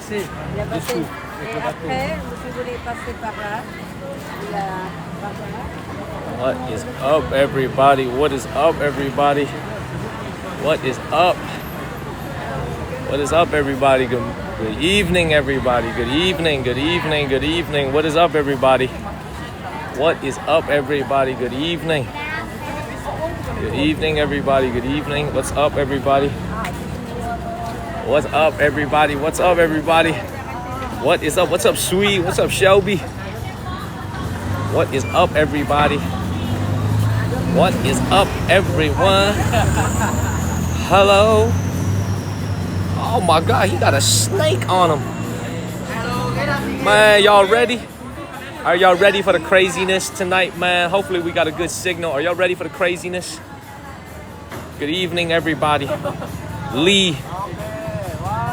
passer. Il a passé. Dessous. Et après, si vous voulez passer par là, par là. What is up, everybody? What is up, everybody? What is up? What is up, everybody? Good evening, everybody. Good evening, good evening, good evening. What is up, everybody? What is up, everybody? Good evening. Good evening, everybody. Good evening. What's up, everybody? What's up, everybody? What's up, everybody? What is up? What's up, Sweet? What's up, Shelby? What is up, everybody? What is up, everyone? Hello? Oh my God, he got a snake on him. Man, y'all ready? Are y'all ready for the craziness tonight, man? Hopefully we got a good signal. Are y'all ready for the craziness? Good evening, everybody. Lee.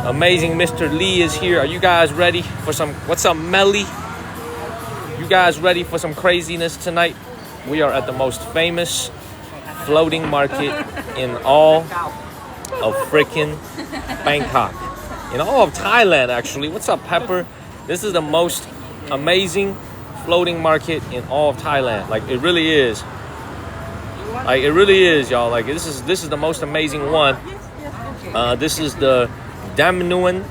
Amazing Mr. Lee is here. Are you guys ready for some, what's up, Melly? You guys ready for some craziness tonight? We are at the most famous floating market in all of freaking Bangkok. In all of Thailand, actually. What's up, Pepper? This is the most amazing floating market in all of Thailand. Like, it really is. Like, it really is, y'all. Like, this is the most amazing one. This is the Damnuan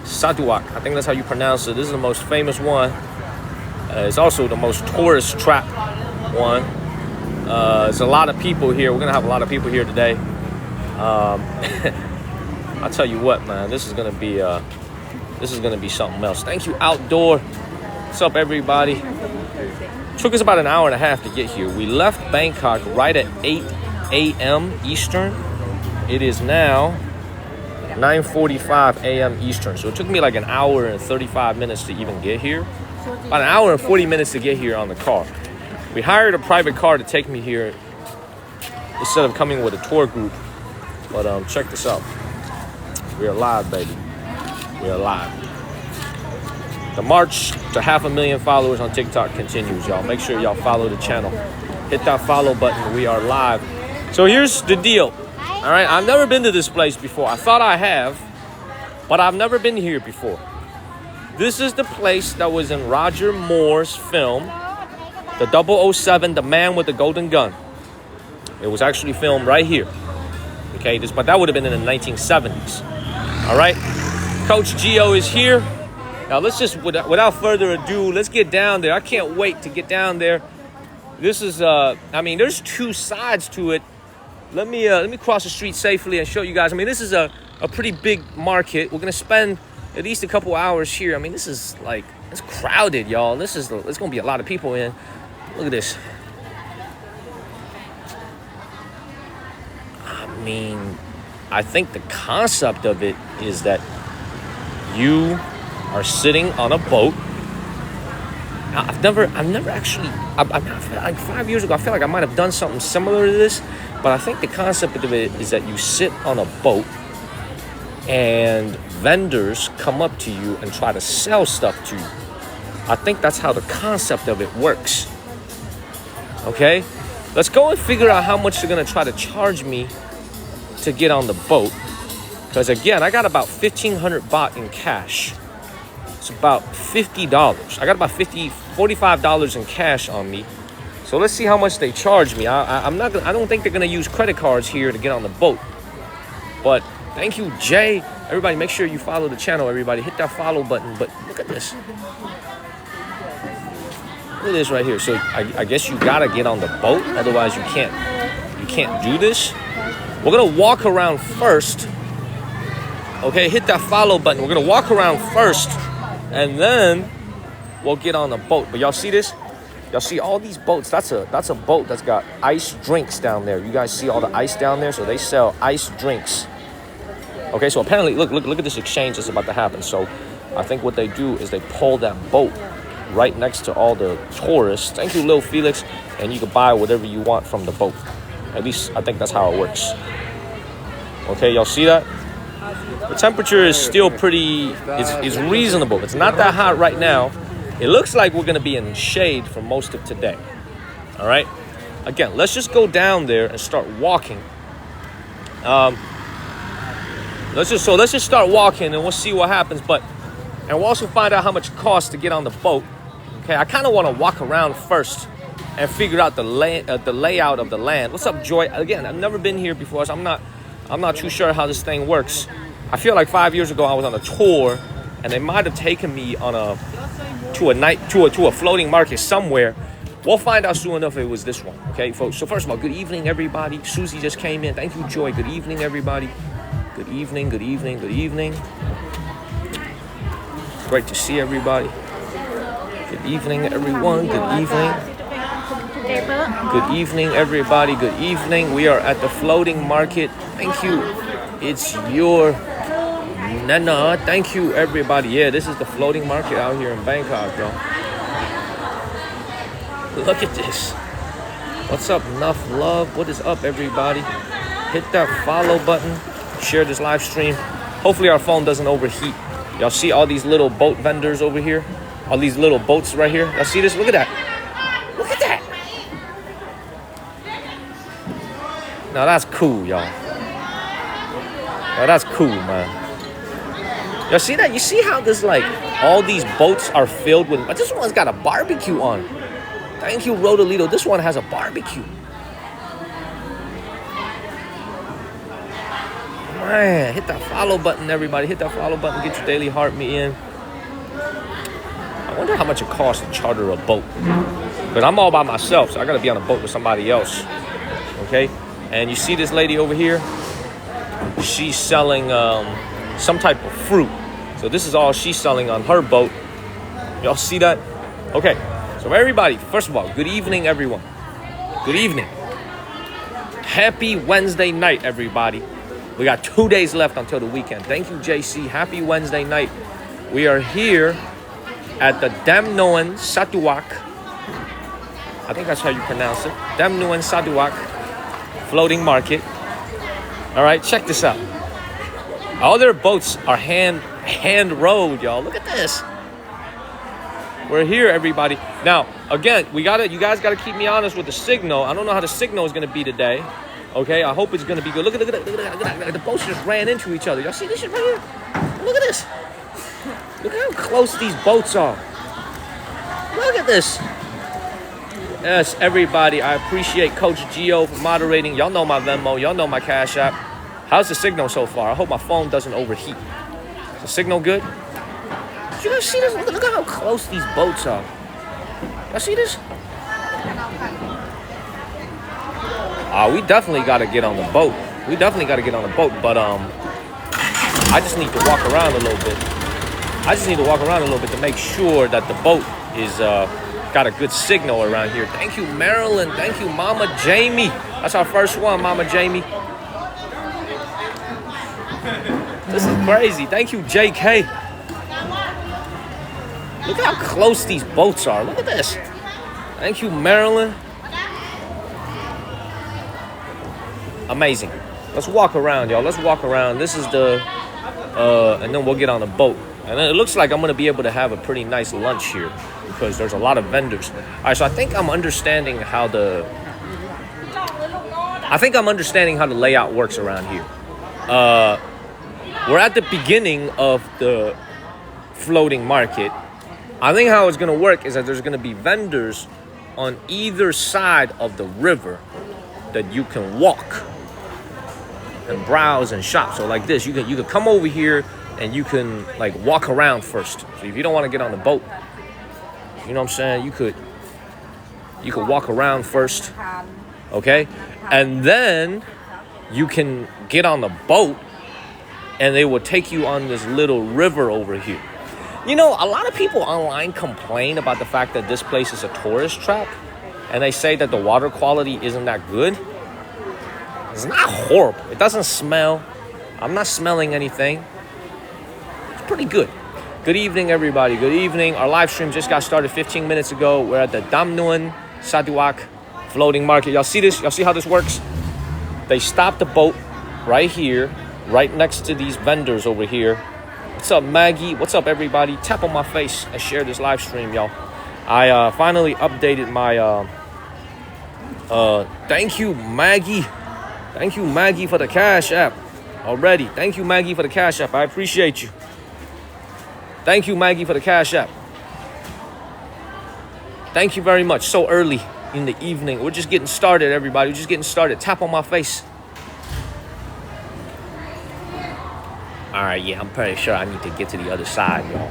Saduak. I think that's how you pronounce it. This is the most famous one. It's also the most tourist trap one. There's a lot of people here. We're gonna have a lot of people here today. I'll tell you what, man. This is gonna be something else. Thank you, Outdoor. What's up, everybody? Took us about an hour and a half to get here. We left Bangkok right at 8 a.m. Eastern. It is now 9:45 a.m. Eastern. So it took me like an hour and 35 minutes to even get here. About an hour and 40 minutes to get here on the car. We hired a private car to take me here instead of coming with a tour group. But check this out. We are live, baby. We are live. The march to 500,000 followers on TikTok continues, y'all. Make sure y'all follow the channel. Hit that follow button. We are live. So here's the deal. All right, I've never been to this place before. I thought I have, but I've never been here before. This is the place that was in Roger Moore's film, the 007, The Man with the Golden Gun. It was actually filmed right here. Okay, but that would have been in the 1970s. All right, Coach Gio is here. Now let's just, without further ado, let's get down there. I can't wait to get down there. This is, I mean, there's two sides to it. Let me cross the street safely and show you guys. I mean, this is a pretty big market. We're gonna spend at least a couple hours here. I mean, this is like, it's crowded, y'all. There's gonna be a lot of people in. Look at this. I mean, I think the concept of it is that you are sitting on a boat. I've never actually, like 5 years ago, I feel like I might have done something similar to this, but I think the concept of it is that you sit on a boat and vendors come up to you and try to sell stuff to you. I think that's how the concept of it works. Okay? Let's go and figure out how much they're gonna try to charge me to get on the boat. Because again, I got about 1,500 baht in cash. It's about $50. I got about $45 in cash on me. So let's see how much they charge me. I don't think they're gonna use credit cards here to get on the boat. But thank you, Jay. Everybody, make sure you follow the channel. Everybody, hit that follow button. But look at this. Look at this right here. So I guess you gotta get on the boat, otherwise you can't do this. We're gonna walk around first. Okay, hit that follow button. We're gonna walk around first, and then we'll get on the boat. But y'all see this? Y'all see all these boats? That's a boat that's got ice drinks down there. You guys see all the ice down there? So they sell ice drinks. Okay, so apparently, look at this exchange that's about to happen. So I think what they do is they pull that boat right next to all the tourists. Thank you, Lil Felix. And you can buy whatever you want from the boat. At least I think that's how it works. Okay, y'all see that? The temperature is still pretty, it's reasonable. It's not that hot right now. It looks like we're gonna be in shade for most of today. All right? Again, let's just go down there and start walking. Let's just start walking and we'll see what happens. But And we'll also find out how much it costs to get on the boat. Okay, I kind of want to walk around first and figure out the layout of the land. What's up, Joy? Again, I've never been here before, so I'm not too sure how this thing works. I feel like 5 years ago I was on a tour, and they might have taken me on to a floating market somewhere. We'll find out soon enough if it was this one. Okay, folks. So first of all, good evening, everybody. Susie just came in. Thank you, Joy. Good evening, everybody. Good evening. Good evening. Good evening. Great to see everybody. Good evening, everyone. Good evening. Good evening, everybody. Good evening. We are at the floating market. Thank you. It's your Nana. Thank you, everybody. Yeah, this is the floating market out here in Bangkok, bro. Look at this. What's up, Enough Love? What is up, everybody? Hit that follow button. Share this live stream. Hopefully our phone doesn't overheat. Y'all see all these little boat vendors over here? All these little boats right here. Y'all see this? Look at that. Look at that. Now that's cool, y'all. Now that's cool, man. Y'all see that? You see how this, like, all these boats are filled with... This one's got a barbecue on. Thank you, Rodolito. This one has a barbecue. Man, hit that follow button, everybody. Hit that follow button. Get your daily heart me in. I wonder how much it costs to charter a boat. Because I'm all by myself, so I got to be on a boat with somebody else. Okay? And you see this lady over here? She's selling some type of fruit. So this is all she's selling on her boat. Y'all see that? Okay. So everybody, first of all, good evening, everyone. Good evening. Happy Wednesday night, everybody. We got 2 days left until the weekend. Thank you, JC. Happy Wednesday night. We are here at the Dam Noen Satuak. I think that's how you pronounce it. Dam Noen Satuak floating market. All right, check this out. All their boats are hand rowed, y'all. Look at this. We're here, everybody. Now, again, you guys gotta keep me honest with the signal. I don't know how the signal is gonna be today. Okay, I hope it's gonna be good. Look at that. The boats just ran into each other. Y'all see this shit right here? Look at this. Look at how close these boats are. Look at this. Yes, everybody. I appreciate Coach Gio for moderating. Y'all know my Venmo. Y'all know my Cash App. How's the signal so far? I hope my phone doesn't overheat. Is the signal good? Did you guys see this? Look at how close these boats are. Y'all see this? We definitely got to get on the boat. But I just need to walk around a little bit. To make sure that the boat is got a good signal around here. Thank you, Marilyn. Thank you, Mama Jamie. That's our first one, Mama Jamie. This is crazy. Thank you, JK. Look how close these boats are. Look at this. Thank you, Marilyn. Amazing. Let's walk around, y'all. Let's walk around. This is the, and then we'll get on the boat. And then it looks like I'm going to be able to have a pretty nice lunch here because there's a lot of vendors. All right, so I think I'm understanding how the layout works around here. We're at the beginning of the floating market. I think how it's going to work is that there's going to be vendors on either side of the river that you can walk and browse and shop. So like this, you can come over here and you can like walk around first. So if you don't want to get on the boat, you know what I'm saying, you could walk around first, okay? And then you can get on the boat and they will take you on this little river over here. You know, a lot of people online complain about the fact that this place is a tourist trap, and they say that the water quality isn't that good. It's not horrible. It doesn't smell. I'm not smelling anything. It's pretty good. Good evening, everybody. Good evening. Our live stream just got started 15 minutes ago. We're at the Dam Noen Satuak floating market. Y'all see this? Y'all see how this works? They stop the boat right here, right next to these vendors over here. What's up, Maggie? What's up, everybody? Tap on my face and share this live stream, y'all. I finally updated my thank you, Maggie. Thank you, Maggie, for the Cash App already. Thank you, Maggie, for the Cash App. I appreciate you. Thank you, Maggie, for the Cash App. Thank you very much. So early in the evening. We're just getting started, everybody. We're just getting started. Tap on my face. All right, yeah, I'm pretty sure I need to get to the other side, y'all.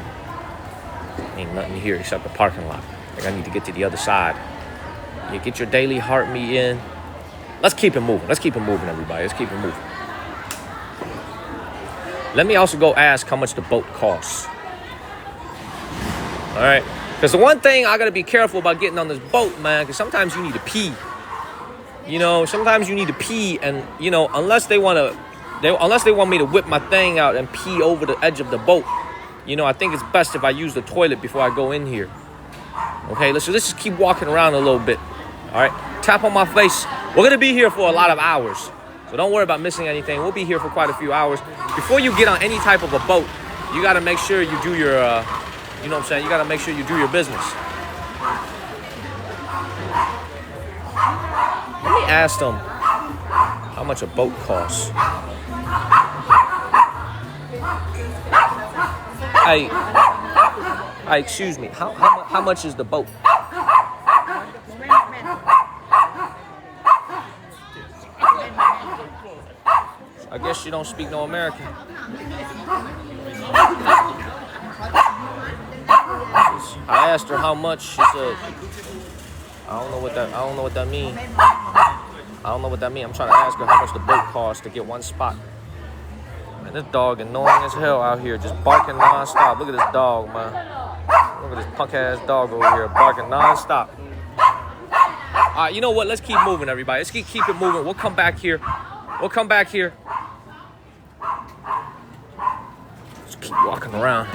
Ain't nothing here except the parking lot. Like, I need to get to the other side. You get your daily heart meet in. Let's keep it moving. Let's keep it moving, everybody. Let's keep it moving. Let me also go ask how much the boat costs. All right? Because the one thing I got to be careful about getting on this boat, man, because sometimes you need to pee. You know, sometimes you need to pee, and, you know, unless they want me to whip my thing out and pee over the edge of the boat, you know, I think it's best if I use the toilet before I go in here. Okay, let's just keep walking around a little bit. All right, tap on my face. We're going to be here for a lot of hours, so don't worry about missing anything. We'll be here for quite a few hours. Before you get on any type of a boat, you got to make sure you do your, you know what I'm saying? You got to make sure you do your business. Let me ask them how much a boat costs. Hey, excuse me. How much is the boat? I guess you don't speak no American. I asked her how much. She said, I don't know what that means. I don't know what that means. I'm trying to ask her how much the boat costs to get one spot. Man, this dog annoying as hell out here, just barking nonstop. Look at this dog, man. Look at this punk ass dog over here barking nonstop. All right, you know what? Let's keep moving, everybody. Let's keep it moving. We'll come back here. Just keep walking around.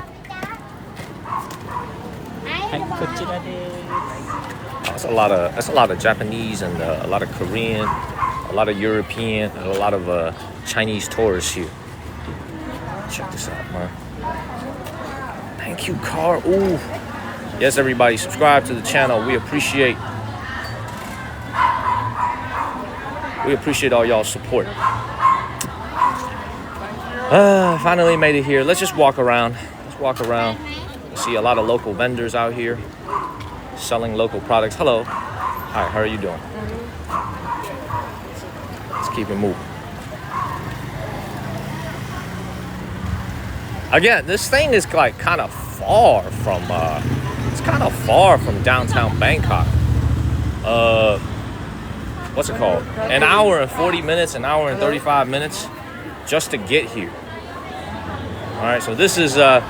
That's a lot of Japanese and a lot of Korean, a lot of European, and a lot of Chinese tourists here. Check this out, man. Thank you, Carl. Ooh. Yes, everybody, subscribe to the channel. We appreciate all y'all's support. Finally made it here. Let's just walk around. See a lot of local vendors out here selling local products. Hello. Hi, how are you doing? Let's keep it moving. Again, this thing is like kind of far from downtown Bangkok. What's it called? An hour and 40 minutes, an hour and 35 minutes just to get here. All right, so this is the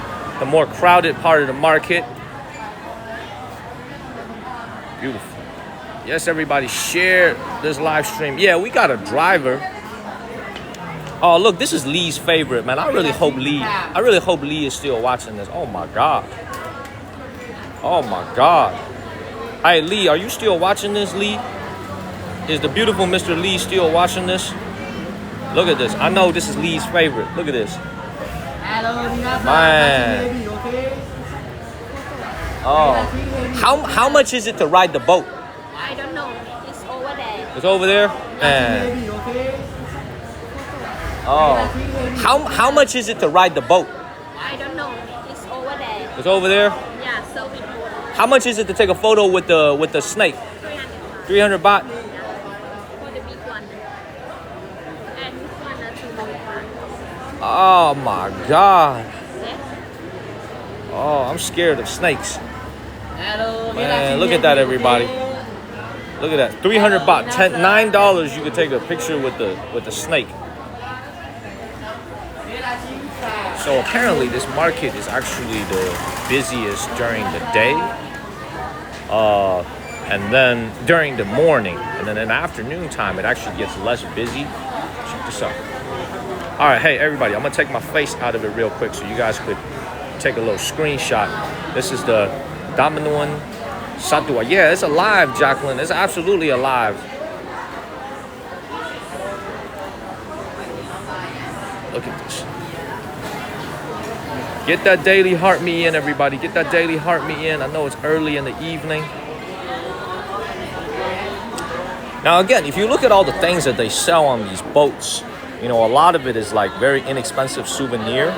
more crowded part of the market. Beautiful. Yes, everybody, share this live stream. Yeah, we got a driver. Oh, look, this is Lee's favorite, man. I really hope Lee is still watching this. Oh my God. Hey, Lee, are you still watching this, Lee? Is the beautiful Mr. Lee still watching this? Look at this. I know this is Lee's favorite. Look at this. Man. Oh. How much is it to ride the boat? I don't know. It's over there. It's over there? Man. Oh. How much is it to ride the boat? I don't know. It's over there. It's over there? Yeah, so we go. How much is it to take a photo with the snake? 300 baht? For the big one. And this one are 200 baht. Oh my God. Yeah. Oh, I'm scared of snakes. Man, look at that, everybody. Look at that. 300 baht. $9 you could take a picture with the snake. So apparently this market is actually the busiest during the day. And then during the morning. And then in the afternoon time, it actually gets less busy. Check this out. All right, hey, everybody, I'm going to take my face out of it real quick so you guys could take a little screenshot. This is the Damanuan Satua. Yeah, it's alive, Jacqueline. It's absolutely alive. Look at this. Get that daily heart me in, everybody. Get that daily heart me in. I know it's early in the evening. Now, again, if you look at all the things that they sell on these boats, you know, a lot of it is like very inexpensive souvenir.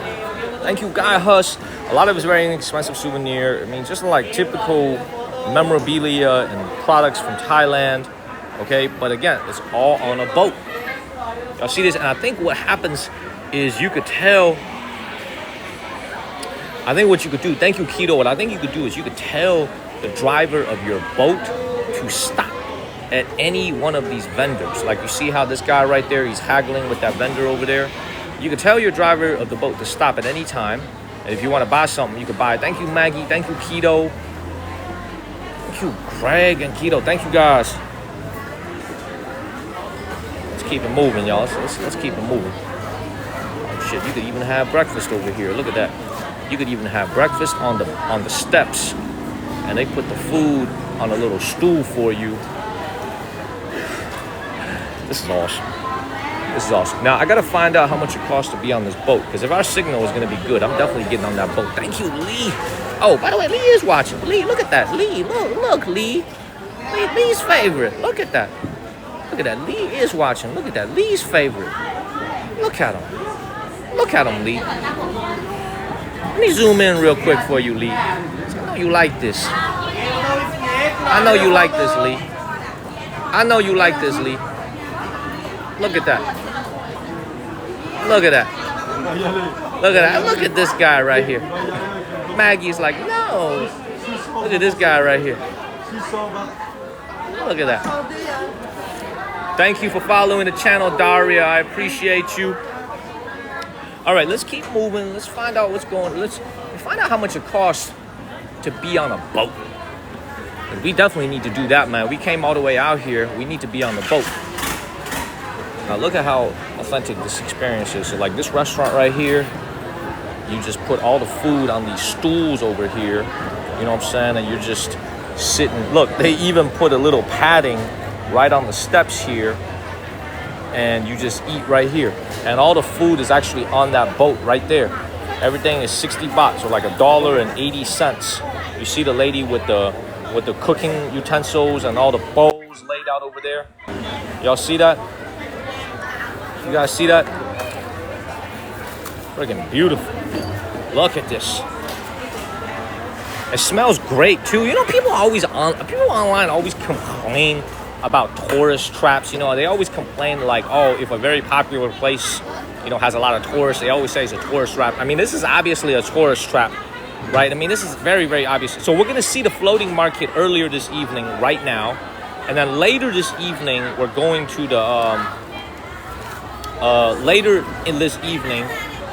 Thank you, Guy Huss. A A lot of it's very inexpensive souvenir. I mean, just like typical memorabilia and products from Thailand. Okay, but again, it's all on a boat. Y'all see this? And I think what happens is you could tell. I think what you could do, thank you, Keto. What I think you could do is you could tell the driver of your boat to stop at any one of these vendors. Like you see how this guy right there, he's haggling with that vendor over there. You could tell your driver of the boat to stop at any time. And if you want to buy something, you could buy it. Thank you, Maggie. Thank you, Keto. Thank you, Greg and Keto. Thank you, guys. Let's keep it moving, y'all. Let's keep it moving. Oh, shit, you could even have breakfast over here. Look at that. You could even have breakfast on the steps. And they put the food on a little stool for you. This is awesome. This is awesome. Now, I got to find out how much it costs to be on this boat. Because if our signal is going to be good, I'm definitely getting on that boat. Thank you, Lee. Oh, by the way, Lee is watching. Lee, look at that. Lee, look, Lee. Lee's favorite. Look at that. Look at that. Lee is watching. Look at that. Lee's favorite. Look at him. Look at him, Lee. Let me zoom in real quick for you, Lee. I know you like this. I know you like this, Lee. I know you like this, Lee. Look at that. Look at that. Look at that. Look at this guy right here. Maggie's like, no. Look at this guy right here. Look at that. Thank you for following the channel, Daria. I appreciate you. All right, let's keep moving. Let's find out what's going on. Let's find out how much it costs to be on a boat. And we definitely need to do that, man. We came all the way out here. We need to be on the boat. Now look at how authentic this experience is. So like this restaurant right here, you just put all the food on these stools over here. You know what I'm saying? And you're just sitting. Look, they even put a little padding right on the steps here. And you just eat right here. And all the food is actually on that boat right there. Everything is 60 baht, so like $1.80. You see the lady with the cooking utensils and all the bowls laid out over there. Y'all see that? You guys see that? Freaking beautiful. Look at this. It smells great too. You know, people online always complain about tourist traps. You know, they always complain like, oh, if a very popular place, you know, has a lot of tourists, they always say it's a tourist trap. I mean, this is obviously a tourist trap, right? I mean, this is very, very obvious. So we're gonna see the floating market earlier this evening, right now, and then later this evening we're going to the later in this evening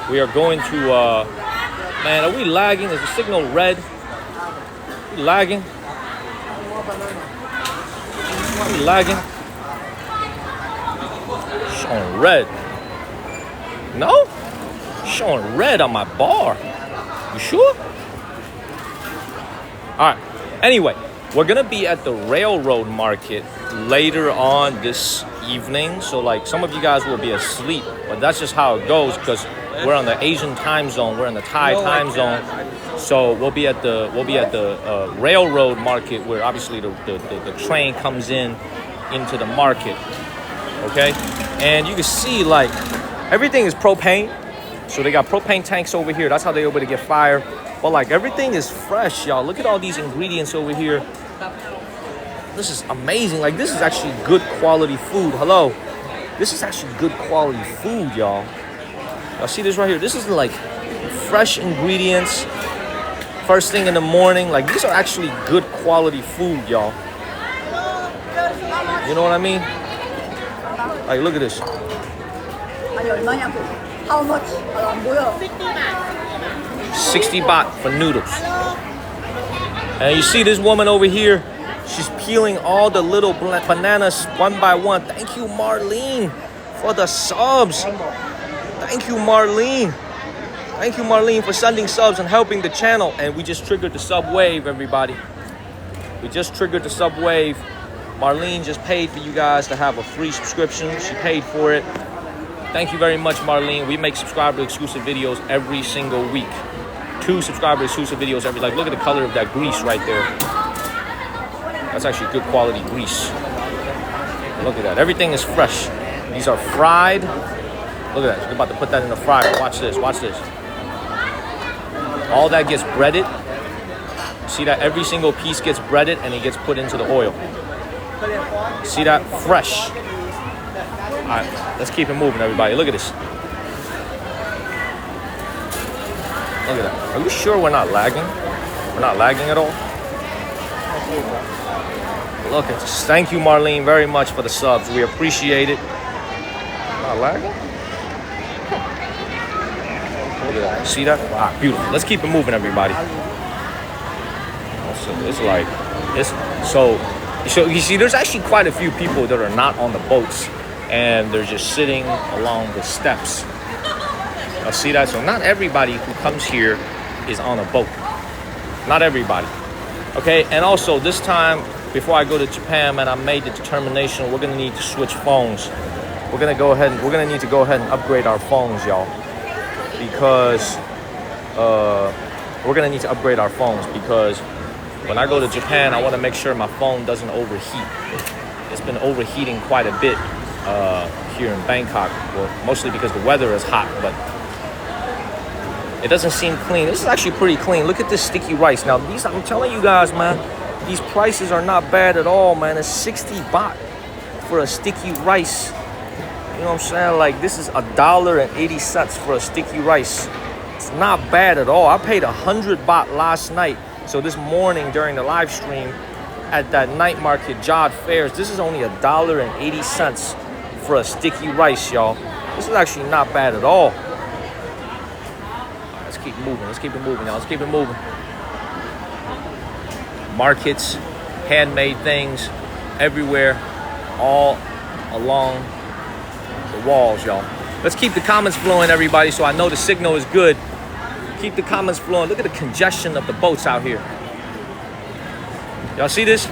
we are going to man, are we lagging? Is the signal red? Are we lagging? Are we lagging? Showing red. No? Showing red on my bar. You sure? All right. Anyway, we're going to be at the railroad market later on this evening. So like some of you guys will be asleep, but that's just how it goes because we're on the Asian time zone. We're in the Thai time zone. So we'll be at the railroad market where obviously the train comes into the market. Okay? And you can see like everything is propane. So they got propane tanks over here. That's how they're able to get fire. But like everything is fresh, y'all. Look at all these ingredients over here. This is amazing. Like this is actually good quality food. Hello. This is actually good quality food, y'all. Y'all see this right here? This is like fresh ingredients. First thing in the morning. Like these are actually good quality food, y'all. You know what I mean? Like look at this. How much? 60 baht for noodles. And you see this woman over here. She's peeling all the little bananas one by one. Thank you, Marlene, for the subs. Thank you, Marlene. Thank you, Marlene, for sending subs and helping the channel. And we just triggered the sub wave, everybody. We just triggered the sub wave. Marlene just paid for you guys to have a free subscription. She paid for it. Thank you very much, Marlene. We make subscriber exclusive videos every single week. 2 subscriber exclusive videos every, like, look at the color of that grease right there. That's actually good quality grease. Look at that. Everything is fresh. These are fried. Look at that. We're about to put that in the fryer. Watch this. Watch this. All that gets breaded. See that every single piece gets breaded and it gets put into the oil. See that? Fresh. All right, let's keep it moving, everybody. Look at this. Look at that. Are you sure we're not lagging? We're not lagging at all? Look at this. Thank you, Marlene, very much for the subs. We appreciate it. Not lagging? Look at that. See that? Ah, beautiful. Let's keep it moving, everybody. It's like, so you see, there's actually quite a few people that are not on the boats, and they're just sitting along the steps. Y'all see that? So not everybody who comes here is on a boat. Not everybody. Okay, and also this time, before I go to Japan, man, I made the determination we're gonna need to switch phones. We're gonna need to go ahead and upgrade our phones, y'all, because we're gonna need to upgrade our phones because when I go to Japan, I want to make sure my phone doesn't overheat. It's been overheating quite a bit here in Bangkok, well, mostly because the weather is hot, but it doesn't seem clean. This is actually pretty clean. Look at this sticky rice. Now, these, I'm telling you guys, man, these prices are not bad at all, man. It's 60 baht for a sticky rice. You know what I'm saying? Like, this is $1.80 for a sticky rice. It's not bad at all. I paid 100 baht last night. So this morning during the live stream at that night market, Jod Fairs, this is only $1.80 for a sticky rice, y'all. This is actually not bad at all. Let's keep moving. Let's keep it moving, y'all. Let's keep it moving. Markets, handmade things everywhere, all along the walls, y'all. Let's keep the comments flowing, everybody, so I know the signal is good. Keep the comments flowing. Look at the congestion of the boats out here. Y'all see this?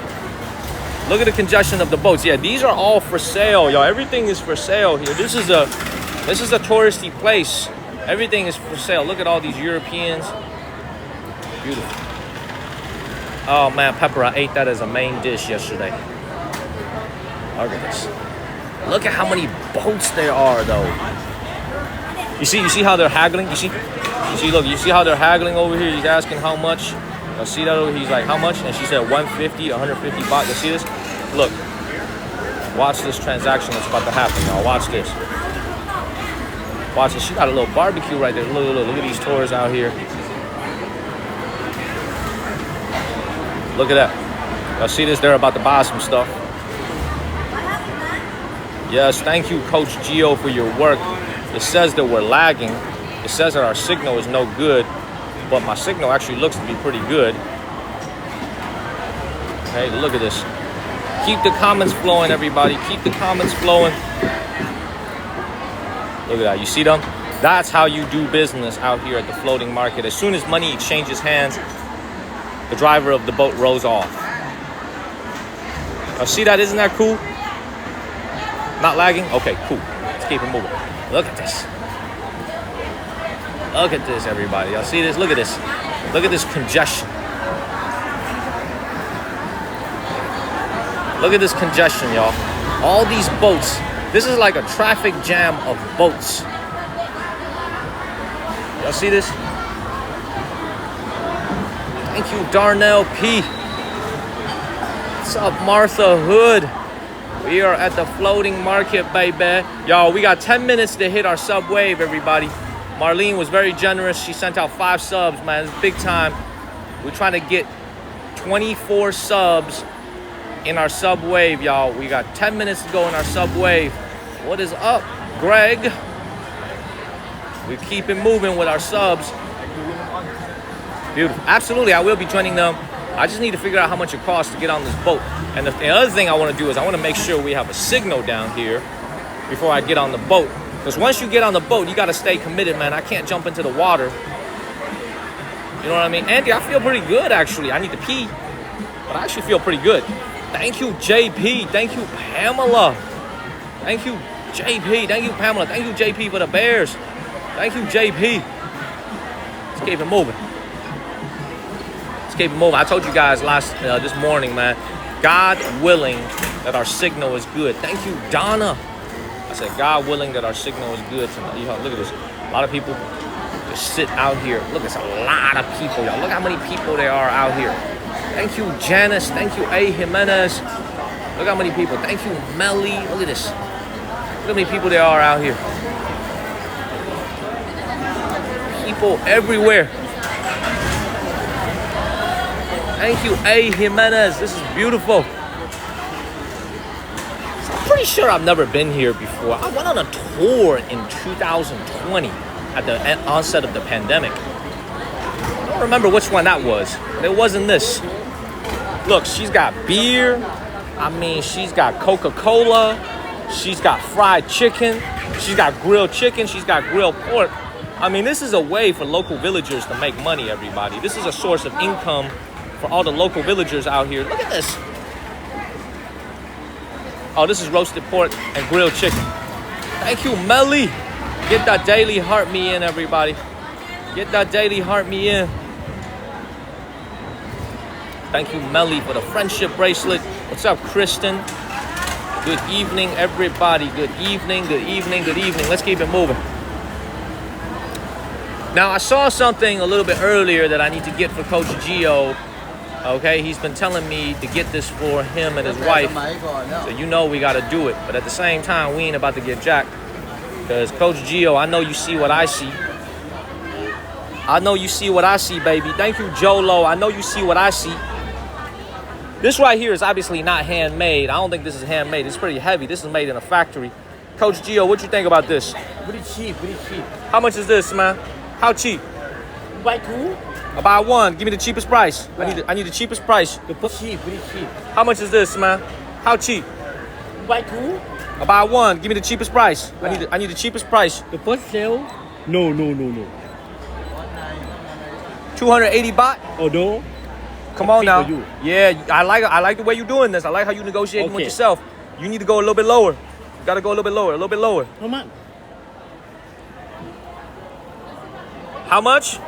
Look at the congestion of the boats. Yeah, these are all for sale, y'all. Everything is for sale here. This is a touristy place. Everything is for sale. Look at all these Europeans. Beautiful. Oh man, pepper, I ate that as a main dish yesterday. Look at this. Look at how many boats there are, though. You see how they're haggling? You see how they're haggling over here? He's asking how much. You see that over here? He's like, how much? And she said 150, 150 baht. You see this? Look. Watch this transaction that's about to happen, y'all. Watch this. Watch this. She got a little barbecue right there. Look at these tourists out here. Look at that. Y'all see this? They're about to buy some stuff. Yes, thank you, Coach Gio, for your work. It says that we're lagging. It says that our signal is no good, but my signal actually looks to be pretty good. Okay, look at this. Keep the comments flowing, everybody. Keep the comments flowing. Look at that. You see them? That's how you do business out here at the floating market. As soon as money changes hands, the driver of the boat rows off. See that? Isn't that cool? Not lagging? Okay, cool. Let's keep it moving. Look at this. Look at this, everybody. Y'all see this? Look at this. Look at this congestion. Look at this congestion, y'all. All these boats. This is like a traffic jam of boats. Y'all see this? Thank you, Darnell P. What's up, Martha Hood? We are at the floating market, baby. Y'all, we got 10 minutes to hit our sub wave, everybody. Marlene was very generous. She sent out 5 subs, man. It's big time. We're trying to get 24 subs in our sub wave, y'all. We got 10 minutes to go in our sub wave. What is up, Greg? We keep it moving with our subs. Beautiful. Absolutely, I will be joining them. I just need to figure out how much it costs to get on this boat. And the other thing I want to do is I want to make sure we have a signal down here before I get on the boat. Because once you get on the boat, you got to stay committed, man. I can't jump into the water. You know what I mean? Andy, I feel pretty good, actually. I need to pee, but I actually feel pretty good. Thank you, JP. Thank you, Pamela. Thank you, JP. Thank you, Pamela. Thank you, JP, for the bears. Thank you, JP. Let's keep it moving. Let's keep it moving. I told you guys this morning, man. God willing that our signal is good. Thank you, Donna. I said, God willing that our signal is good tonight. Look at this. A lot of people just sit out here. Look, it's a lot of people, y'all. Look how many people there are out here. Thank you, Janice. Thank you, A. Jimenez. Look how many people. Thank you, Melly. Look at this. Look how many people there are out here. People everywhere. Thank you, A. Jimenez. This is beautiful. I'm pretty sure I've never been here before. I went on a tour in 2020 at the onset of the pandemic. I don't remember which one that was, but it wasn't this. Look, she's got beer. I mean, she's got Coca-Cola. She's got fried chicken. She's got grilled chicken. She's got grilled pork. I mean, this is a way for local villagers to make money, everybody. This is a source of income for all the local villagers out here. Look at this. Oh, this is roasted pork and grilled chicken. Thank you, Melly. Get that daily heart me in, everybody. Get that daily heart me in. Thank you, Melly, for the friendship bracelet. What's up, Kristen? Good evening, everybody. Good evening, good evening, good evening. Let's keep it moving. Now, I saw something a little bit earlier that I need to get for Coach Gio. Okay, he's been telling me to get this for him and his wife. So you know we got to do it. But at the same time, we ain't about to get jacked. Because Coach Gio, I know you see what I see. I know you see what I see, baby. Thank you, Jolo. I know you see what I see. This right here is obviously not handmade. I don't think this is handmade. It's pretty heavy. This is made in a factory. Coach Gio, what you think about this? Pretty cheap, pretty cheap. How much is this, man? How cheap? Buy two? I buy one. Give me the cheapest price. I need the cheapest price. Cheap, pretty cheap. How much is this, man? How cheap? Buy two? I buy one. Give me the cheapest price. I need the cheapest price. The first sale? No. 280 baht? Oh no? Come on now. For you. Yeah, I like the way you're doing this. I like how you negotiating with Okay. yourself. You need to go a little bit lower. You gotta go a little bit lower. A little bit lower. How much? How much?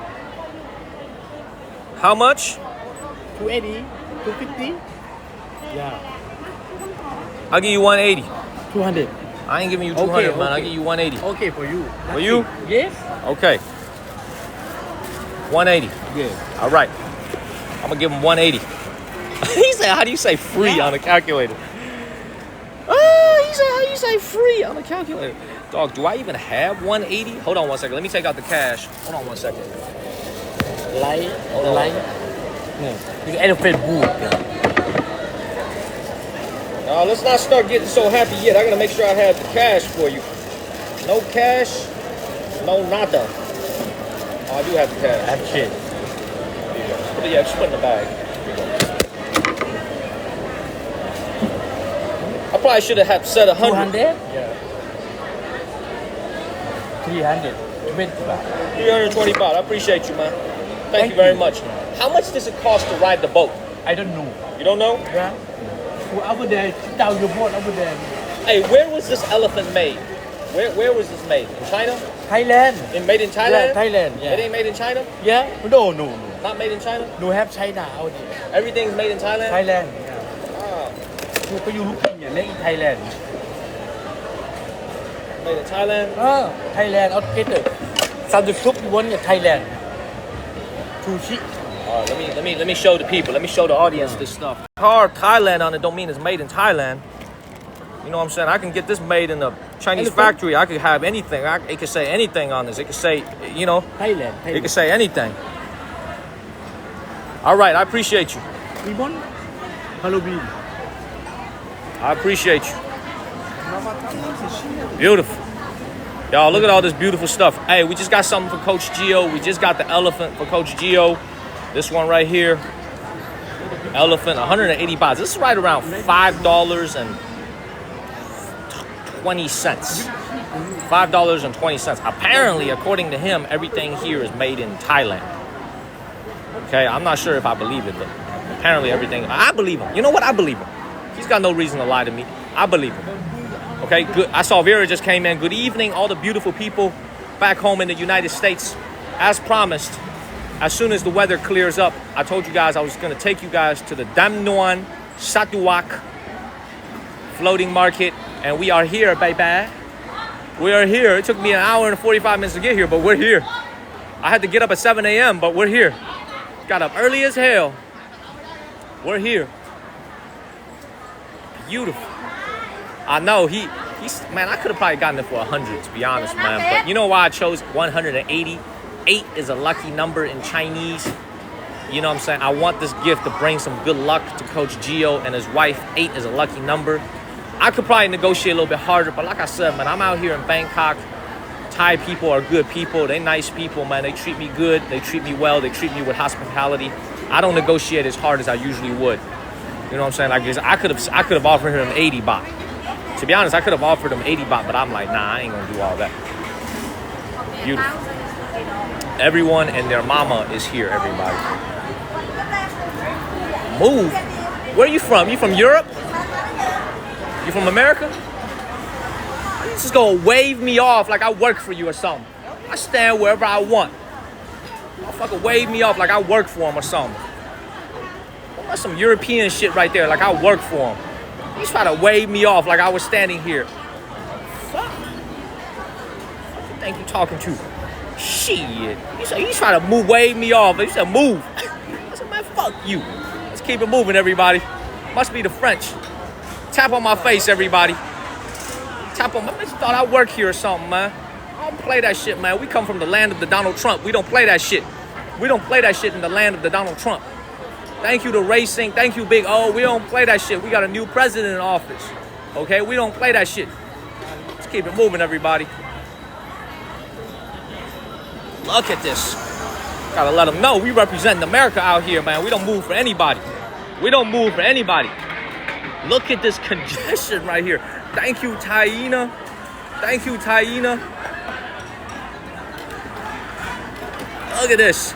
How much? 280? 250? Yeah. I'll give you 180. 200. I ain't giving you 200, man. I'll okay. give you 180. Okay, for you. For you? Yes? Okay. 180. Yeah. All right. I'm gonna give him 180. He said, how do you say free on the calculator? He said, how do you say free on the calculator? Dog, do I even have 180? Hold on one second. Let me take out the cash. Hold on one second. Light. Hold on. Light. No. You can add a Facebook. Let's not start getting so happy yet. I gotta make sure I have the cash for you. No cash, no nada. Oh, I do have the cash. Action. Yeah, just put it in the bag. I probably should have said 100. 200? Yeah. 300. 20 baht. 320 baht. I appreciate you, man. Thank you Thank very you. much. How much does it cost to ride the boat? I don't know. You don't know? Yeah. Over there, sit down your boat over there. Hey, where was this elephant made? Where was this made? In China? Thailand. Made in Thailand? Yeah, Thailand. Yeah. It ain't made in China? Yeah. No. Not made in China? No have China out there. Everything's made in Thailand? Thailand. Yeah. Ah, So you looking at made in Thailand. made in Thailand? Thailand altogether. Some the soup you want in Thailand. Sushi. Let me show the people. Let me show the audience this stuff. Car Thailand on it don't mean it's made in Thailand. You know what I'm saying? I can get this made in a Chinese factory. I could have anything. It could say anything on this. It could say, you know, Thailand. it could say anything. All right, I appreciate you. Ribbon. Halloween. I appreciate you. Beautiful. Y'all, look at all this beautiful stuff. Hey, we just got something for Coach Gio. We just got the elephant for Coach Gio. This one right here. Elephant, 180 bahts. This is right around $5.20. $5.20. Apparently, according to him, everything here is made in Thailand. Okay, I'm not sure if I believe it, but apparently everything, I believe him. You know what? I believe him. He's got no reason to lie to me. I believe him. Okay, good. I saw Vera just came in. Good evening, all the beautiful people back home in the United States. As promised, as soon as the weather clears up, I told you guys I was going to take you guys to the Dam Nuan Satuak floating market. And we are here, baby. We are here. It took me an hour and 45 minutes to get here, but we're here. I had to get up at 7 a.m., but we're here. Got up early as hell. We're here. Beautiful. I know he's man, I could have probably gotten it for 100 to be honest, man. But you know why I chose 180? 8 is a lucky number in Chinese. You know what I'm saying? I want this gift to bring some good luck to Coach Gio and his wife. 8 is a lucky number. I could probably negotiate a little bit harder, but like I said, man, I'm out here in Bangkok. Thai people are good people. They nice people, man. They treat me good. They treat me well. They treat me with hospitality. I don't negotiate as hard as I usually would. You know what I'm saying? Like I could have offered him 80 baht. To be honest, I could have offered him 80 baht, but I'm like, nah, I ain't gonna do all that. Beautiful. Everyone and their mama is here, everybody. Move. Where are you from? You from Europe? You from America? You just gonna wave me off like I work for you or something. I stand wherever I want. Motherfucker wave me off like I work for him or something. That's some European shit right there, like I work for him. He's trying to wave me off like I was standing here. Fuck. What you think you talking to? Shit. He's trying to wave me off. He said move. I said, man, fuck you. Let's keep it moving, everybody. Must be the French. Tap on my face, everybody. Tap on my face. Thought I work here or something, man. I don't play that shit, man. We come from the land of the Donald Trump. We don't play that shit. We don't play that shit in the land of the Donald Trump. Thank you to Racing. Thank you, Big O. We don't play that shit. We got a new president in office. Okay? We don't play that shit. Let's keep it moving, everybody. Look at this. Gotta let them know we representing America out here, man. We don't move for anybody. We don't move for anybody. Look at this congestion right here. Thank you, Taina. Thank you, Taina. Look at this.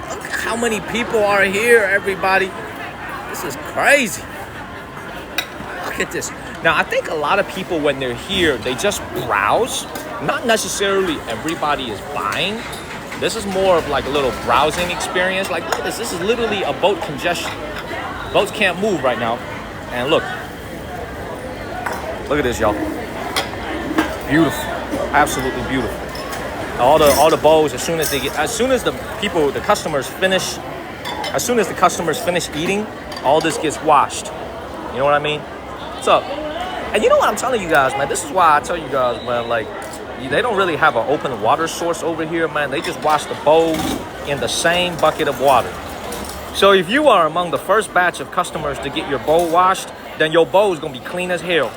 Look how many people are here, everybody. This is crazy. Look at this. Now, I think a lot of people, when they're here, they just browse. Not necessarily everybody is buying. This is more of like a little browsing experience. Like, look at this. This is literally a boat congestion. Boats can't move right now. And look. Look at this, y'all. Beautiful. Absolutely beautiful. All the bows, as soon as the customers finish eating, all this gets washed. You know what I mean? What's up? And you know what I'm telling you guys, man? This is why I tell you guys, man, like, they don't really have an open water source over here, man. They just wash the bowls in the same bucket of water. So if you are among the first batch of customers to get your bowl washed, then your bowl is going to be clean as hell.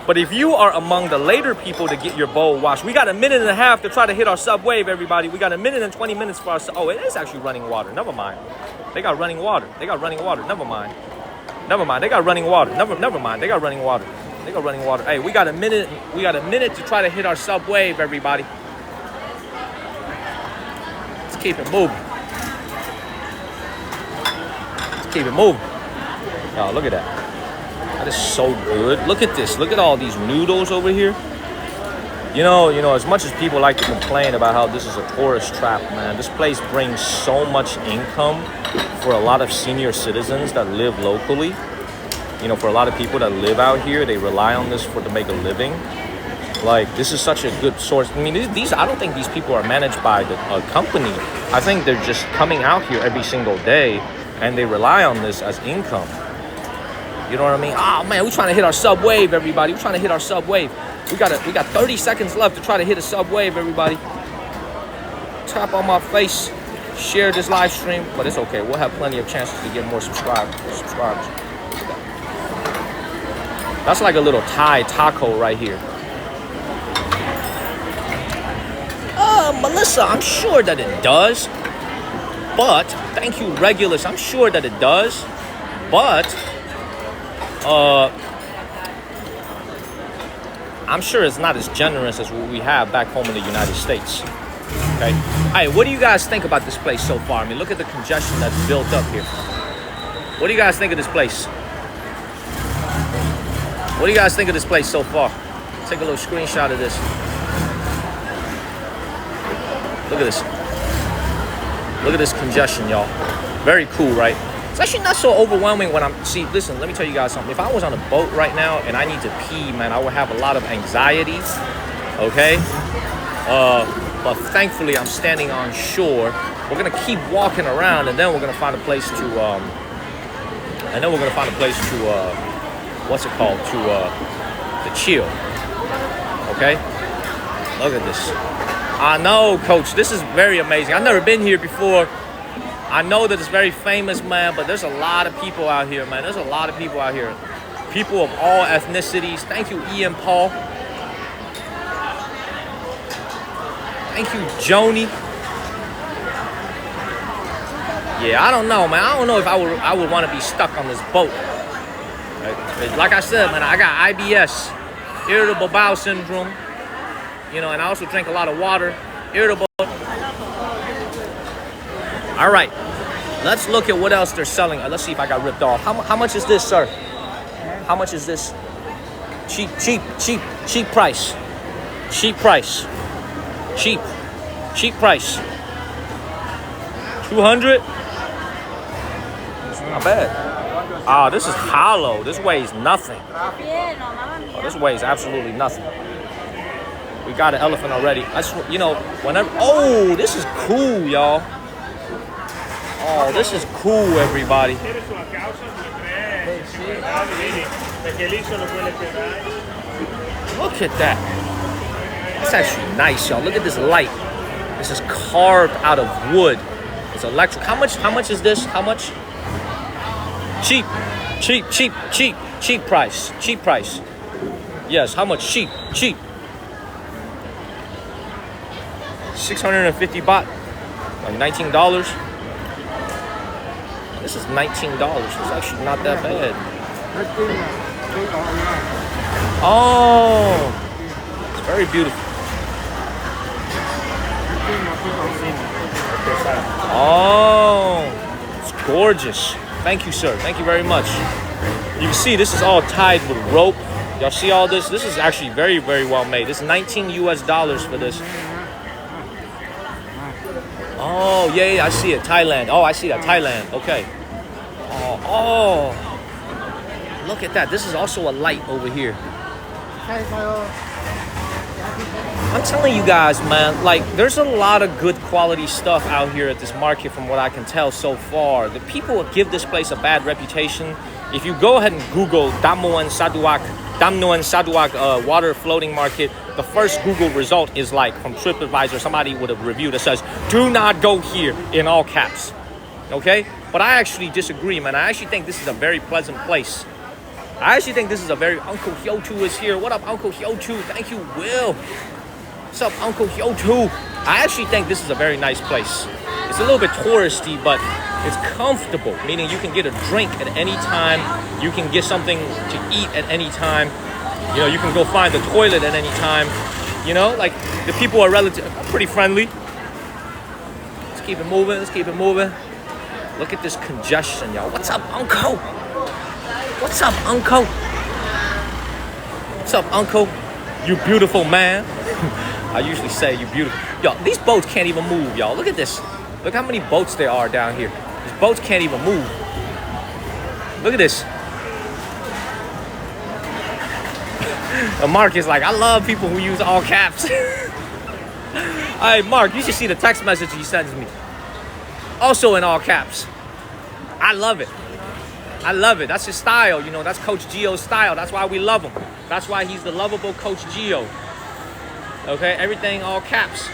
But if you are among the later people to get your bowl washed, we got a minute and a half to try to hit our sub wave, everybody. We got a minute and 20 minutes for our Oh, it is actually running water. Never mind. They got running water. They got running water. Never mind. Never mind. They got running water. Never mind. They got running water. They got running water. Hey, we got a minute. We got a minute to try to hit our sub wave, everybody. Let's keep it moving. Let's keep it moving. Oh, look at that. That is so good. Look at this. Look at all these noodles over here. You know, as much as people like to complain about how this is a tourist trap, man, this place brings so much income for a lot of senior citizens that live locally. You know, for a lot of people that live out here, they rely on this to make a living. Like, this is such a good source. I mean, I don't think these people are managed by a company. I think they're just coming out here every single day, and they rely on this as income. You know what I mean? Oh, man, we're trying to hit our sub wave, everybody. We're trying to hit our sub wave. We got 30 seconds left to try to hit a sub wave, everybody. Tap on my face. Share this live stream. But it's okay. We'll have plenty of chances to get more subscribers. That's like a little Thai taco right here. Melissa, I'm sure that it does. But, thank you, Regulus. I'm sure that it does. But, I'm sure it's not as generous as what we have back home in the United States. Okay? Hey, what do you guys think about this place so far? I mean, look at the congestion that's built up here. What do you guys think of this place? What do you guys think of this place so far? Take a little screenshot of this. Look at this. Look at this congestion, y'all. Very cool, right? It's actually not so overwhelming when listen, let me tell you guys something. If I was on a boat right now and I need to pee, man, I would have a lot of anxiety, okay? but thankfully I'm standing on shore. We're gonna keep walking around, and then we're gonna find a place to, what's it called? To chill. Okay? Look at this. I know, Coach. This is very amazing. I've never been here before. I know that it's very famous, man, but there's a lot of people out here, man. There's a lot of people out here. People of all ethnicities. Thank you, Ian Paul. Thank you, Joni. Yeah, I don't know, man. I don't know if I would want to be stuck on this boat. Like I said, man, I got IBS, irritable bowel syndrome. You know, and I also drink a lot of water. Irritable. All right, let's look at what else they're selling. Let's see if I got ripped off. How much is this, sir? How much is this? Cheap price. Cheap price. Cheap price. 200? Not bad. Ah, this is hollow. This weighs nothing. Oh, this weighs absolutely nothing. We got an elephant already. You know, whenever. Oh, this is cool, y'all. Oh, this is cool, everybody. Look at that. That's actually nice, y'all. Look at this light. This is carved out of wood. It's electric. How much is this? How much? Cheap price. Cheap price. Yes, how much? Cheap. 650 baht. Like $19. This is $19. It's actually not that bad. Oh, it's very beautiful. Oh, it's gorgeous. Thank you, sir. Thank you very much. You can see this is all tied with rope. Y'all see all this? This is actually very, very well made. This is $19 US for this. Oh, yeah, I see it. Thailand. Oh, I see that. Thailand. Okay. Oh. Look at that. This is also a light over here. I'm telling you guys, man, like, there's a lot of good quality stuff out here at this market from what I can tell so far. The people give this place a bad reputation. If you go ahead and Google Dam Nuan Saduak water floating market, the first Google result is like from TripAdvisor, somebody with a review that says, do not go here, in all caps. Okay? But I actually disagree, man. I actually think this is a very pleasant place. I actually think this is a very... Uncle Hyotu is here. What up, Uncle Hyotu? Thank you, Will. What's up, Uncle Hyotu? I actually think this is a very nice place. It's a little bit touristy, but it's comfortable, meaning you can get a drink at any time. You can get something to eat at any time. You know, you can go find the toilet at any time. You know, like, the people are pretty friendly. Let's keep it moving. Look at this congestion, y'all. What's up, Uncle? What's up, Uncle? What's up, Uncle? You beautiful man. I usually say you beautiful. Yo, these boats can't even move, y'all. Look at this. Look how many boats there are down here. These boats can't even move. Look at this. And Mark is like, I love people who use all caps. Hey, Mark, you should see the text message he sends me. Also in all caps. I love it. That's his style, you know. That's Coach Gio's style. That's why we love him. That's why he's the lovable Coach Gio. Okay, everything all caps.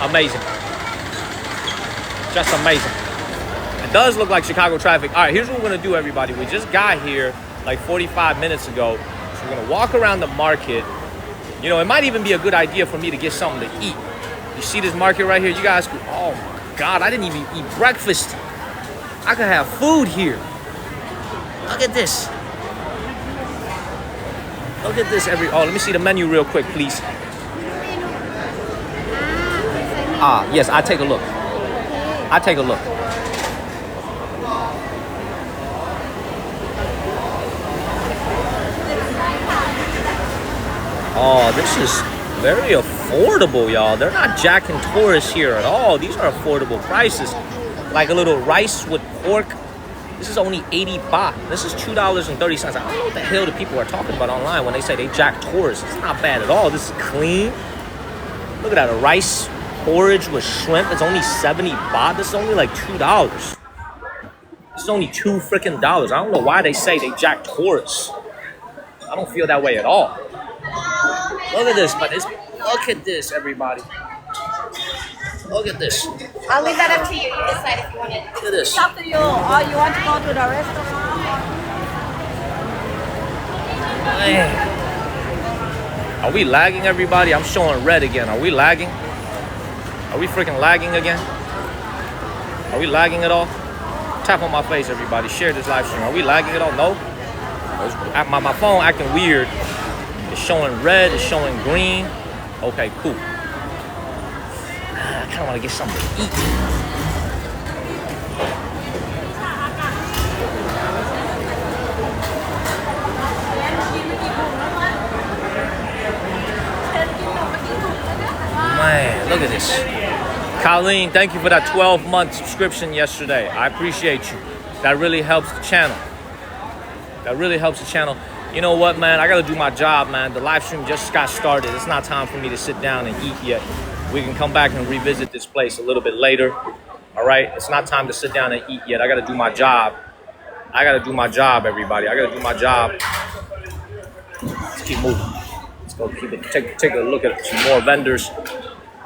Amazing. Just amazing. It does look like Chicago traffic. All right, here's what we're gonna do, everybody. We just got here like 45 minutes ago. So we're gonna walk around the market. You know, it might even be a good idea for me to get something to eat. You see this market right here? You guys, oh my God, I didn't even eat breakfast. I could have food here. Look at this. Look at this. Oh, let me see the menu real quick, please. Ah, yes, I take a look. Oh, this is very affordable, y'all. They're not jacking tourists here at all. These are affordable prices. Like a little rice with pork, This is only 80 baht. This is $2.30. I don't know what the hell the people are talking about online when they say they jack tourists. It's not bad at all. This is clean. Look at that, a rice porridge with shrimp. It's only 70 baht. This is only like $2. This is only $2 freaking. I don't know why they say they jack tourists. I don't feel that way at all. Look at this, look at this, everybody. Look at this. I'll leave that up to you. You decide if you want it. Look at this. It's up to you. Or you want to go to the restaurant? Man. Are we lagging, everybody? I'm showing red again. Are we lagging? Are we freaking lagging again? Are we lagging at all? Tap on my face, everybody. Share this live stream. Are we lagging at all? No? My phone acting weird. It's showing red. It's showing green. Okay, cool. I kind of want to get something to eat. Man, look at this. Colleen, thank you for that 12-month subscription yesterday. I appreciate you. That really helps the channel. That really helps the channel. You know what, man? I got to do my job, man. The live stream just got started. It's not time for me to sit down and eat yet. We can come back and revisit this place a little bit later. All right? It's not time to sit down and eat yet. I got to do my job. I got to do my job, everybody. I got to do my job. Let's keep moving. Let's go take a look at some more vendors.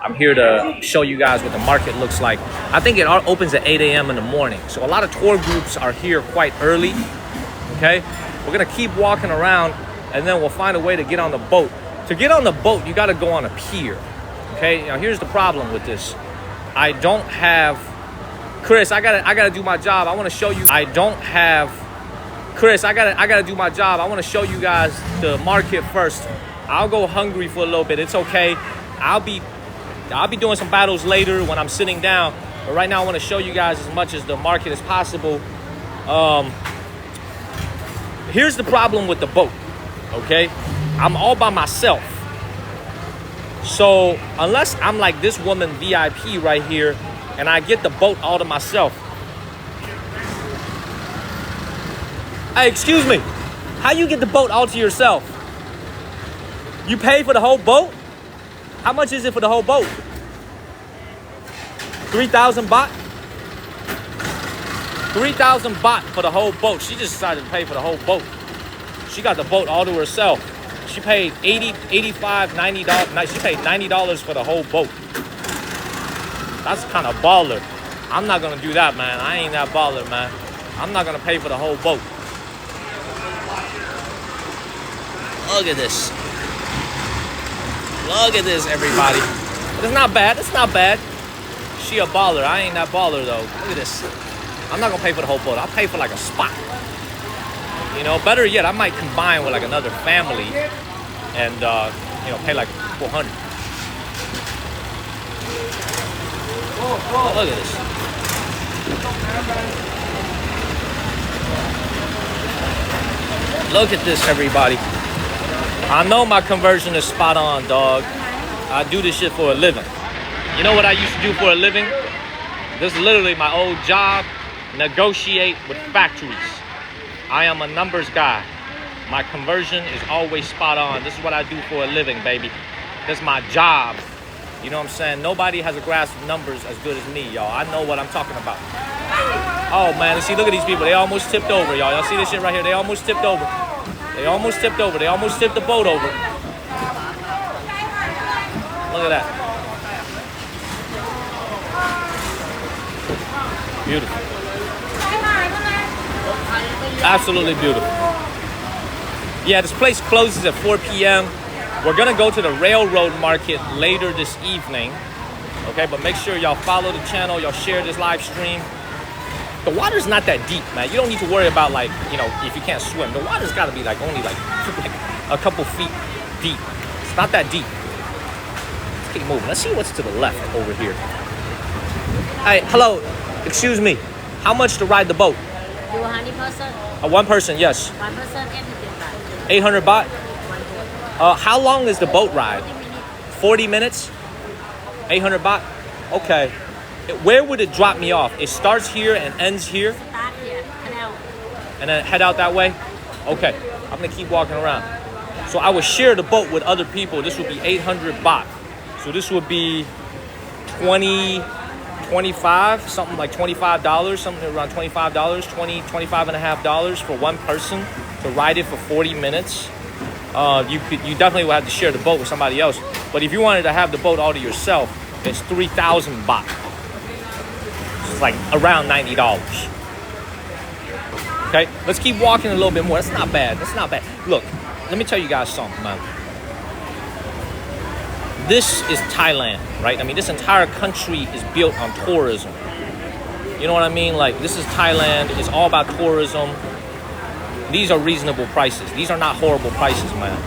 I'm here to show you guys what the market looks like. I think it opens at 8 a.m. in the morning. So a lot of tour groups are here quite early. Okay? We're going to keep walking around, and then we'll find a way to get on the boat. To get on the boat, you got to go on a pier. Okay? Now, here's the problem with this. I don't have... Chris, I gotta do my job. I want to show you... Chris, I gotta do my job. I want to show you guys the market first. I'll go hungry for a little bit. It's okay. I'll be doing some battles later when I'm sitting down. But right now, I want to show you guys as much as the market as possible. Here's the problem with the boat, okay? I'm all by myself. So unless I'm like this woman VIP right here and I get the boat all to myself. Hey, excuse me. How you get the boat all to yourself? You pay for the whole boat? How much is it for the whole boat? 3,000 baht? 3,000 baht for the whole boat. She just decided to pay for the whole boat. She got the boat all to herself. She paid $80, $85, $90. She paid $90 for the whole boat. That's kind of baller. I'm not gonna do that, man. I ain't that baller, man. I'm not gonna pay for the whole boat. Look at this. Look at this, everybody. It's not bad. It's not bad. She a baller. I ain't that baller, though. Look at this. I'm not gonna pay for the whole boat. I'll pay for like a spot. You know, better yet, I might combine with like another family and you know, pay like 400. Oh, look at this. Look at this, everybody. I know my conversion is spot on, dog. I do this shit for a living. You know what I used to do for a living? This is literally my old job. Negotiate with factories. I am a numbers guy. My conversion is always spot on. This is what I do for a living, baby. This is my job. You know what I'm saying? Nobody has a grasp of numbers as good as me, y'all. I know what I'm talking about. Oh, man. See, look at these people. They almost tipped over, y'all. Y'all see this shit right here? They almost tipped over. They almost tipped over. They almost tipped the boat over. Look at that. Beautiful. Absolutely beautiful. Yeah, this place closes at 4 p.m. We're going to go to the railroad market later this evening. Okay, but make sure y'all follow the channel. Y'all share this live stream. The water's not that deep, man. You don't need to worry about, like, you know, if you can't swim. The water's got to be, like, only, like a couple feet deep. It's not that deep. Let's keep moving. Let's see what's to the left over here. Hey, hello. Excuse me. How much to ride the boat? You 100 person? One person, yes. 1 person, 800 baht. 800 baht? How long is the boat ride? 40 minutes? 800 baht? Okay. Where would it drop me off? It starts here and ends here? Start here, canal. and then head out that way? Okay, I'm gonna keep walking around. So I would share the boat with other people. This would be 800 baht. So this would be 25, something like $25, something around $25, 25 and a half dollars for one person to ride it for 40 minutes. You definitely would have to share the boat with somebody else. But if you wanted to have the boat all to yourself, it's 3,000 baht. It's like around $90. Okay, let's keep walking a little bit more. That's not bad. That's not bad. Look, let me tell you guys something, man. This is Thailand, right? I mean, this entire country is built on tourism. You know what I mean? Like, this is Thailand. It's all about tourism. These are reasonable prices. These are not horrible prices, man.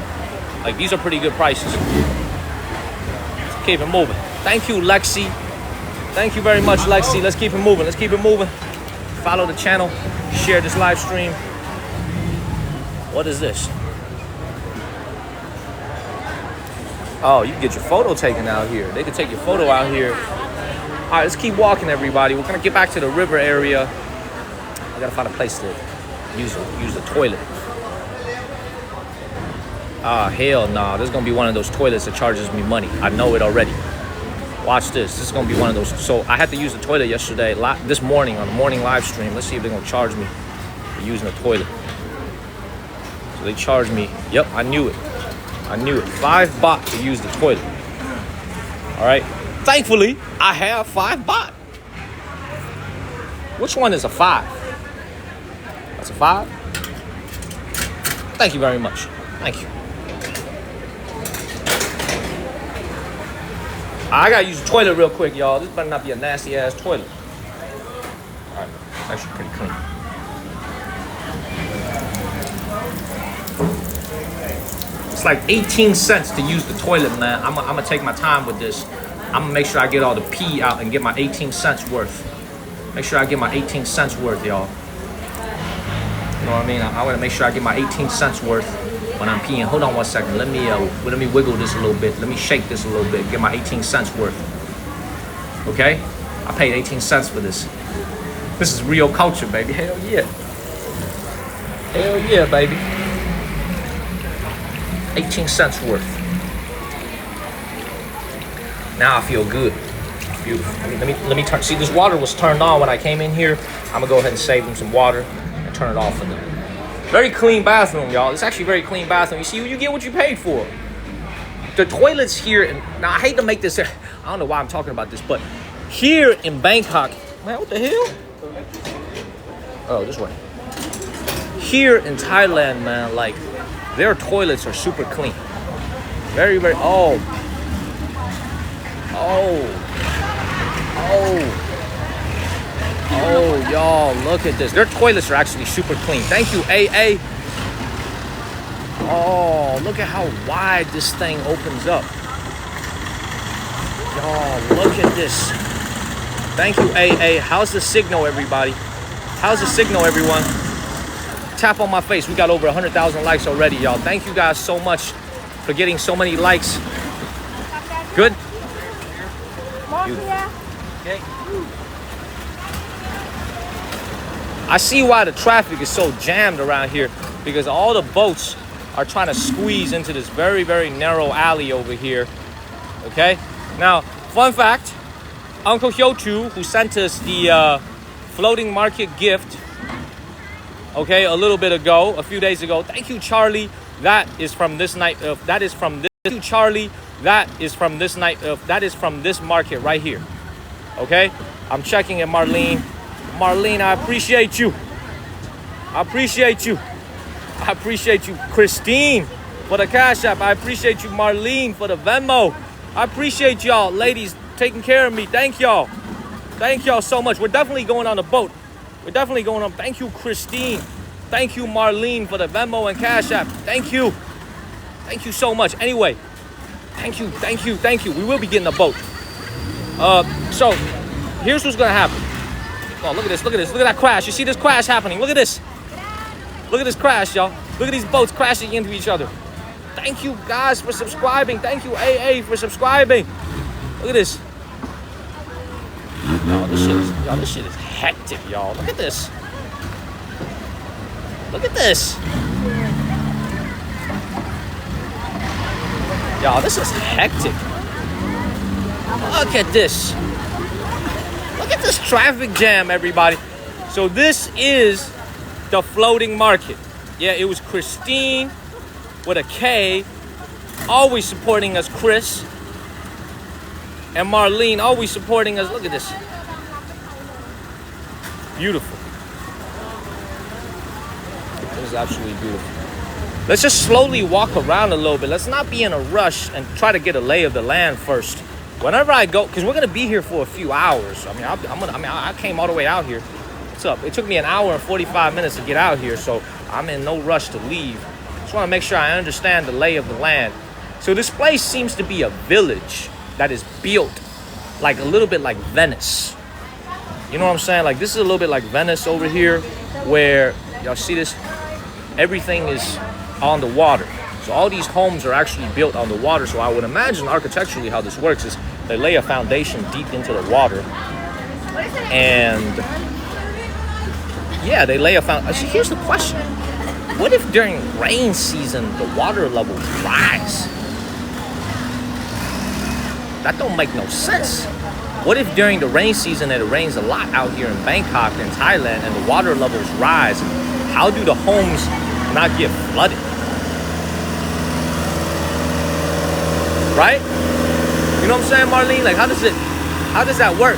Like, these are pretty good prices. Let's keep it moving. Thank you, Lexi. Thank you very much, Lexi. Let's keep it moving. Let's keep it moving. Follow the channel. Share this live stream. What is this? Oh, you can get your photo taken out here. They can take your photo out here. All right, let's keep walking, everybody. We're gonna get back to the river area. I gotta find a place to use the toilet. Ah, hell nah. This is gonna be one of those toilets that charges me money. I know it already. Watch this. This is gonna be one of those. So I had to use the toilet yesterday, this morning on the morning live stream. Let's see if they're gonna charge me for using the toilet. So they charged me. Yep, I knew it. I knew it. 5 baht to use the toilet. All right. Thankfully, I have 5 baht. Which one is a 5? That's a 5. Thank you very much. Thank you. I gotta use the toilet real quick, y'all. This better not be a nasty ass toilet. All right. It's actually pretty clean. It's like 18 cents to use the toilet, man. I'm gonna take my time with this. I'm gonna make sure I get all the pee out and get my 18 cents worth. Make sure I get my 18 cents worth, y'all. You know what I mean? I want to make sure I get my 18 cents worth when I'm peeing. Hold on one second. Let me wiggle this a little bit. Let me shake this a little bit. Get my 18 cents worth. Okay? I paid 18 cents for this. This is real culture, baby. Hell yeah. Hell yeah, baby. 18 cents worth. Now I feel good. Beautiful. Let me turn. See, this water was turned on when I came in here. I'm gonna go ahead and save them some water and turn it off for them. Very clean bathroom, y'all. It's actually a very clean bathroom. You see, you get what you paid for. The toilets here, and now I hate to make this. I don't know why I'm talking about this, but here in Bangkok, man, what the hell? Oh, this way. Here in Thailand, man, like their toilets are super clean. Very, very. Oh, y'all, look at this. Their toilets are actually super clean. Thank you, AA. Oh, look at how wide this thing opens up. Y'all, look at this. Thank you, AA. How's the signal, everybody? How's the signal, everyone? Tap on my face. We got over 100,000 likes already, y'all. Thank you guys so much for getting so many likes. Good? Okay. I see why the traffic is so jammed around here, because all the boats are trying to squeeze into this very, very narrow alley over here. Okay? Now, fun fact, Uncle Hyochu, who sent us the floating market gift, okay, a little bit ago, a few days ago. Thank you, Charlie. That is from this night. That is from this. Thank you, Charlie. That is from this night. That is from this market right here. Okay, I'm checking it, Marlene. Marlene, I appreciate you. I appreciate you. I appreciate you, Christine, for the Cash App. I appreciate you, Marlene, for the Venmo. I appreciate y'all, ladies, taking care of me. Thank y'all. Thank y'all so much. We're definitely going on the boat. We're definitely going on. Thank you, Christine. Thank you, Marlene, for the Venmo and Cash App. Thank you. Thank you so much. Anyway, thank you. We will be getting a boat. So here's what's gonna happen. Oh, look at this. Look at that crash. You see this crash happening. Look at this. Look at this crash, y'all. Look at these boats crashing into each other. Thank you guys for subscribing. Thank you, AA, for subscribing. Look at this. Y'all, this shit is hectic, y'all. Look at this. Look at this. Y'all, this is hectic. Look at this. Look at this traffic jam, everybody. So this is the floating market. Yeah, it was Christine with a K, always supporting us, Chris. And Marlene, always supporting us. Look at this. Beautiful. This is absolutely beautiful. Let's just slowly walk around a little bit. Let's not be in a rush and try to get a lay of the land first. Whenever I go, because we're gonna be here for a few hours. I mean, I came all the way out here. What's up? It took me an hour and 45 minutes to get out here, so I'm in no rush to leave. Just want to make sure I understand the lay of the land. So this place seems to be a village that is built like a little bit like Venice. You know what I'm saying? Like this is a little bit like Venice over here, where y'all see this? Everything is on the water. So all these homes are actually built on the water. So I would imagine architecturally how this works is they lay a foundation deep into the water. And yeah, they lay a foundation. Here's the question. What if during rain season, the water levels rise? That don't make no sense. What if during the rain season that it rains a lot out here in Bangkok and Thailand and the water levels rise? How do the homes not get flooded? Right? You know what I'm saying, Marlene? Like, how does that work?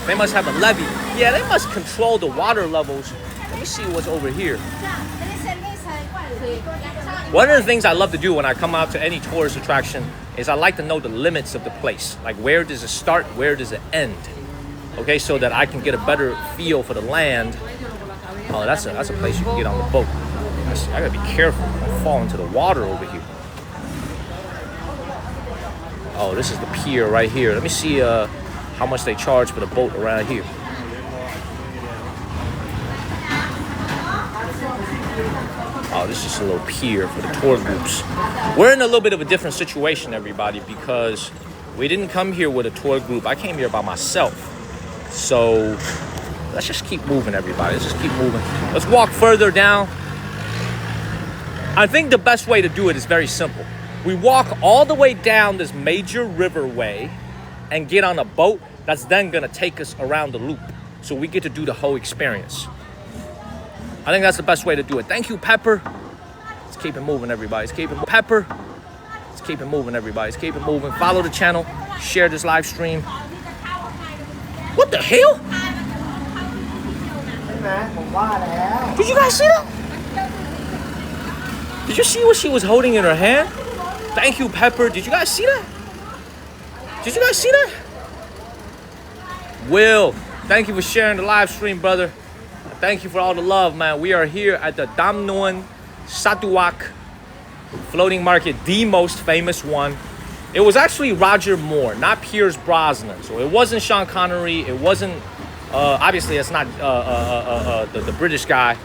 They must have a levee. Yeah, they must control the water levels. Let me see what's over here. One of the things I love to do when I come out to any tourist attraction is I like to know the limits of the place. Like, where does it start? Where does it end? Okay, so that I can get a better feel for the land. Oh, that's a place you can get on the boat. I gotta be careful. I don't fall into the water over here. Oh, this is the pier right here. Let me see how much they charge for the boat around here. Oh, this is just a little pier for the tour groups. We're in a little bit of a different situation, everybody, because we didn't come here with a tour group. I came here by myself. So let's just keep moving, everybody. Let's just keep moving. Let's walk further down. I think the best way to do it is very simple. We walk all the way down this major riverway and get on a boat that's then gonna take us around the loop. So we get to do the whole experience. I think that's the best way to do it. Thank you, Pepper. Let's keep it moving, everybody. Let's keep it Pepper. Let's keep it moving, everybody. Let's keep it moving. Follow the channel. Share this live stream. What the hell? Did you guys see that? Did you see what she was holding in her hand? Thank you, Pepper. Did you guys see that? Did you guys see that? Will, thank you for sharing the live stream, brother. Thank you for all the love, man. We are here at the Dam Nguyen Satuak floating market, the most famous one. It was actually Roger Moore, not Pierce Brosnan. So it wasn't Sean Connery. It wasn't, obviously it's not the British guy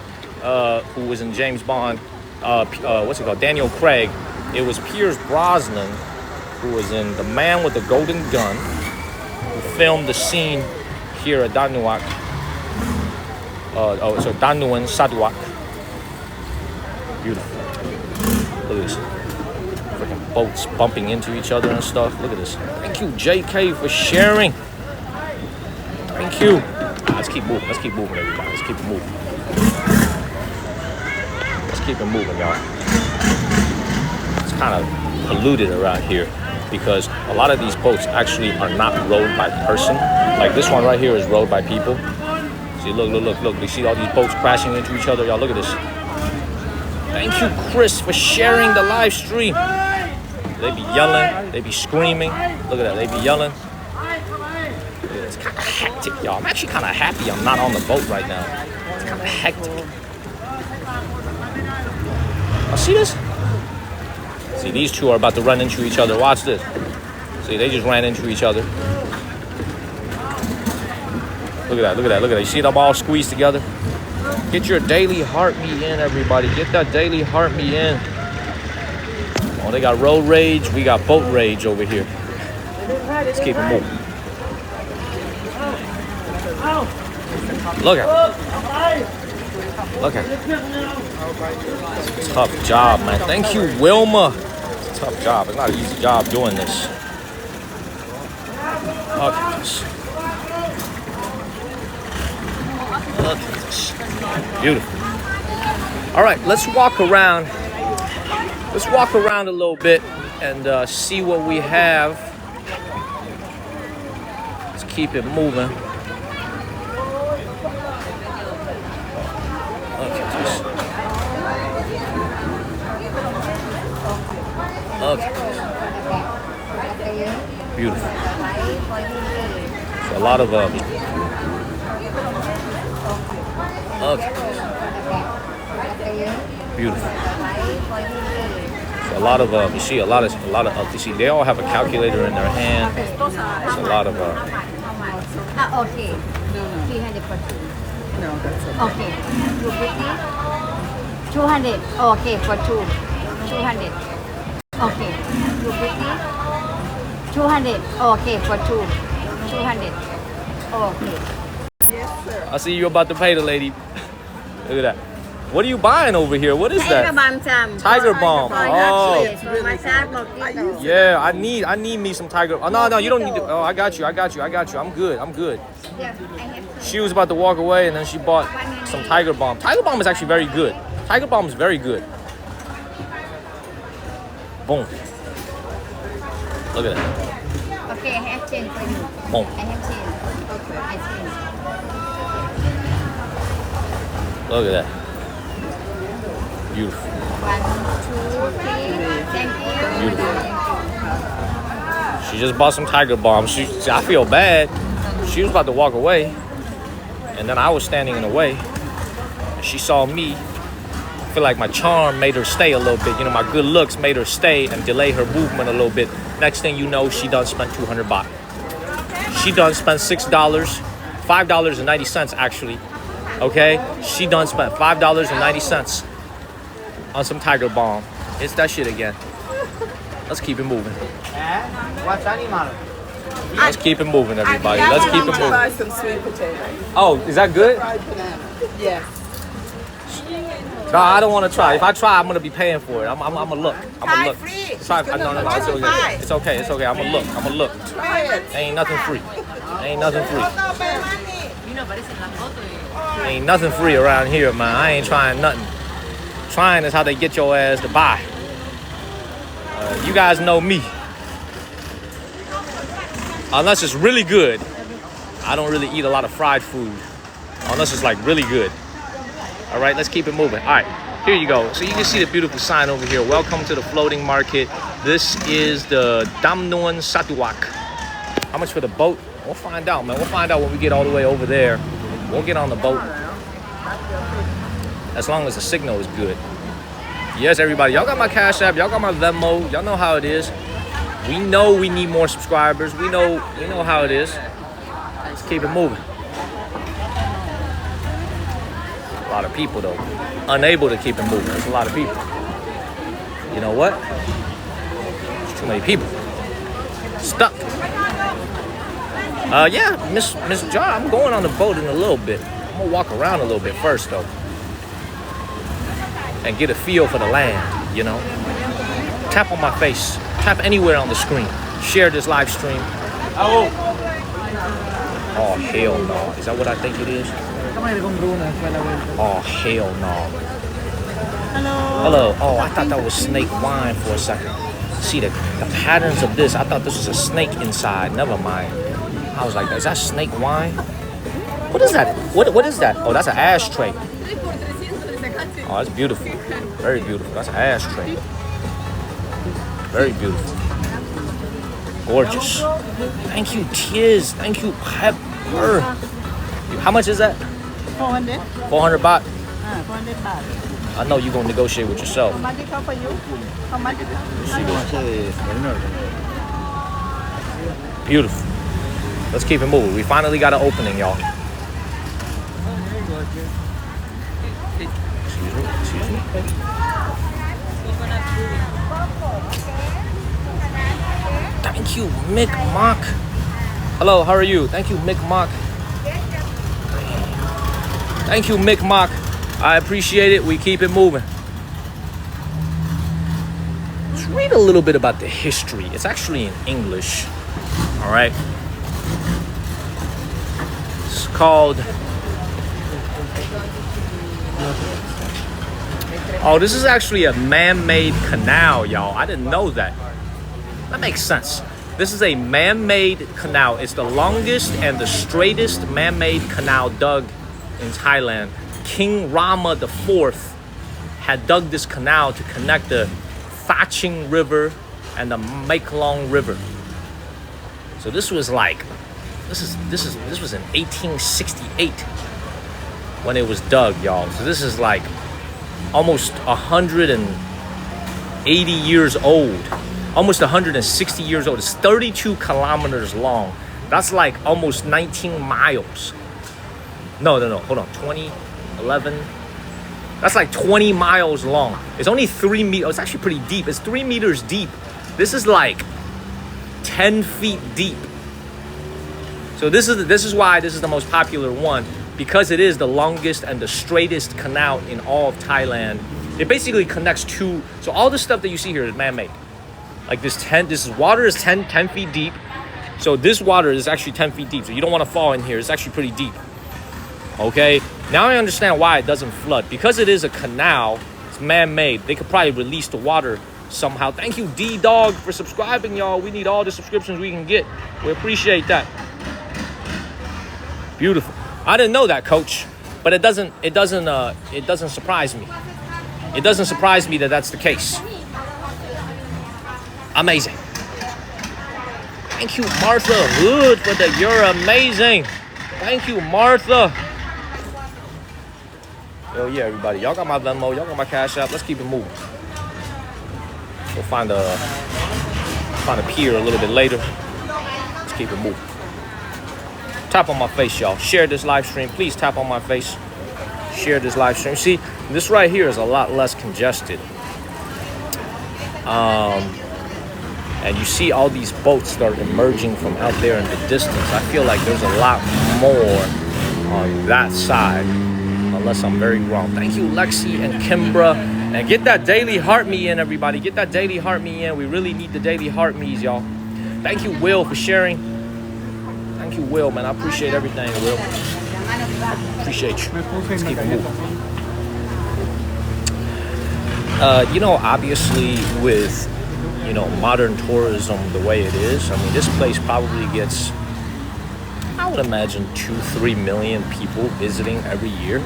who was in James Bond. What's it called? Daniel Craig. It was Pierce Brosnan who was in The Man with the Golden Gun, who filmed the scene here at Dam Nguyen. So Dam Nguyen Satuak. Beautiful. Look at this. Freaking boats bumping into each other and stuff. Look at this. Thank you, JK, for sharing. Thank you. Let's keep moving. Let's keep moving, everybody. Let's keep it moving. Let's keep it moving, y'all. It's kind of polluted around here because a lot of these boats actually are not rowed by person. Like this one right here is rowed by people. See, look. You see all these boats crashing into each other? Y'all, look at this. Thank you, Chris, for sharing the live stream. They be yelling. They be screaming. Look at that. They be yelling. It's kind of hectic, y'all. I'm actually kind of happy I'm not on the boat right now. It's kind of hectic. Oh, see this? See, these two are about to run into each other. Watch this. See, they just ran into each other. Look at that. You see them all squeezed together? Get your daily heartbeat in, everybody. Get that daily heartbeat in. Oh, they got road rage. We got boat rage over here. Let's keep it moving. Look at it. Okay. Tough job, man. Thank you, Wilma. It's a tough job. It's not an easy job doing this. Look at this. Look at this. Beautiful. All right, let's walk around. Let's walk around a little bit and see what we have. Let's keep it moving. Look at this. Look at this. Beautiful. So a lot of okay. Beautiful. So a lot of you see a lot of you see they all have a calculator in their hand. It's a lot of Okay. 300 for two. No, that's Okay. okay. 250. 200. Okay, for two. 200. Okay. 250. 200. Okay, for two. 200. Okay. I see you about to pay the lady. Look at that. What are you buying over here? What is that? Tiger balm. Oh. Yeah, I need me some tiger. Oh no, you don't need to. Oh, I got you. I'm good. She was about to walk away and then she bought some tiger balm. Tiger balm is actually very good. Tiger balm is very good. Boom. Look at that. Okay, I have change for you. Boom. I have change. Okay. I change. Look at that. Beautiful. 1, 2, 3. Thank you. Beautiful. She just bought some tiger balm. I feel bad. She was about to walk away, and then I was standing in the way. And she saw me. I feel like my charm made her stay a little bit. You know, my good looks made her stay and delay her movement a little bit. Next thing you know, she done spent 200 baht. She done spent $6, $5.90 actually. Okay, she done spent $5.90 on some tiger balm. It's that shit again. Let's keep it moving. What's animal? Let's keep it moving, everybody. Let's keep it moving. Buy some sweet potatoes. Oh, is that good? Fried banana. Yes. No, I don't want to try. If I try, I'm gonna be paying for it. I'm gonna look. I'm gonna look. free. Try. No, it's okay. It's okay. It's okay. I'm gonna look. Try it. Ain't nothing free. Ain't nothing free. Ain't nothing free around here, man. I ain't trying nothing. Trying is how they get your ass to buy. You guys know me. Unless it's really good, I don't really eat a lot of fried food. Unless it's like really good. All right, let's keep it moving. All right, here you go. So you can see the beautiful sign over here. Welcome to the floating market. This is the Damnuan Satuak. How much for the boat? We'll find out, man. We'll find out when we get all the way over there. We'll get on the boat. As long as the signal is good. Yes, everybody. Y'all got my Cash App. Y'all got my Venmo. Y'all know how it is. We know we need more subscribers. We know how it is. Let's keep it moving. A lot of people though, unable to keep it moving. There's a lot of people. You know what? There's too many people. Stuck. Yeah, Miss John, I'm going on the boat in a little bit. I'm gonna walk around a little bit first though. And get a feel for the land, you know. Tap on my face. Tap anywhere on the screen. Share this live stream. Oh hell no. Is that what I think it is? Oh hell no. Hello. Oh, I thought that was snake wine for a second. See the patterns of this. I thought this was a snake inside. Never mind. I was like, is that snake wine? What is that? What is that? Oh, that's an ashtray. Oh, that's beautiful. Very beautiful. That's an ashtray. Very beautiful. Gorgeous. Thank you, Tiz. Thank you, Pepper. How much is that? 400. 400 baht? 400 baht. I know you're going to negotiate with yourself. How much it cost for you? How much it cost? Beautiful. Let's keep it moving. We finally got an opening, y'all. Excuse me. Thank you, Mick Mock. Hello, how are you? Thank you, Mick Mock. Thank you, Mick Mock. I appreciate it. We keep it moving. Let's read a little bit about the history. It's actually in English. All right. It's called... Oh, this is actually a man-made canal, y'all. I didn't know that. That makes sense. This is a man-made canal. It's the longest and the straightest man-made canal dug in Thailand. King Rama IV had dug this canal to connect the Phaching River and the Mekong River. So this was like, this was in 1868 when it was dug, y'all. So this is like almost 180 years old. Almost 160 years old. It's 32 kilometers long. That's like almost 19 miles. No. Hold on. 20, 11. That's like 20 miles long. It's only 3 meters. It's actually pretty deep. It's 3 meters deep. This is like 10 feet deep. So this is why this is the most popular one, because it is the longest and the straightest canal in all of Thailand. It basically connects two. So all the stuff that you see here is man-made. Like this water is 10 feet deep. So this water is actually 10 feet deep. So you don't want to fall in here. It's actually pretty deep. Okay. Now I understand why it doesn't flood. Because it is a canal, it's man-made. They could probably release the water somehow. Thank you, D-Dog, for subscribing, y'all. We need all the subscriptions we can get. We appreciate that. Beautiful. I didn't know that, Coach. But it doesn't surprise me. It doesn't surprise me that that's the case. Amazing. Thank you, Martha Hood, for the "You're amazing." Thank you, Martha. Hell yeah, everybody. Y'all got my Venmo. Y'all got my Cash App. Let's keep it moving. We'll find a pier a little bit later. Let's keep it moving. Tap on my face, y'all. Share this live stream. Please tap on my face. Share this live stream. See, this right here is a lot less congested. And you see all these boats start emerging from out there in the distance. I feel like there's a lot more on that side, unless I'm very wrong. Thank you, Lexi and Kimbra. And get that daily heart me in, everybody. Get that daily heart me in. We really need the daily heart me's, y'all. Thank you, Will, for sharing. Thank you, Will, man. I appreciate everything, Will. Appreciate you. Let's keep it moving. You know, obviously with modern tourism the way it is, I mean, this place probably gets, I would imagine, 2-3 million people visiting every year.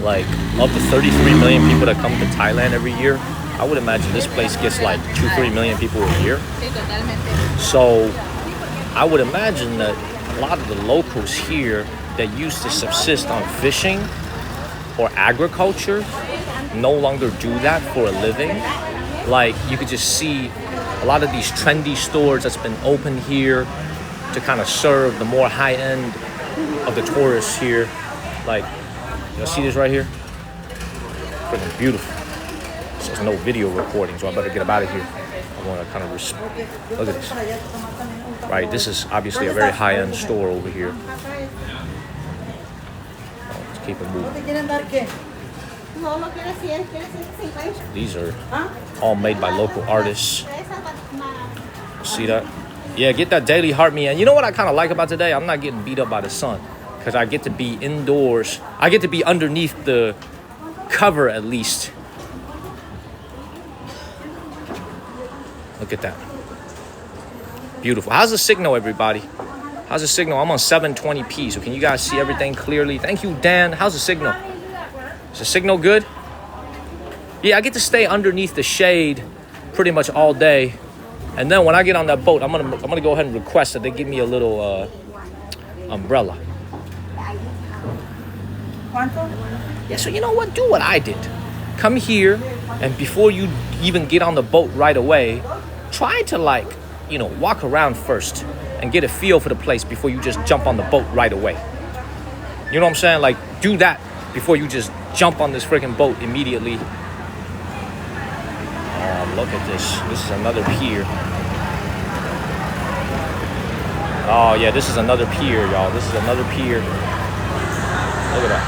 Like, of the 33 million people that come to Thailand every year, I would imagine this place gets like 2-3 million people a year. So I would imagine that a lot of the locals here that used to subsist on fishing or agriculture no longer do that for a living. Like, you could just see a lot of these trendy stores that's been opened here to kind of serve the more high end of the tourists here. Like, you see this right here? Freaking beautiful. There's no video recording, so I better get up out of here. I want to kind of look at this. Right, this is obviously a very high end store over here. Let's keep it moving. These are all made by local artists. See that? Yeah, get that daily heart me. And you know what I kind of like about today? I'm not getting beat up by the sun, because I get to be indoors. I get to be underneath the cover at least. Look at that. Beautiful. How's the signal, everybody? How's the signal? I'm on 720p, so can you guys see everything clearly? Thank you, Dan. How's the signal? Is the signal good? Yeah, I get to stay underneath the shade pretty much all day. And then when I get on that boat, I'm gonna go ahead and request that they give me a little umbrella. Yeah, so you know what? Do what I did. Come here, and before you even get on the boat right away, try to walk around first and get a feel for the place before you just jump on the boat right away. You know what I'm saying? Like, do that before you just jump on this freaking boat immediately. Look at this. This is another pier. Oh, yeah, this is another pier, y'all. This is another pier. Look at that.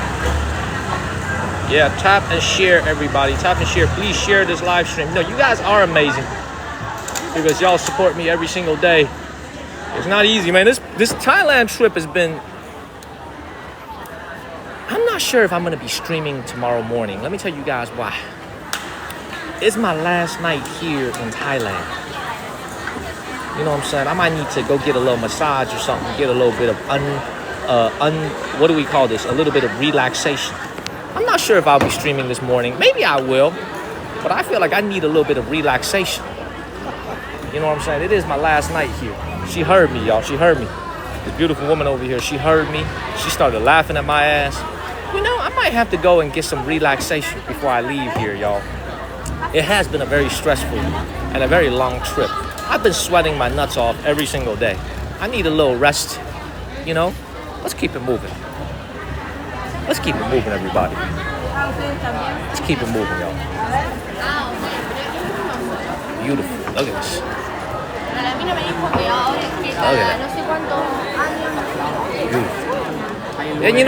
Yeah, tap and share, everybody. Tap and share. Please share this live stream. You know, you guys are amazing because y'all support me every single day. It's not easy, man. This Thailand trip has been... I'm not sure if I'm going to be streaming tomorrow morning. Let me tell you guys why. It's my last night here in Thailand. You know what I'm saying? I might need to go get a little massage or something, get a little bit of what do we call this? A little bit of relaxation. I'm not sure if I'll be streaming this morning. Maybe I will, but I feel like I need a little bit of relaxation. You know what I'm saying? It is my last night here. She heard me, y'all. She heard me. This beautiful woman over here, she heard me. She started laughing at my ass. You know, I might have to go and get some relaxation before I leave here, y'all. It has been a very stressful and a very long trip. I've been sweating my nuts off every single day. I need a little rest, you know? Let's keep it moving. Let's keep it moving, everybody. Let's keep it moving, y'all. Beautiful. Look at this. Beautiful. And you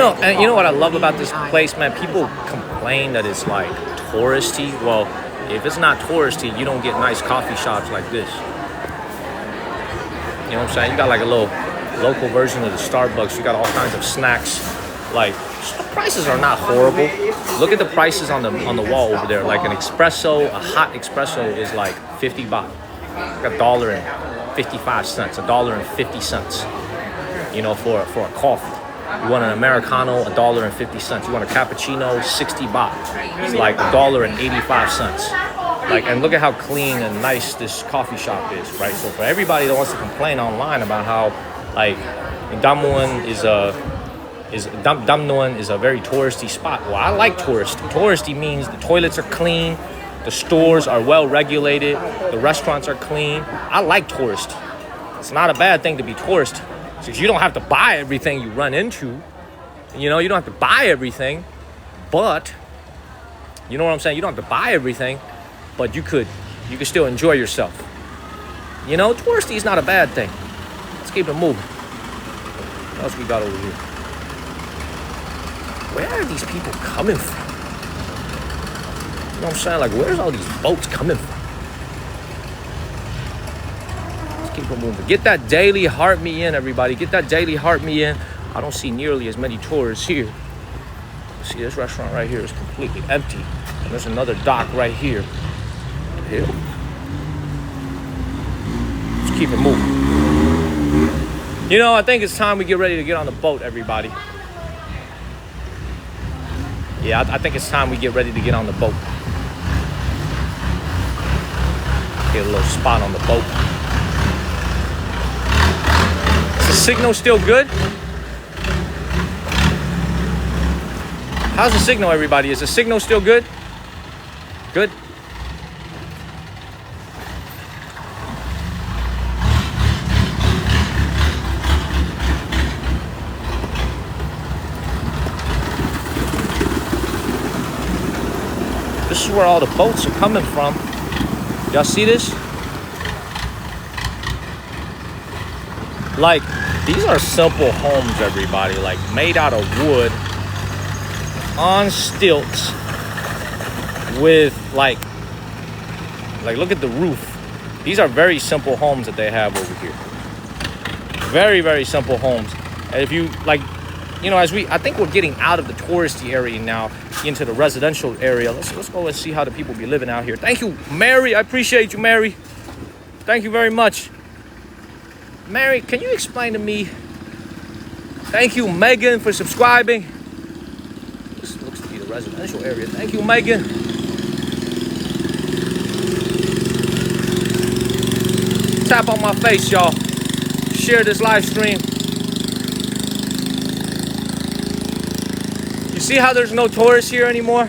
know what I love about this place, man? People complain that it's like touristy. Well, if it's not touristy, you don't get nice coffee shops like this. You know what I'm saying? You got like a little local version of the Starbucks. You got all kinds of snacks. Like, the prices are not horrible. Look at the prices on the wall over there. Like an espresso, a hot espresso is like 50 baht. Like $1.55, $1.50. You know, for a coffee. You want an Americano, $1.50. You want a cappuccino, 60 baht. It's like $1.85. Like, and look at how clean and nice this coffee shop is, right? So for everybody that wants to complain online about how, like, Dammuan is a very touristy spot. Well, I like touristy. Touristy means the toilets are clean, the stores are well regulated, the restaurants are clean. I like touristy. It's not a bad thing to be touristy. Because you don't have to buy everything you run into. You know, you don't have to buy everything. But, you know what I'm saying? You don't have to buy everything. But you could still enjoy yourself. You know, touristy is not a bad thing. Let's keep it moving. What else we got over here? Where are these people coming from? You know what I'm saying? Like, where's all these boats coming from? Keep it moving. Get that daily heart me in, everybody. Get that daily heart me in. I don't see nearly as many tourists here. See, this restaurant right here is completely empty. And there's another dock right here. Let's keep it moving. You know, I think it's time we get ready to get on the boat, everybody. Yeah, I think it's time we get ready to get on the boat. Get a little spot on the boat. Is the signal still good? How's the signal, everybody? Is the signal still good? Good? This is where all the boats are coming from. Y'all see this? Like, these are simple homes, everybody. Like, made out of wood, on stilts, with like look at the roof. These are very simple homes that they have over here. Very, very simple homes. And if you like, you know, I think we're getting out of the touristy area now into the residential area. Let's go and see how the people be living out here. Thank you, Mary. I appreciate you, Mary. Thank you very much. Mary, can you explain to me? Thank you, Megan, for subscribing. This looks to be the residential area. Thank you, Megan. Tap on my face, y'all. Share this live stream. You see how there's no tourists here anymore?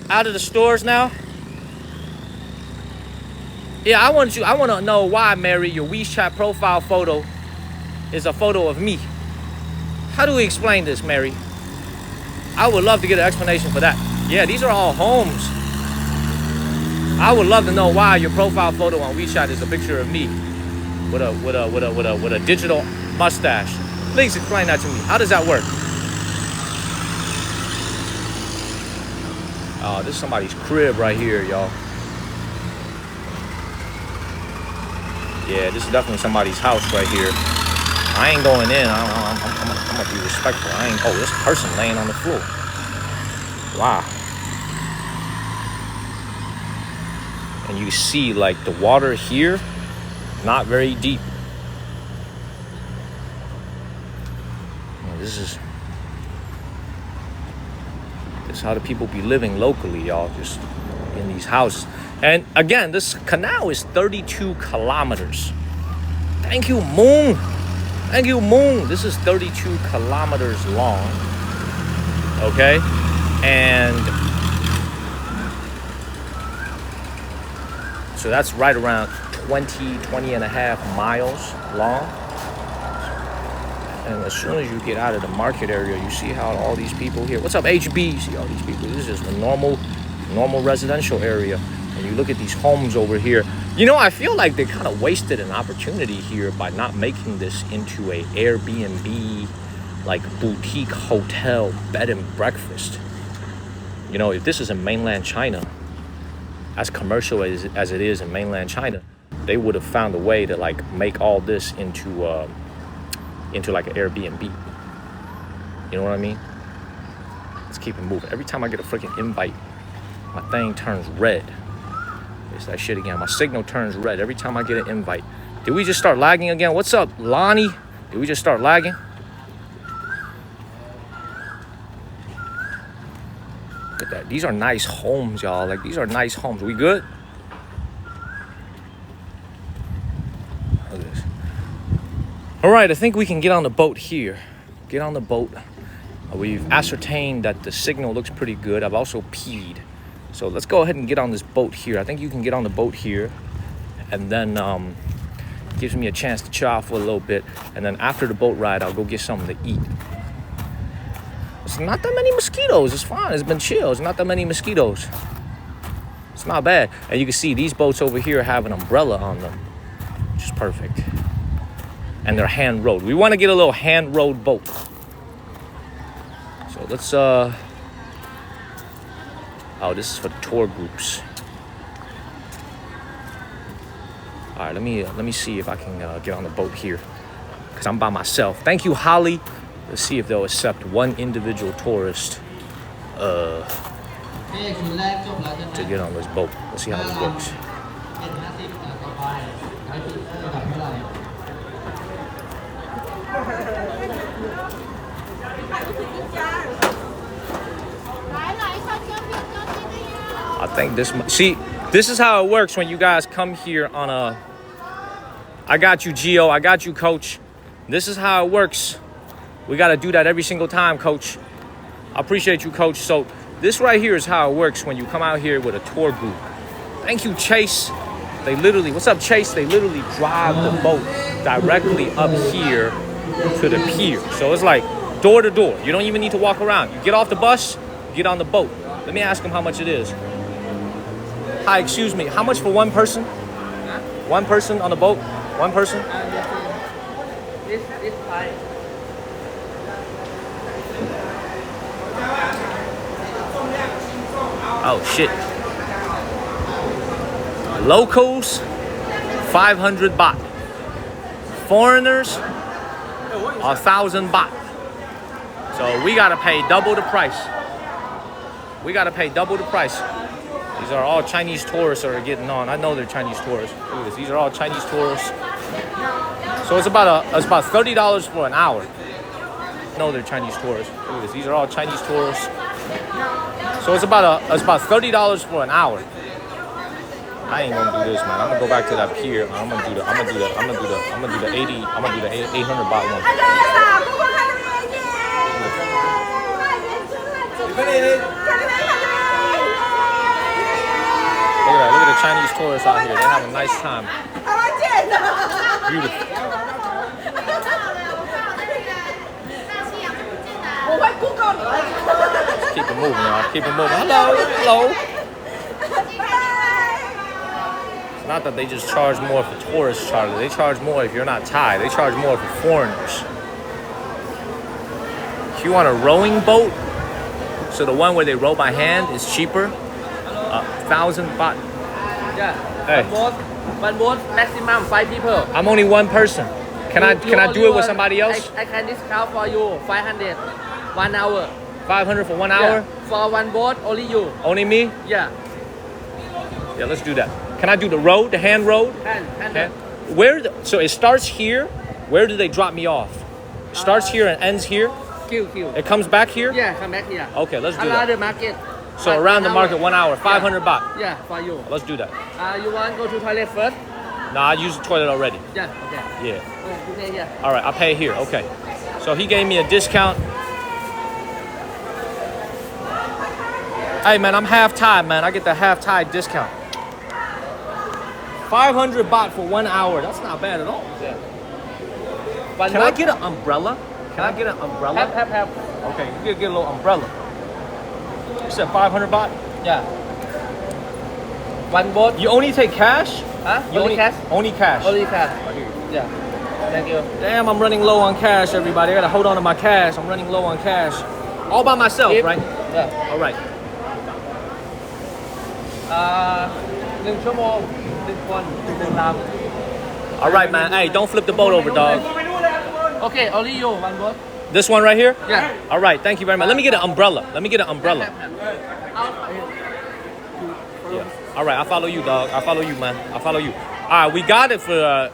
Out of the stores now? Yeah, I want to know why, Mary, your WeChat profile photo is a photo of me. How do we explain this, Mary? I would love to get an explanation for that. Yeah, these are all homes. I would love to know why your profile photo on WeChat is a picture of me with a digital mustache. Please explain that to me. How does that work? This is somebody's crib right here, y'all. Yeah, this is definitely somebody's house right here. I ain't going in. I'm gonna be respectful. Oh, this person laying on the floor. Wow. And you see like the water here, not very deep. This is how the people be living locally, y'all, just in these houses. And again, this canal is 32 kilometers. Thank you, Moon. Thank you, Moon. This is 32 kilometers long. Okay? And so that's right around 20 and a half miles long. And as soon as you get out of the market area, you see how all these people here. What's up, HB? You see all these people. This is just a normal residential area. And you look at these homes over here. You know, I feel like they kind of wasted an opportunity here by not making this into a Airbnb, like boutique hotel bed and breakfast. You know, if this is in mainland China, as commercial as it is in mainland China, they would have found a way to like make all this into like an Airbnb. You know what I mean? Let's keep it moving. Every time I get a freaking invite, my thing turns red. It's that shit again. My signal turns red every time I get an invite. Did we just start lagging again? What's up, Lonnie? Did we just start lagging? Look at that. These are nice homes, y'all. Like, these are nice homes. We good? Look at this. All right, I think we can get on the boat here. Get on the boat. We've ascertained that the signal looks pretty good. I've also peed. So let's go ahead and get on this boat here. I think you can get on the boat here. And then gives me a chance to chill out for a little bit. And then after the boat ride, I'll go get something to eat. It's not that many mosquitoes. It's fine. It's been chill. It's not that many mosquitoes. It's not bad. And you can see these boats over here have an umbrella on them, which is perfect. And they're hand-rowed. We want to get a little hand-rowed boat. So let's oh, this is for the tour groups. All right, let me see if I can get on the boat here, because I'm by myself. Thank you, Holly. Let's see if they'll accept one individual tourist to get on this boat. Let's see how this works. I think this is how it works when you guys come here on a... I got you, Gio. I got you, Coach. This is how it works. We got to do that every single time, Coach. I appreciate you, Coach. So this right here is how it works when you come out here with a tour group. Thank you, Chase. They literally... What's up, Chase? They literally drive the boat directly up here to the pier. So it's like door to door. You don't even need to walk around. You get off the bus, get on the boat. Let me ask them how much it is. Hi, excuse me. How much for one person? One person on the boat? One person? This fine. Oh, shit. Locals, 500 baht. Foreigners, 1,000 baht. So we gotta pay double the price. We gotta pay double the price. These are all Chinese tourists that are getting on. I know they're Chinese tourists. Look at this. These are all Chinese tourists. So it's about $30 for an hour. I know they're Chinese tourists. Look at this. These are all Chinese tourists. So it's about $30 for an hour. I ain't gonna do this, man. I'm gonna go back to that pier. I'm gonna do the 800 baht one. Look at the Chinese tourists out here. They have a nice time. Beautiful. Just keep it moving, y'all. Keep it moving. Hello. It's not that they just charge more for tourist charter. They charge more if you're not Thai. They charge more for foreigners. If you want a rowing boat, So the one where they roll by hand is cheaper. 1,000 baht. Yeah. Hey. One boat maximum 5 people. I'm only one person. Can I do it with somebody else? I can discount for you 500 1 hour. 500 for 1 hour? Yeah. For one boat, only you. Only me? Yeah. Yeah, let's do that. Can I do the road, the hand road? Hand. So it starts here. Where do they drop me off? It starts here and ends here. Queue. It comes back here? Yeah, come back here. Okay, let's do Around the that. market. So around the market, 1 hour, 500 baht. Yeah, for you. Let's do that. You want go to toilet first? Nah, I used the toilet already. Yeah, okay. Yeah. You pay here. All right, I'll pay here. Okay. So he gave me a discount. Hey, man, I'm half Thai, man. I get the half Thai discount. 500 baht for 1 hour. That's not bad at all. Yeah. Can I get an umbrella? Can I get an umbrella? Have. Okay, you get a little umbrella. You said 500 baht? Yeah. One boat. You only take cash? Huh? You Only cash? Only cash. Only cash. Yeah. Thank you. Damn, I'm running low on cash, everybody. I gotta hold on to my cash. I'm running low on cash. All by myself, right? Yeah. All right. 1 ชั่วโมง1 คน1 ลำ All right, man. Hey, don't flip the boat over, dog. Okay, only you one boat. This one right here? Yeah. All right, thank you very much. Let me get an umbrella. Yeah. All right, I follow you, dog. I follow you, man. I follow you. All right, we got it for,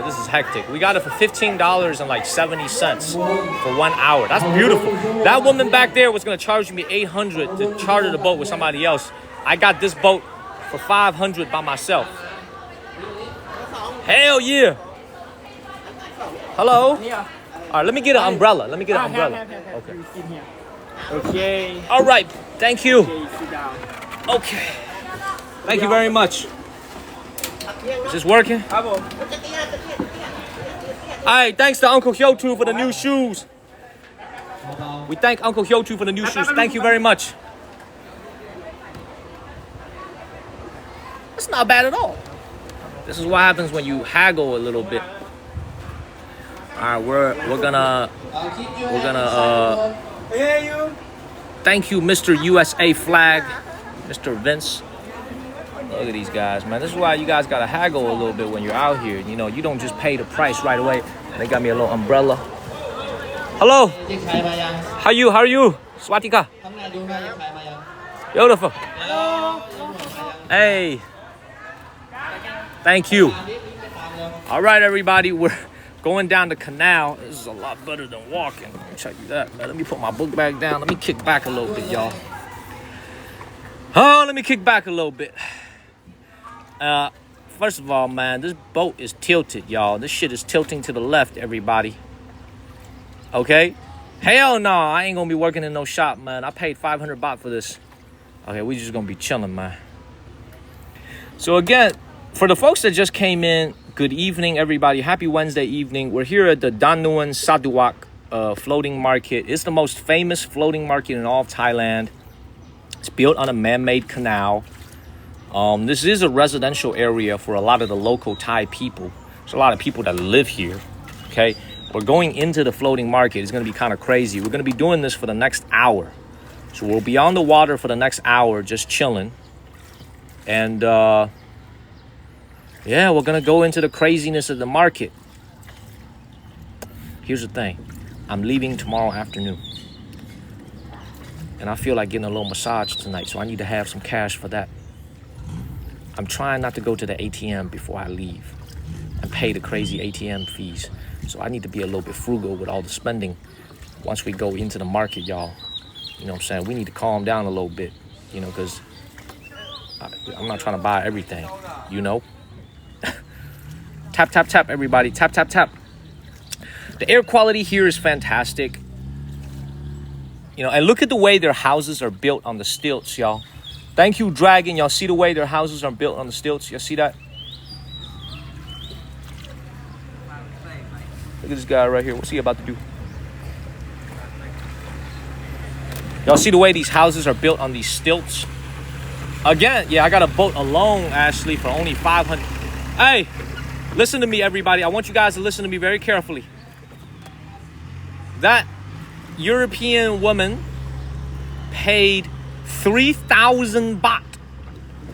this is hectic. We got it for $15.70 for 1 hour. That's beautiful. That woman back there was going to charge me $800 to charter the boat with somebody else. I got this boat for $500 by myself. Hell yeah. Hello? All right, let me get an umbrella. Okay. Okay. All right, thank you. Sit down. Okay. Thank you very much. Is this working? ครับผม All right, thanks to Uncle Hyotu for the new shoes. We thank Uncle Hyotu for the new shoes. Thank you very much. That's not bad at all. This is what happens when you haggle a little bit. All right, we're gonna thank you, Mr. USA Flag, Mr. Vince. Look at these guys, man. This is why you guys gotta haggle a little bit when you're out here. You know, you don't just pay the price right away. They got me a little umbrella. Hello. How are you? Swatika. Beautiful. Hey. Thank you. All right, everybody. We're going down the canal. This is a lot better than walking. Let me tell you that, man. Let me put my book back down. Let me kick back a little bit, y'all. Oh, let me kick back a little bit. First of all, man, this boat is tilted, y'all. This shit is tilting to the left, everybody. Okay? Hell no, I ain't gonna be working in no shop, man. I paid 500 baht for this. Okay, we just gonna be chilling, man. So again, for the folks that just came in, good evening, everybody. Happy Wednesday evening. We're here at the Dan Nuan Saduak floating market. It's the most famous floating market in all of Thailand. It's built on a man-made canal. This is a residential area for a lot of the local Thai people. There's a lot of people that live here. Okay, we're going into the floating market. It's going to be kind of crazy. We're going to be doing this for the next hour. So we'll be on the water for the next hour, just chilling. And yeah, we're going to go into the craziness of the market. Here's the thing. I'm leaving tomorrow afternoon. And I feel like getting a little massage tonight, so I need to have some cash for that. I'm trying not to go to the ATM before I leave and pay the crazy ATM fees. So I need to be a little bit frugal with all the spending once we go into the market, y'all. You know what I'm saying? We need to calm down a little bit, you know, because I'm not trying to buy everything, you know? Tap, tap, tap, everybody. Tap, tap, tap. The air quality here is fantastic. You know, and look at the way their houses are built on the stilts, y'all. Thank you, Dragon. Y'all see the way their houses are built on the stilts? Y'all see that? Look at this guy right here. What's he about to do? Y'all see the way these houses are built on these stilts? Again, yeah, I got a boat alone, Ashley, for only 500. Hey, listen to me, everybody. I want you guys to listen to me very carefully. That European woman paid 3,000 baht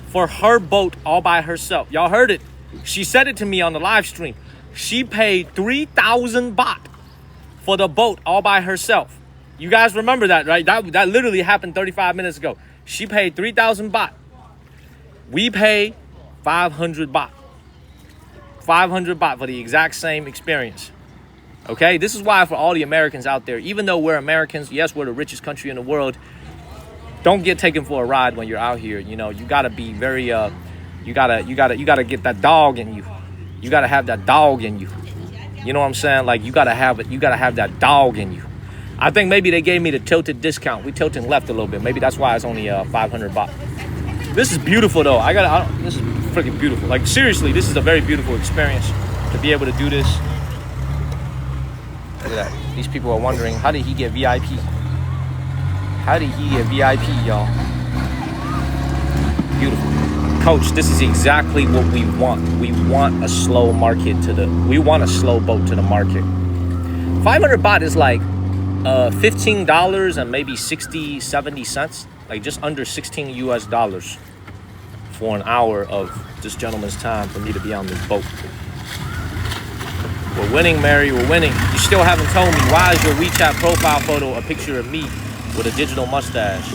for her boat all by herself. Y'all heard it. She said it to me on the live stream. She paid 3,000 baht for the boat all by herself. You guys remember that, right? That literally happened 35 minutes ago. She paid 3,000 baht. We pay 500 baht. 500 baht for the exact same experience. Okay? This is why for all the Americans out there, even though we're Americans, yes, we're the richest country in the world, don't get taken for a ride when you're out here. You know, you gotta be very you gotta get that dog in you. You gotta have that dog in you. You know what I'm saying? Like you gotta have that dog in you. I think maybe they gave me the tilted discount. We tilted left a little bit. Maybe that's why it's only 500 baht. This is beautiful though. This is freaking beautiful. Like seriously, this is a very beautiful experience to be able to do this. Look at that. These people are wondering, how did he get VIP? How did he get VIP, y'all? Beautiful. Coach, this is exactly what we want. We want a slow market we want a slow boat to the market. 500 baht is like $15 and maybe 60, 70 cents. Like just under 16 US dollars for an hour of this gentleman's time for me to be on this boat. We're winning, Mary, we're winning. You still haven't told me, why is your WeChat profile photo a picture of me with a digital mustache?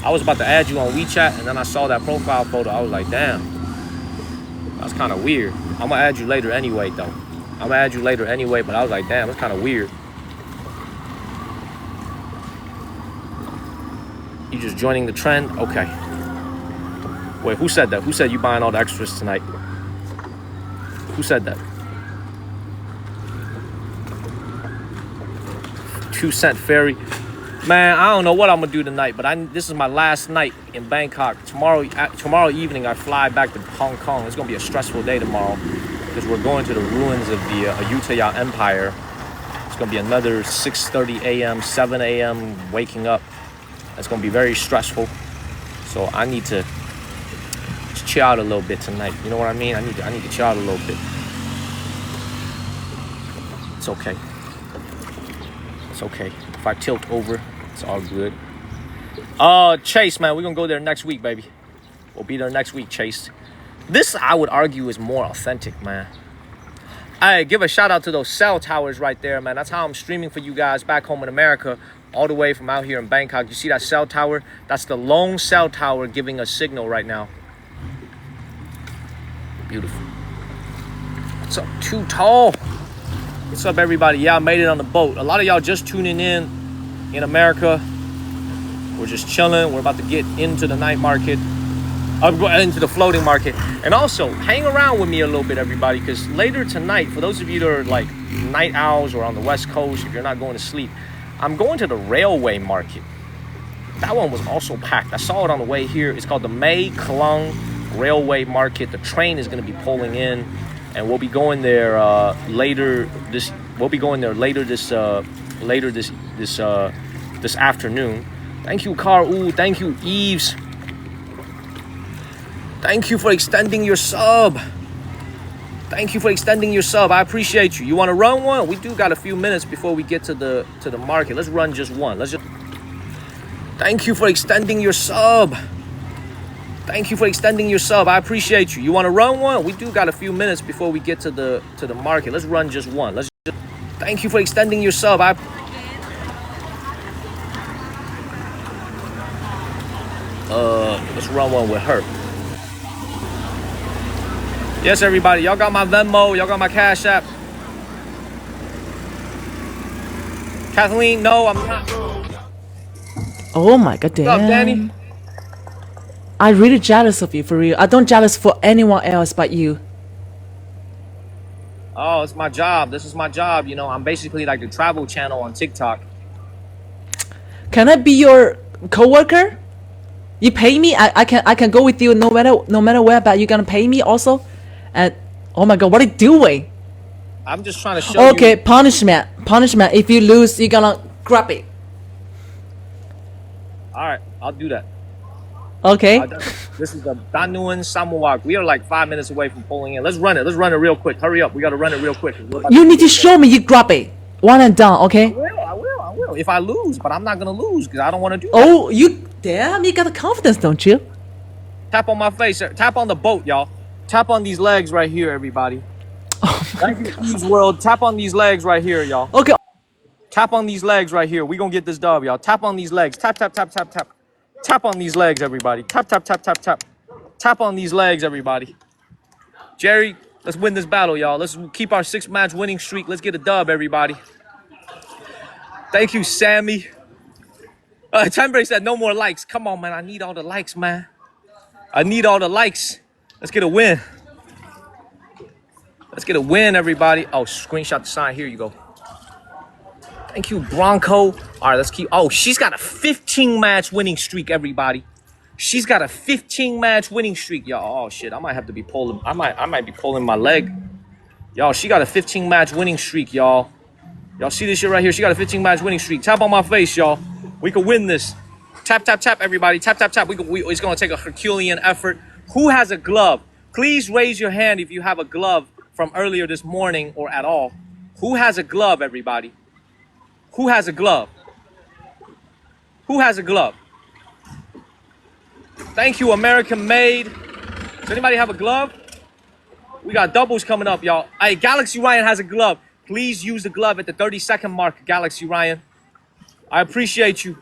I was about to add you on WeChat and then I saw that profile photo. I was like, damn, that's kind of weird. I'm gonna add you later anyway though. I'm gonna add you later anyway, but I was like, damn, it's kind of weird. You just joining the trend? Okay. Wait, who said that? Who said you buying all the extras tonight? Who said that? 2-cent ferry. Man, I don't know what I'm gonna do tonight, but this is my last night in Bangkok. Tomorrow evening, I fly back to Hong Kong. It's gonna be a stressful day tomorrow because we're going to the ruins of the Ayutthaya Empire. It's gonna be another 6:30 a.m., 7 a.m. waking up. It's gonna be very stressful. So I need to just chill out a little bit tonight. You know what I mean? I need to chill out a little bit. It's okay. It's okay. If I tilt over, it's all good. Chase, man, we're gonna go there next week, baby. We'll be there next week, Chase. This, I would argue, is more authentic, man. I give a shout out to those cell towers right there, man. That's how I'm streaming for you guys back home in America, all the way from out here in Bangkok. You see that cell tower? That's the lone cell tower giving a signal right now. Beautiful. What's up, Too Tall? What's up, everybody? Yeah, I made it on the boat. A lot of y'all just tuning in America. We're just chilling. We're about to get into the night market, into the floating market. And also, hang around with me a little bit, everybody, because later tonight, for those of you that are like night owls or on the West Coast, if you're not going to sleep, I'm going to the railway market. That one was also packed. I saw it on the way here. It's called the Mae Klong Railway Market. The train is going to be pulling in, and we'll be going there later this afternoon. Thank you, Carl. Thank you, Eves. Thank you for extending your sub. Thank you for extending your sub. I appreciate you. You want to run one? We do got a few minutes before we get to the market. Let's run just one. Thank you for extending your sub. Thank you for extending your sub. I appreciate you. You want to run one? We do got a few minutes before we get to the market. Let's run just one. Thank you for extending your sub. Let's run one with her. Yes, everybody. Y'all got my Venmo. Y'all got my Cash App. Kathleen, no, I'm not. Oh my god, damn. What's up, Danny? I'm really jealous of you, for real. I don't jealous for anyone else but you. Oh, it's my job. This is my job. You know, I'm basically like the travel channel on TikTok. Can I be your co-worker? You pay me. I can go with you no matter where, but you're gonna pay me also. And oh my god, what are you doing? I'm just trying to show you. Okay, punishment. If you lose, you're gonna grab it. All right, I'll do that. Okay. This is the Danuan Samuak. We are like 5 minutes away from pulling in. Let's run it. Let's run it real quick. Hurry up. We got to run it real quick. You need to show me you grab it. One and done, okay? I will. will if I lose, but I'm not gonna lose because I don't want to do that. Oh, you damn! You got the confidence, don't you? Tap on my face. Tap on the boat, y'all. Tap on these legs right here, everybody. Oh my Thank you, Eve's World. Tap on these legs right here, y'all. Okay. Tap on these legs right here. We gonna get this dub, y'all. Tap on these legs. Tap, tap, tap, tap, tap. Tap on these legs, everybody. Tap, tap, tap, tap, tap. Tap on these legs, everybody. Jerry, let's win this battle, y'all. Let's keep our 6-match winning streak. Let's get a dub, everybody. Thank you, Sammy. Tenbray said no more likes. Come on, man. I need all the likes, man. I need all the likes. Let's get a win. Let's get a win, everybody. Oh, screenshot the sign. Here you go. Thank you, Bronco. All right, let's keep. Oh, she's got a 15-match winning streak, everybody. She's got a 15-match winning streak, y'all. Oh shit, I might have to be pulling. I might be pulling my leg, y'all. She got a 15-match winning streak, y'all. Y'all see this shit right here? She got a 15-match winning streak. Tap on my face, y'all. We can win this. Tap, tap, tap, everybody. Tap, tap, tap. It's gonna take a Herculean effort. Who has a glove? Please raise your hand if you have a glove from earlier this morning or at all. Who has a glove, everybody? Who has a glove? Who has a glove? Thank you, American Made. Does anybody have a glove? We got doubles coming up, y'all. Hey, Galaxy Ryan has a glove. Please use the glove at the 30-second mark, Galaxy Ryan. I appreciate you.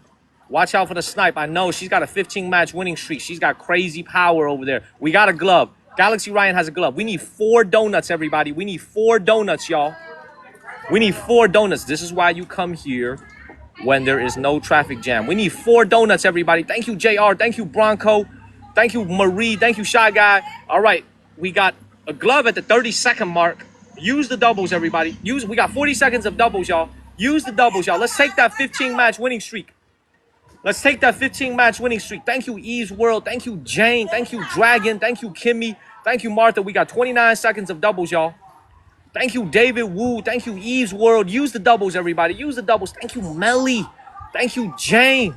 Watch out for the snipe. I know she's got a 15-match winning streak. She's got crazy power over there. We got a glove. Galaxy Ryan has a glove. We need 4 donuts, everybody. We need 4 donuts, y'all. We need 4 donuts. This is why you come here when there is no traffic jam. We need 4 donuts, everybody. Thank you, JR. Thank you, Bronco. Thank you, Marie. Thank you, Shy Guy. All right, we got a glove at the 30-second mark. Use the doubles, everybody. We got 40 seconds of doubles, y'all. Use the doubles, y'all. Let's take that 15-match winning streak. Let's take that 15-match winning streak. Thank you, Eve's World. Thank you, Jane. Thank you, Dragon. Thank you, Kimmy. Thank you, Martha. We got 29 seconds of doubles, y'all. Thank you, David Wu. Thank you, Eve's World. Use the doubles, everybody. Use the doubles. Thank you, Melly. Thank you, Jane.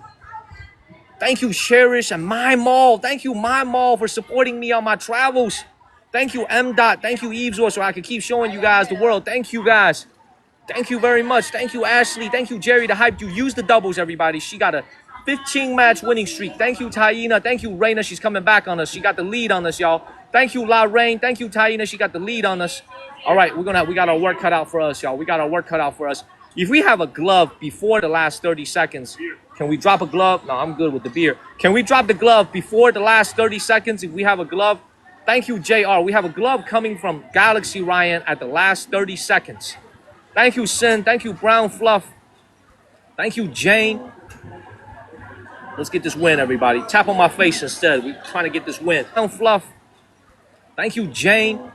Thank you, Cherish and My Mall. Thank you, My Mall, for supporting me on my travels. Thank you, M. Dot. Thank you, Eve's World, so I can keep showing you guys the world. Thank you, guys. Thank you very much. Thank you, Ashley. Thank you, Jerry, to hype you. Use the doubles, everybody. She got a 15-match winning streak. Thank you, Taina. Thank you, Raina. She's coming back on us. She got the lead on us, y'all. Thank you, La Rain. Thank you, Taina. She got the lead on us. All right, we got our work cut out for us, y'all. We got our work cut out for us. If we have a glove before the last 30 seconds, can we drop a glove? No, I'm good with the beer. Can we drop the glove before the last 30 seconds if we have a glove? Thank you, JR. We have a glove coming from Galaxy Ryan at the last 30 seconds. Thank you, Sin. Thank you, Brown Fluff. Thank you, Jane. Let's get this win, everybody. Tap on my face instead. We're trying to get this win. Brown Fluff. Thank you, Jane.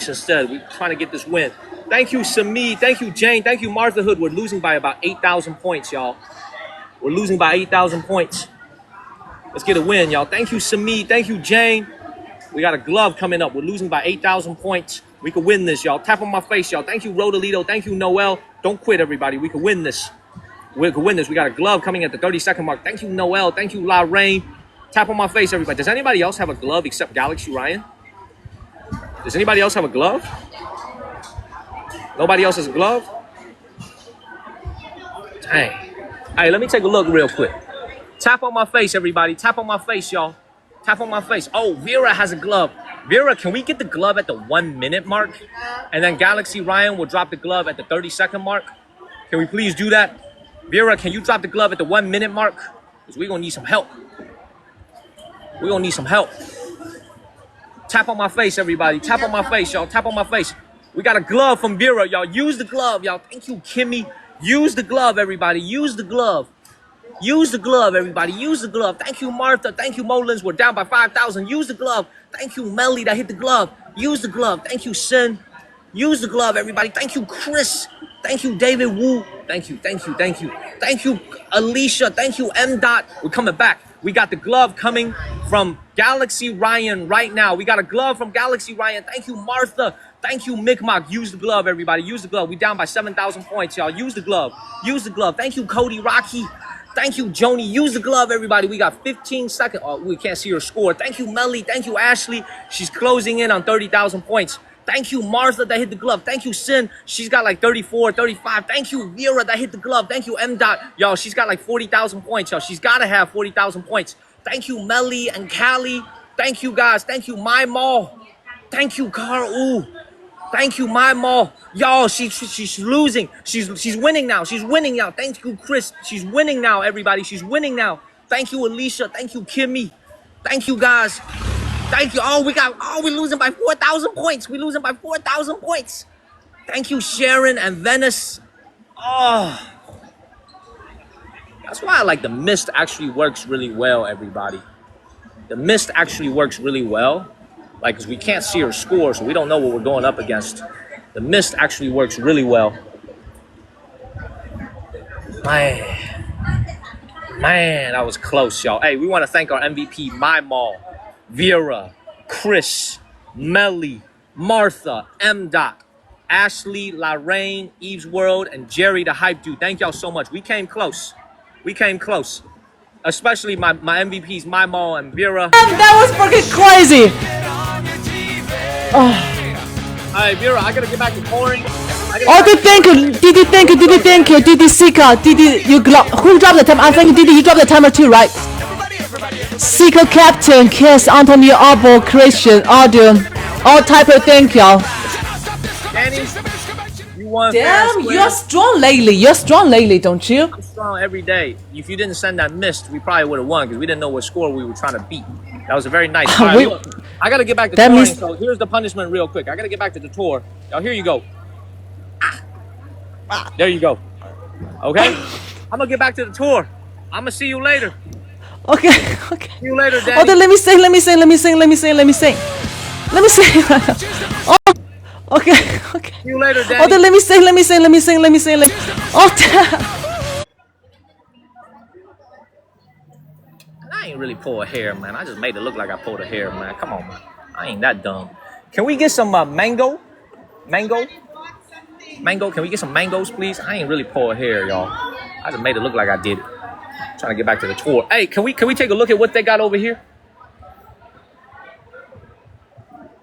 Instead, we're trying to get this win. Thank you, Sami. Thank you, Jane. Thank you, Martha Hood. We're losing by about 8,000 points, y'all. We're losing by 8,000 points. Let's get a win, y'all. Thank you, Sami. Thank you, Jane. We got a glove coming up. We're losing by 8,000 points. We can win this, y'all. Tap on my face, y'all. Thank you, Rodolito. Thank you, Noel. Don't quit, everybody. We can win this. We can win this. We got a glove coming at the 30-second mark. Thank you, Noel. Thank you, La Rain. Tap on my face, everybody. Does anybody else have a glove except Galaxy Ryan? Does anybody else have a glove? Nobody else has a glove? Dang. Hey, let me take a look real quick. Tap on my face, everybody. Tap on my face, y'all. Tap on my face. Oh, Vera has a glove. Vera, can we get the glove at the 1-minute mark? And then Galaxy Ryan will drop the glove at the 30-second mark. Can we please do that? Vera, can you drop the glove at the 1-minute mark? Because we're going to need some help. We're going to need some help. Tap on my face, everybody. Tap on my face, y'all. Tap on my face. We got a glove from Vera, y'all. Use the glove, y'all. Thank you, Kimmy. Use the glove, everybody. Use the glove. Use the glove, everybody. Use the glove. Thank you, Martha. Thank you, Molins. We're down by 5,000. Use the glove. Thank you, Melly, that hit the glove. Use the glove. Thank you, Sin. Use the glove, everybody. Thank you, Chris. Thank you, David Wu. Thank you, thank you, thank you. Thank you, Alicia. Thank you, M. Dot. We're coming back. We got the glove coming from Galaxy Ryan right now. We got a glove from Galaxy Ryan. Thank you, Martha. Thank you, Mi'kmaq. Use the glove, everybody. Use the glove. We down by 7,000 points, y'all. Use the glove. Use the glove. Thank you, Cody Rocky. Thank you, Joni. Use the glove, everybody. We got 15 seconds. Oh, we can't see her score. Thank you, Melly. Thank you, Ashley. She's closing in on 30,000 points. Thank you, Martha, that hit the glove. Thank you, Sin. She's got like 34, 35. Thank you, Vera, that hit the glove. Thank you, M. Dot. Yo, she's got like 40,000 points, yo. She's got to have 40,000 points. Thank you, Melly and Callie. Thank you, guys. Thank you, My Mall. Thank you, Carl. Ooh. Thank you, My Mall. Yo, she's losing. She's winning now. She's winning now. Thank you, Chris. She's winning now, everybody. She's winning now. Thank you, Alicia. Thank you, Kimmy. Thank you, guys. Thank you. We're losing by 4,000 points. We're losing by 4,000 points. Thank you, Sharon and Venice. Oh. That's why I like the mist actually works really well, everybody. The mist actually works really well. Like, cause we can't see her score, so we don't know what we're going up against. The mist actually works really well. Man, that was close, y'all. Hey, we want to thank our MVP, My Mall, Vera, Chris, Melly, Martha, M. Dot, Ashley, Lorraine, Eve's World, and Jerry the Hype Dude. Thank y'all so much. We came close. We came close. Especially my MVPs, My Mall and Vera. That was fucking crazy. Oh. All right, Vera, I gotta get back to pouring. Thank you. Didi, thank you. Didi, thank you. Didi, Sika. Didi, who dropped the time? I think Didi, you dropped the timer too, right? Sika, Captain, Kiss, Antonio, Abo, Christian, Audio, all type of thank y'all. Danny, you won. Damn, you're strong lately, don't you? I'm strong every day. If you didn't send that mist, we probably would have won because we didn't know what score we were trying to beat. That was a very nice. All right, look, I gotta get back to touring. So here's the punishment real quick. I gotta get back to the tour. Y'all, here you go. There you go. Okay? I'm gonna get back to the tour. I'm gonna see you later. Okay. See you later, Danny. Let me sing. Oh, okay. See you later, Danny. Let me sing. Oh, damn. I ain't really pull a hair, man. I just made it look like I pulled a hair, man. Come on, man. I ain't that dumb. Can we get some mango? Mango? Can we get some mangoes, please? I ain't really pull a hair, y'all. I just made it look like I did it. Trying to get back to the tour. Hey, can we take a look at what they got over here?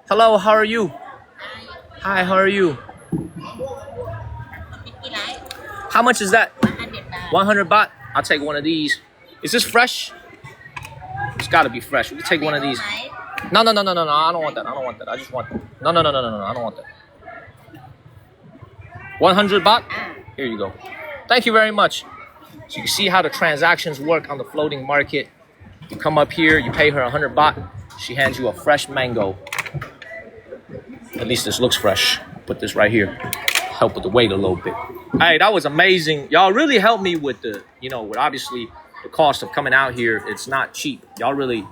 Hello, how are you? Hi, how are you? How much is that? 100 baht. I'll take one of these. Is this fresh? It's gotta be fresh. We can take one of these. No. I don't want that. I just want that. No. I don't want that. 100 baht? Here you go. Thank you very much. So you can see how the transactions work on the floating market. You come up here, you pay her 100 baht. She hands you a fresh mango. At least this looks fresh. Put this right here. Help with the weight a little bit. Hey, that was amazing. Y'all really helped me with the, with obviously the cost of coming out here. It's not cheap. Y'all really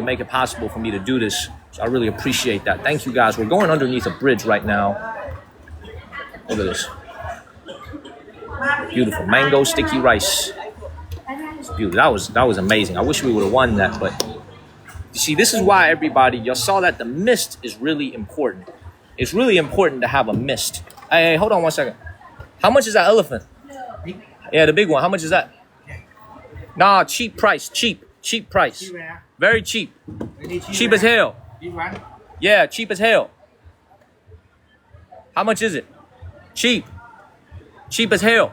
make it possible for me to do this. So I really appreciate that. Thank you guys. We're going underneath a bridge right now. Look at this. Beautiful. Mango sticky rice. It's beautiful. That was amazing. I wish we would have won that, but you see, this is why everybody, y'all saw that the mist is really important. It's really important to have a mist. Hey, hold on 1 second. How much is that elephant? Yeah, the big one. How much is that? Nah, cheap price. Cheap price. Very cheap. Cheap as hell. Yeah, cheap as hell. How much is it? Cheap as hell.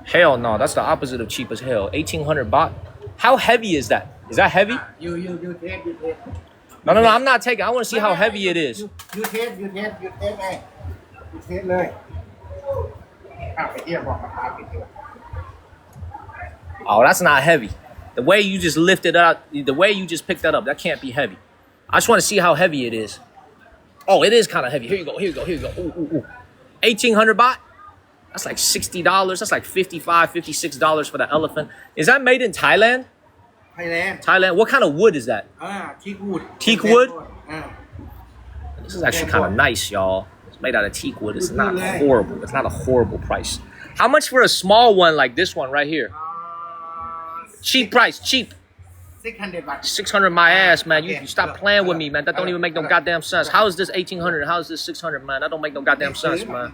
Hell no, that's the opposite of cheap as hell. 1,800 baht. How heavy is that? Is that heavy? You take. No, I'm not taking. I want to see how heavy it is. You take. You takeเลย. Oh, that's not heavy. The way you just lifted up, the way you just picked that up, that can't be heavy. I just want to see how heavy it is. Oh, it is kind of heavy. Here you go. Ooh. 1,800 baht? That's like $60. That's like $55, $56 for the elephant. Is that made in Thailand? Thailand. What kind of wood is that? Teak wood. Teak wood? This is actually kind of nice, y'all. It's made out of teak wood. It's not horrible. It's not a horrible price. How much for a small one like this one right here? Cheap price. Cheap. 600 baht. 600 my ass, man. You stop playing with me, man. That don't even make no goddamn sense. How is this 1,800? How is this 600, man? That don't make no goddamn sense, man.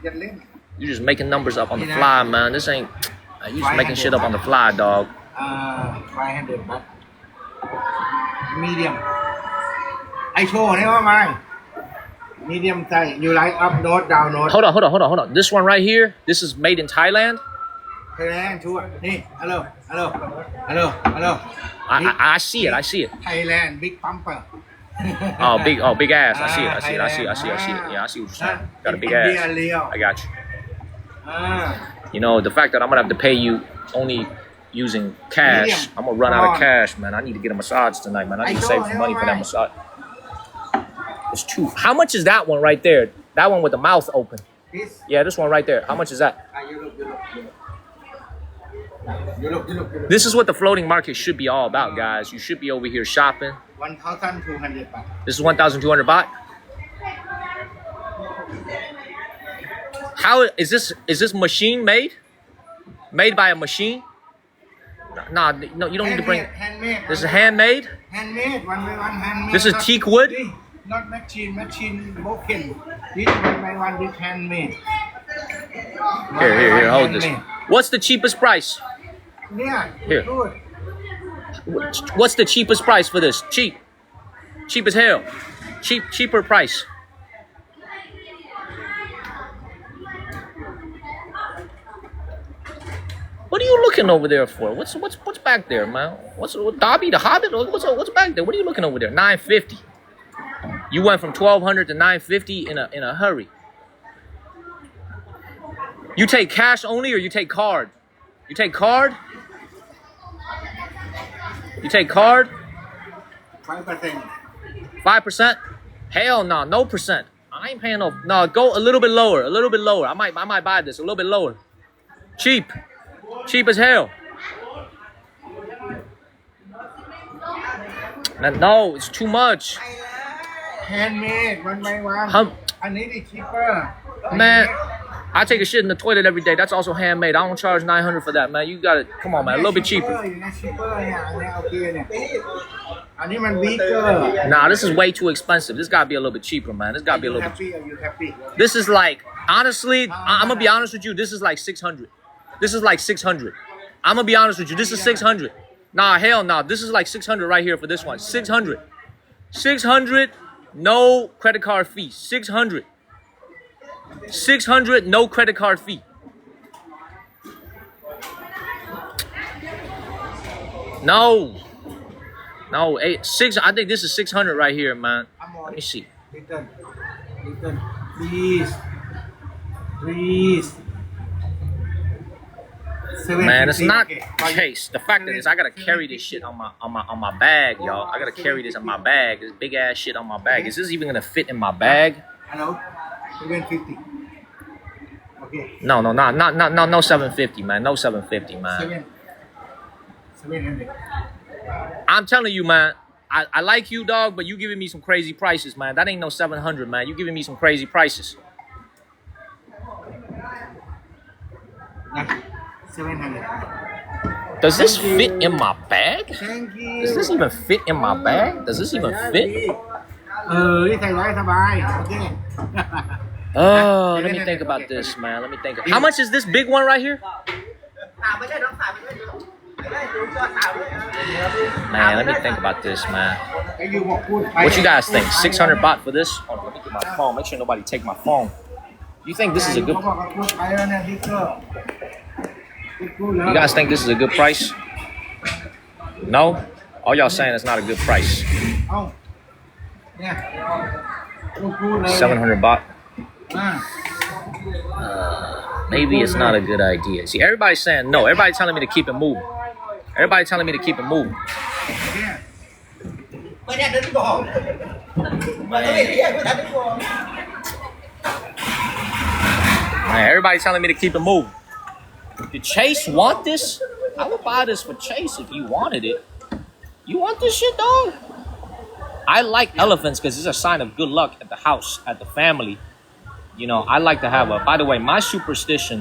You just making numbers up on the fly, man. This ain't... You just making shit up on the fly, dog. 500 baht. Medium. I show ให้ว่ามา medium size you like up note down note Hold on. This one right here, this is made in Thailand. Thailand ชัวร์นี่ฮัลโหลฮัลโหลฮัลโหลฮัลโหล I see it. Thailand big pumper Big ass. I see it. Yeah, I see what you're saying. Got a big ass. I got you. อ่า You know, the fact that I'm gonna have to pay you only using cash, Medium. I'm gonna run out of cash, man. I need to get a massage tonight, man. I need to save some money for that massage. It's two. How much is that one right there? That one with the mouth open. this Yeah, this one right there. How much is that? you look This is what the floating market should be all about, guys. You should be over here shopping. 1,200 baht This is 1,200 baht. How is this? Is this machine made? Made by a machine? Nah, no, you don't need to bring. handmade This is handmade. handmade one by one handmade This is teak wood? not machine broken this one by one this handmade Here, hold this. What's the cheapest price? เนี่ย Here. good What's the cheapest price for this? Cheap as hell. Cheaper price. What are you looking over there for? What's back there, man? What's Dobby the Hobbit? What's back there? What are you looking over there? 950. You went from 1,200 to 950 in a hurry. You take cash only or you take card? You take card? You take card? 5% 5%? Hell no, no percent. I ain't paying no. Go a little bit lower. I might buy this a little bit lower. Cheap as hell. No, it's too much. handmade one by one How, อันนี้ดิ cheaper man, I take a shit in the toilet every day. That's also handmade. I don't charge 900 for that, man. You got it. Come on, man. A little bit cheaper. อยู่นะ cheaper เนี่ยอันนี้โอเคเนี่ยอันนี้มัน weaker Nah, this is way too expensive. This gotta be a little bit cheaper, man. This gotta be a little bit. happy are you happy This is like, honestly, I'm gonna be honest with you. This is like 600. This is like 600. I'm gonna be honest with you. This is 600. Nah, hell nah. This is like 600 right here for this one. 600. 600, no credit card fee. 600. 600, no credit card fee. No. No, 6. I think this is 600 right here, man. Let me see. return please Man, it's 750 not okay. Chase. The fact that is, I gotta carry this shit on my bag, y'all. I gotta carry this on my bag. This big ass shit on my bag. Is this even gonna fit in my bag? Hello 750 okay No, no 750, man. No 750, man. 700 I'm telling you, man. I like you, dog, but you giving me some crazy prices, man. That ain't no 700, man. You giving me some crazy prices. 700 Does this fit in my bag? thank you Does this even fit in my bag? Does this even fit? นี่ใส่ได้สบายโอเค Oh, let me think about this, man. Let me think. How much is this big one right here? Man, let me think about this, man. ไอ้ยูบอกพูดไป What you guys think? 600 baht for this? Hold on, let me get my phone. Make sure nobody take my phone. You think this is a good? เขาบอกว่าพูดไปแล้วเนี่ยพี่ก็พูดแล้ว You guys think this is a good price? No? All y'all saying it's not a good price. เอ้าเนี่ยพูดเลย 700 baht. อ่า Maybe it's not a good idea. See, everybody's saying no. Everybody's telling me to keep it moving. Everybody's telling me to keep it moving. เนี่ย Man, everybody's telling me to keep it moving. Did Chase want this? I would buy this for Chase if you wanted it. You want this shit, dog? I like elephants because it's a sign of good luck at the house, at the family. You know, I like to have a, by the way, my superstition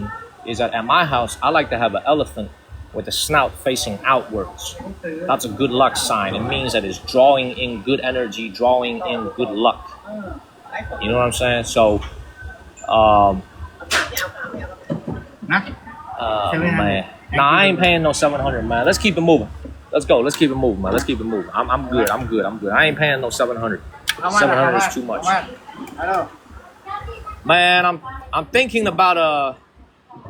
is that at my house, I like to have an elephant with the snout facing outwards. That's a good luck sign. It means that it's drawing in good energy, drawing in good luck. You know what I'm saying? So, นะ man. Nah, I ain't paying no 700, man. Let's keep it moving. Let's go. Let's keep it moving, man. Let's keep it moving. I'm good. I ain't paying no 700. How much? 700 is too much. Hello. Man, I'm thinking about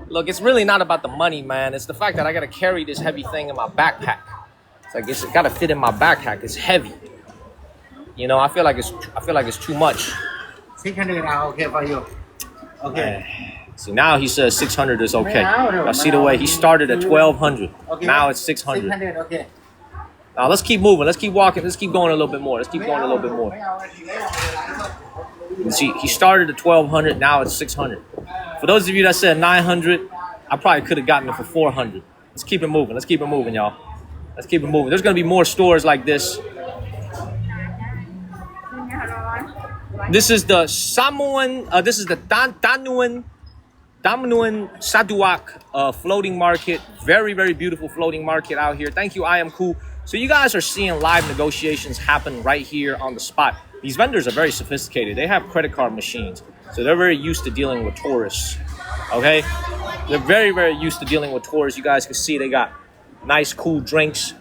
look, it's really not about the money, man. It's the fact that I gotta carry this heavy thing in my backpack. It's like it's gotta fit in my backpack. It's heavy. You know, I feel like it's too much. 600 okay for you. Okay. See, now he says 600 is okay. Now, I see the way he started at 1200. Okay. Now it's 600. 600 okay. Now let's keep moving. Let's keep walking. Let's keep going a little bit more. Let's keep going a little bit more. You see, he started at 1200. Now it's 600. For those of you that said 900, I probably could have gotten it for 400. Let's keep it moving. Let's keep it moving, y'all. Let's keep it moving. There's gonna be more stores like this. This is the Samoan. This is the Danuan Saduak floating market. Very, very beautiful floating market out here. Thank you, I am cool. So you guys are seeing live negotiations happen right here on the spot. These vendors are very sophisticated. They have credit card machines. So they're very used to dealing with tourists. Okay? They're very, very used to dealing with tourists. You guys can see they got nice, cool drinks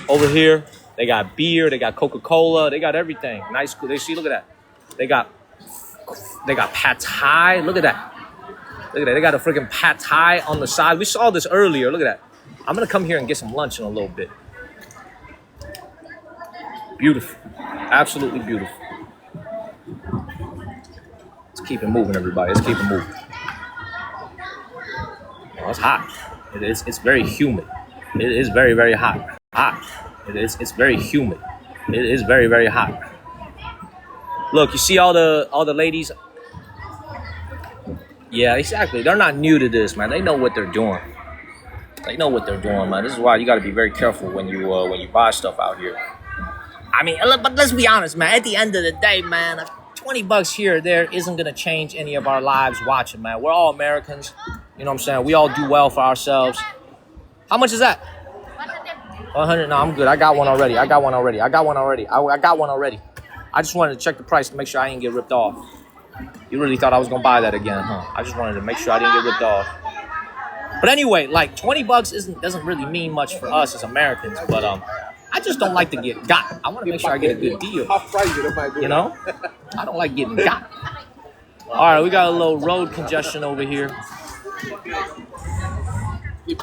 over here. They got beer. They got Coca-Cola. They got everything. Nice, cool. They see, look at that. They got pad thai. Look at that. Look at that. They got a freaking pad thai on the side. We saw this earlier. Look at that. I'm going to come here and get some lunch in a little bit. Beautiful. Absolutely beautiful. Let's keep it moving, everybody. Let's keep it moving. Oh, it's hot. It's very humid. It is very, very hot. It's very humid. It is very, very hot. Look, you see all the ladies? Yeah, exactly. They're not new to this, man. They know what they're doing. They know what they're doing, man. This is why you got to be very careful when you buy stuff out here. I mean, but let's be honest, man. At the end of the day, man, 20 bucks here or there isn't going to change any of our lives watching, man. We're all Americans. You know what I'm saying? We all do well for ourselves. How much is that? 100. No, I'm good. I got one already. I got one already. I just wanted to check the price to make sure I didn't get ripped off. You really thought I was going to buy that again, huh? I just wanted to make sure I didn't get ripped off. But anyway, like 20 bucks doesn't really mean much for us as Americans, but I just don't like to get got. I want to make sure I get a good deal. You know? I don't like getting got. All right, we got a little road congestion over here. You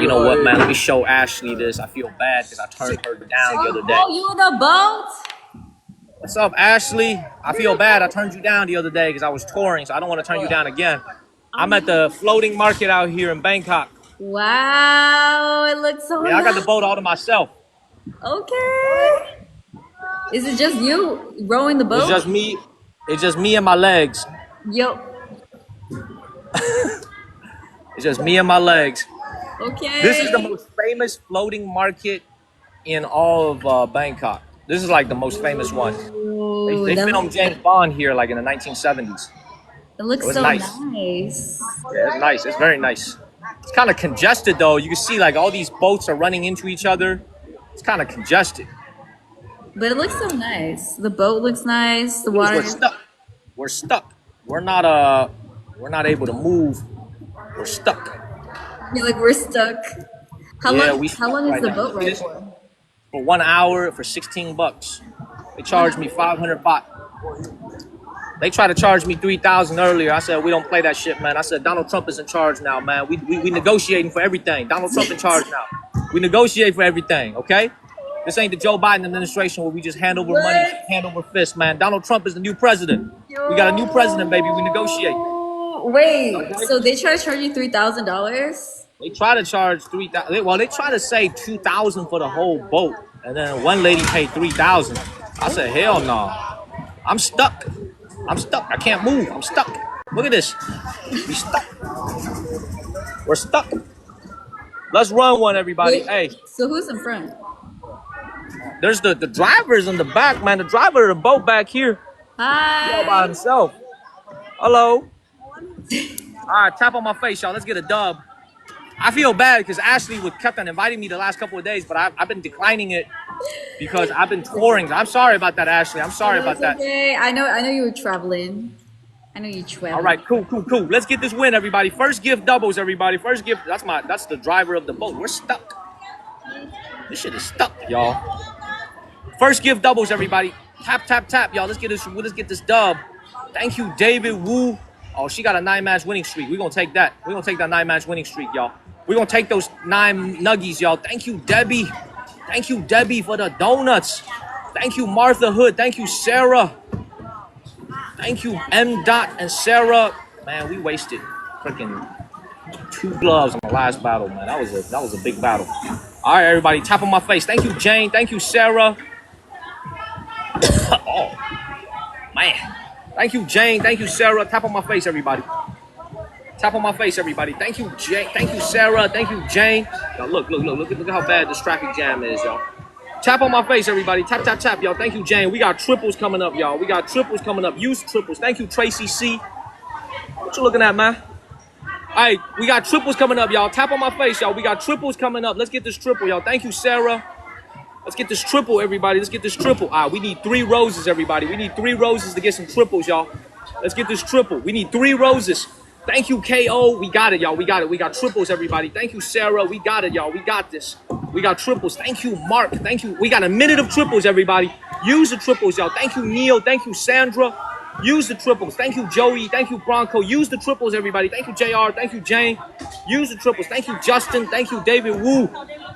know what, man? Let me show Ashley this. I feel bad because I turned her down the other day. Oh, you in the boat? What's up, Ashley? I feel bad. I turned you down the other day because I was touring, so I don't want to turn you down again. I'm at the floating market out here in Bangkok. Wow, it looks so Yeah, I got the boat all to myself. Okay. Is it just you rowing the boat? It's just me. It's just me and my legs. Yo. It's just me and my legs. Okay. This is the most famous floating market in all of Bangkok. This is like the most famous one. Ooh, They filmed James Bond here like in the 1970s. It looks was so nice. nice. Yeah, it's nice. It's very nice. It's kind of congested though. You can see like all these boats are running into each other. It's kind of congested. But it looks so nice. The boat looks nice. The water. We're stuck. We're stuck. We're not able to move. We're stuck. You're like we're stuck. How Yeah, long? How long is right the now. boat ride for? For 1 hour for 16 bucks. They charged me 500 baht. They tried to charge me 3,000 earlier. I said, we don't play that shit, man. I said, Donald Trump is in charge now, man. We negotiating for everything. Donald Trump in charge now. We negotiate for everything, okay? This ain't the Joe Biden administration where we just hand over money, hand over fist, man. Donald Trump is the new president. We got a new president, baby. We negotiate. Wait, Okay. so they try to charge you $3,000? They try to charge 3,000. Well, they try to say 2,000 for the whole boat, and then one lady paid 3,000. I said, hell no. I'm stuck. I'm stuck. I can't move. I'm stuck. Look at this. We stuck. We're stuck. Let's run one, everybody. Wait, Hey, so who's in front? there's the driver's in the back, man. The driver of the boat back here. All by Hi. himself. Hello. All right, tap on my face, y'all. Let's get a dub. I feel bad because Ashley kept on inviting me the last couple of days, but I've been declining it because I've been touring. I'm sorry about that, Ashley. I'm sorry about that. Okay, I know you were traveling. I know you traveled. All right, cool. Let's get this win, everybody. First gift doubles, everybody. First gift. That's the driver of the boat. We're stuck. This shit is stuck, y'all. First gift doubles, everybody. Tap, tap, tap, y'all. Let's get this dub. Thank you, David Wu. Oh, she got a 9-match winning streak. We're gonna take that. We're gonna take that 9-match winning streak, y'all. We're gonna take those 9 nuggies, y'all. Thank you, Debbie. Thank you, Debbie, for the donuts. Thank you, Martha Hood. Thank you, Sarah. Thank you, M. Dot and Sarah. Man, we wasted freaking 2 gloves on the last battle, man. That was a big battle. All right, everybody, tap on my face. Thank you, Jane. Thank you, Sarah. Oh, man. Thank you, Jane. Thank you, Sarah. Tap on my face, everybody. Tap on my face, everybody. Thank you, Jane. Thank you, Sarah. Thank you, Jane. Y'all, look at how bad this traffic jam is, y'all. Tap on my face, everybody. Tap, tap, tap, y'all. Thank you, Jane. We got triples coming up, y'all. We got triples coming up. Use triples. Thank you, Tracy C. What you looking at, man? All right, we got triples coming up, y'all. Tap on my face, y'all. We got triples coming up. Let's get this triple, y'all. Thank you, Sarah. Let's get this triple, everybody. Let's get this triple. All right, we need 3 roses, everybody. We need 3 roses to get some triples, y'all. Let's get this triple. We need 3 roses. Thank you, KO. We got it, y'all. We got it. We got triples, everybody. Thank you, Sarah. We got it, y'all. We got this. We got triples. Thank you, Mark. Thank you. We got a minute of triples, everybody. Use the triples, y'all. Thank you, Neil. Thank you, Sandra. Use the triples. Thank you, Joey. Thank you, Bronco. Use the triples, everybody. Thank you, JR. Thank you, Jane. Use the triples. Thank you, Justin. Thank you, David Wu.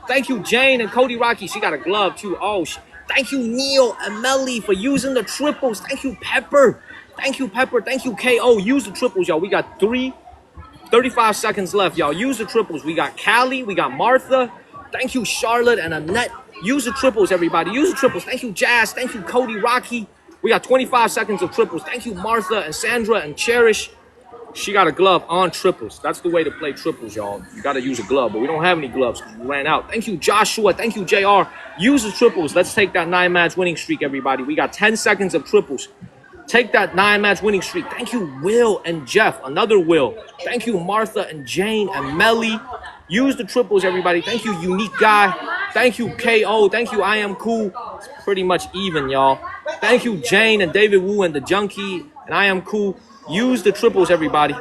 Thank you, Jane and Cody Rocky. She got a glove, too. Oh, thank you, Neil and Melly, for using the triples. Thank you, Pepper. Thank you, Pepper. Thank you, KO. Use the triples, y'all. We got 35 seconds left, y'all. Use the triples. We got Callie. We got Martha. Thank you, Charlotte and Annette. Use the triples, everybody. Use the triples. Thank you, Jazz. Thank you, Cody Rocky. We got 25 seconds of triples. Thank you, Martha and Sandra and Cherish. She got a glove on triples. That's the way to play triples, y'all. You got to use a glove, but we don't have any gloves because we ran out. Thank you, Joshua. Thank you, JR. Use the triples. Let's take that 9-match winning streak, everybody. We got 10 seconds of triples. Take that 9-match winning streak. Thank you, Will and Jeff. Another Will. Thank you, Martha and Jane and Melly. Use the triples, everybody. Thank you, Unique Guy. Thank you, KO. Thank you, I Am Cool. It's pretty much even, y'all. Thank you, Jane and David Wu and the Junkie and I Am Cool. Use the triples, everybody.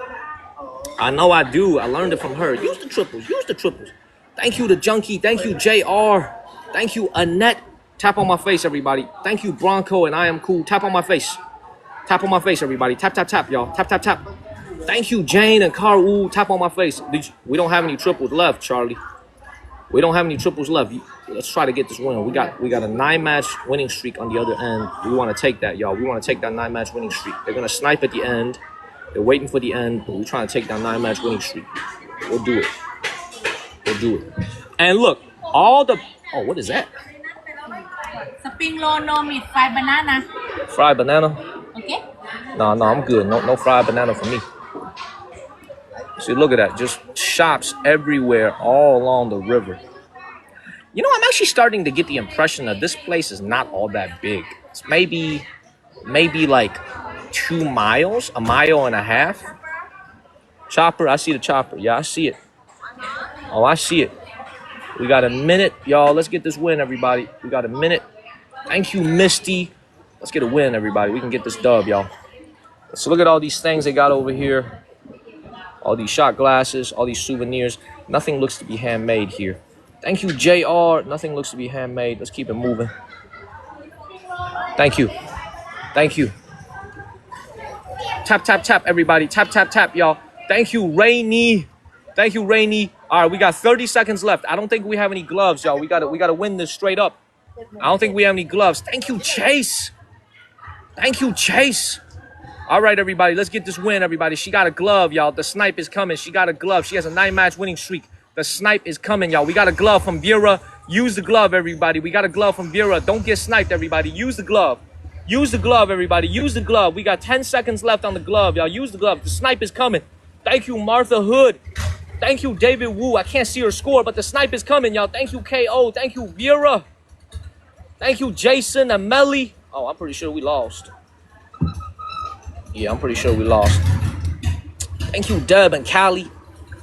I know I do. I learned it from her. Use the triples. Use the triples. Thank you, the Junkie. Thank you, JR. Thank you, Annette. Tap on my face, everybody. Thank you, Bronco and I Am Cool. Tap on my face. Tap on my face, everybody. Tap, tap, tap, y'all. Tap, tap, tap. Thank you, Jane and Carl. Tap on my face. We don't have any triples left, Charlie. We don't have any triples left. Let's try to get this win. We got a 9-match winning streak on the other end. We want to take that, y'all. We want to take that 9-match winning streak. They're going to snipe at the end. They're waiting for the end, but we're trying to take that 9-match winning streak. We'll do it. We'll do it. And look, all the... Oh, what is that? Spring roll, no meat, fried banana. Fried banana? Okay? No, I'm good. No fried banana for me. See, look at that. Just shops everywhere all along the river. You know, I'm actually starting to get the impression that this place is not all that big. It's maybe like 2 miles, 1.5 miles. Chopper, I see the chopper. Yeah, I see it. Oh, I see it. We got a minute, y'all. Let's get this win, everybody. We got a minute. Thank you, Misty. Let's get a win, everybody. We can get this dub, y'all. So look at all these things they got over here. All these shot glasses, all these souvenirs. Nothing looks to be handmade here. Thank you, JR. Nothing looks to be handmade. Let's keep it moving. Thank you. Thank you. Tap, tap, tap, everybody. Tap, tap, tap, y'all. Thank you, Rainy. Thank you, Rainy. All right, we got 30 seconds left. I don't think we have any gloves, y'all. We gotta win this straight up. I don't think we have any gloves. Thank you, Chase. Thank you, Chase. All right, everybody. Let's get this win, everybody. She got a glove, y'all. The snipe is coming. She got a glove. She has a 9-match winning streak. The snipe is coming, y'all. We got a glove from Vera. Use the glove, everybody. We got a glove from Vera. Don't get sniped, everybody. Use the glove. Use the glove, everybody. Use the glove. We got 10 seconds left on the glove, y'all. Use the glove. The snipe is coming. Thank you, Martha Hood. Thank you, David Wu. I can't see her score, but the snipe is coming, y'all. Thank you, KO. Thank you, Vera. Thank you, Jason and Melly. Oh, I'm pretty sure we lost. Yeah, I'm pretty sure we lost. Thank you, Deb and Callie.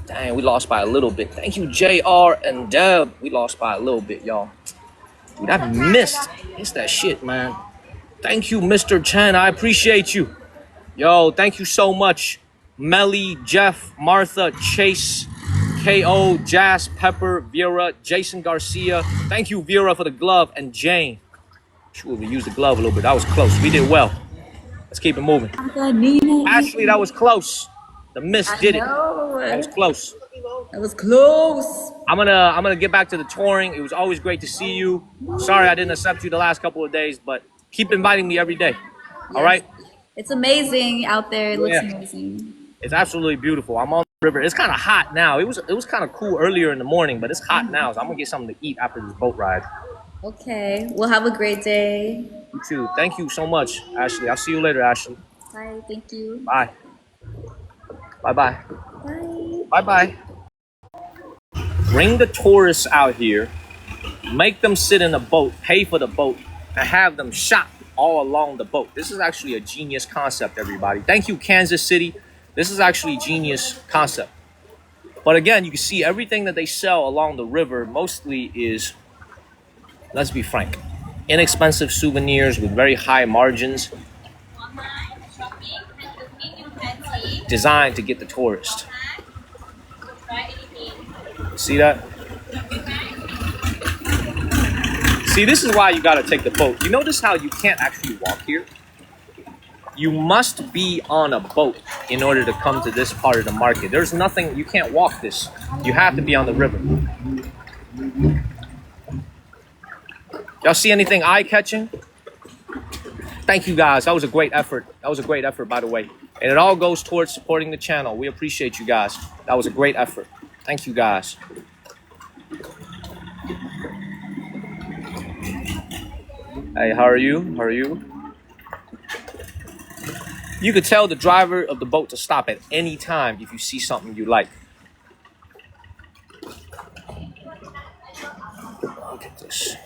Dang, we lost by a little bit. Thank you, JR and Deb. We lost by a little bit, y'all. Dude, I missed. It's that shit, man. Thank you, Mr. Chen. I appreciate you. Yo, thank you so much. Melly, Jeff, Martha, Chase, KO, Jazz, Pepper, Vera, Jason Garcia. Thank you, Vera, for the glove. And Jane. Should we use the glove a little bit? That was close. We did well. Let's keep it moving. Ashley, that was close. The miss did it. That was close. That was close. I'm gonna get back to the touring. It was always great to see you. Sorry I didn't accept you the last couple of days, but keep inviting me every day. All right? It's amazing out there. It looks Yeah. amazing. It's absolutely beautiful. I'm on the river. It's kind of hot now. It was kind of cool earlier in the morning, but it's hot now. So I'm gonna get something to eat after this boat ride. Okay. Well, have a great day. You too. Thank you so much, Ashley. I'll see you later, Ashley. Bye. Thank you. Bye. Bye-bye. Bye. Bye-bye. Bring the tourists out here, make them sit in a boat, pay for the boat, and have them shop all along the boat. This is actually a genius concept, everybody. Thank you, Kansas City. This is actually a genius concept. But again, you can see everything that they sell along the river mostly is, let's be frank, inexpensive souvenirs with very high margins, designed to get the tourist. See that? See, this is why you gotta take the boat. You notice how you can't actually walk here? You must be on a boat in order to come to this part of the market. There's nothing, you can't walk this. You have to be on the river. Y'all see anything eye-catching? Thank you guys, that was a great effort. That was a great effort, by the way. And it all goes towards supporting the channel. We appreciate you guys. That was a great effort. Thank you guys. Hey, how are you? How are you? You could tell the driver of the boat to stop at any time if you see something you like. Look at this.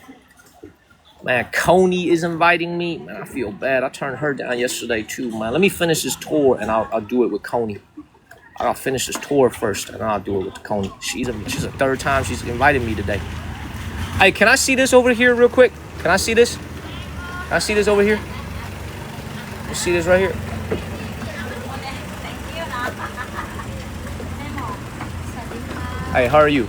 Man, Coney is inviting me. Man, I feel bad. I turned her down yesterday too, man. Let me finish this tour and I'll do it with Coney. I'll finish this tour first and then I'll do it with Coney. She's the third time she's invited me today. Hey, can I see this over here real quick? Can I see this? Can I see this over here? You see this right here? Hey, how are you?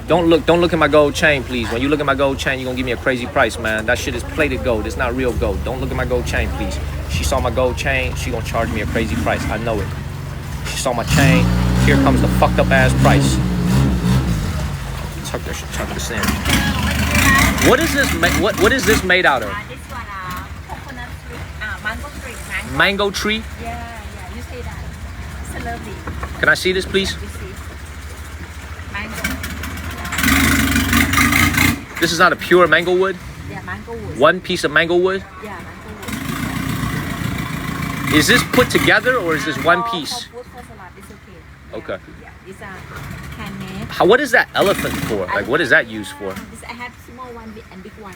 Don't look at my gold chain, please. When you look at my gold chain, you're gonna give me a crazy price, man. That shit is plated gold. It's not real gold. Don't look at my gold chain, please. She saw my gold chain, she gonna charge me a crazy price. I know it. She saw my chain. Here comes the fucked up ass price. Tuck this in. What is this? What is this made out of? This one, coconut tree, mango tree. Mango tree? Yeah, you say that. It's lovely. Can I see this, please? You see, mango. This is not a pure mango wood. Yeah, mango wood. One piece of mango wood. Yeah, mango wood. Is this put together or is this one piece? For food, for salad, it's okay. Okay. Yeah, it's a handmade. What is that elephant for? Like, what is that used for? This, I have small one and big one.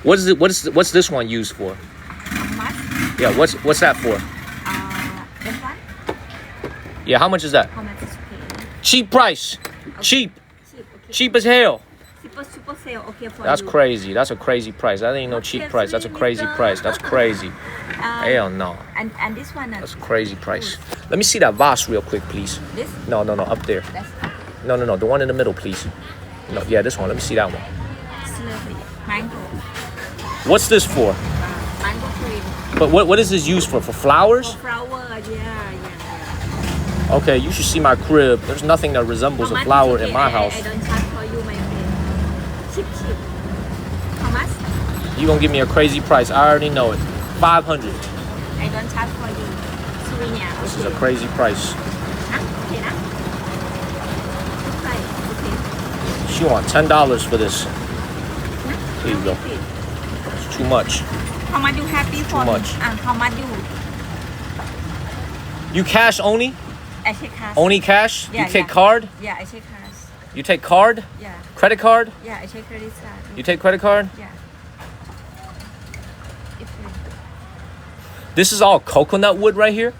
What is it? What's this one used for? How much? Yeah. What's that for? This one? Yeah. How much is that? How much is okay? Cheap price. Cheap. Cheap, okay. Cheap as hell. Super sale, okay for That's you. crazy. That's a crazy price. That ain't no cheap price. That's a crazy price. That's crazy. Hell no. And this one? That's a crazy price. Let me see that vase real quick, please. This? No. Up there. That's No. The one in the middle, please. No. Yeah, this one. Let me see that one. lovely. Mango. What's this for? Mango cream. But what is this used for? For flowers? For flower, yeah. Okay, you should see my crib. There's nothing that resembles a flower in my house. I don't charge for you, my friend. Cheap. How much? You gonna give me a crazy price. I already know it. 500. I don't charge for you. Souvenir. This is a crazy price. Okay, na? Okay. She want $10 for this. Here you go. It's too much. How much you happy for? Too much. How much You cash only? I take cash. Only cash? Yeah, You take yeah. card? Yeah, I take cash. You take card? Yeah. Credit card? Yeah, I take credit card. You take credit card? Yeah. It's free. This is all coconut wood right here?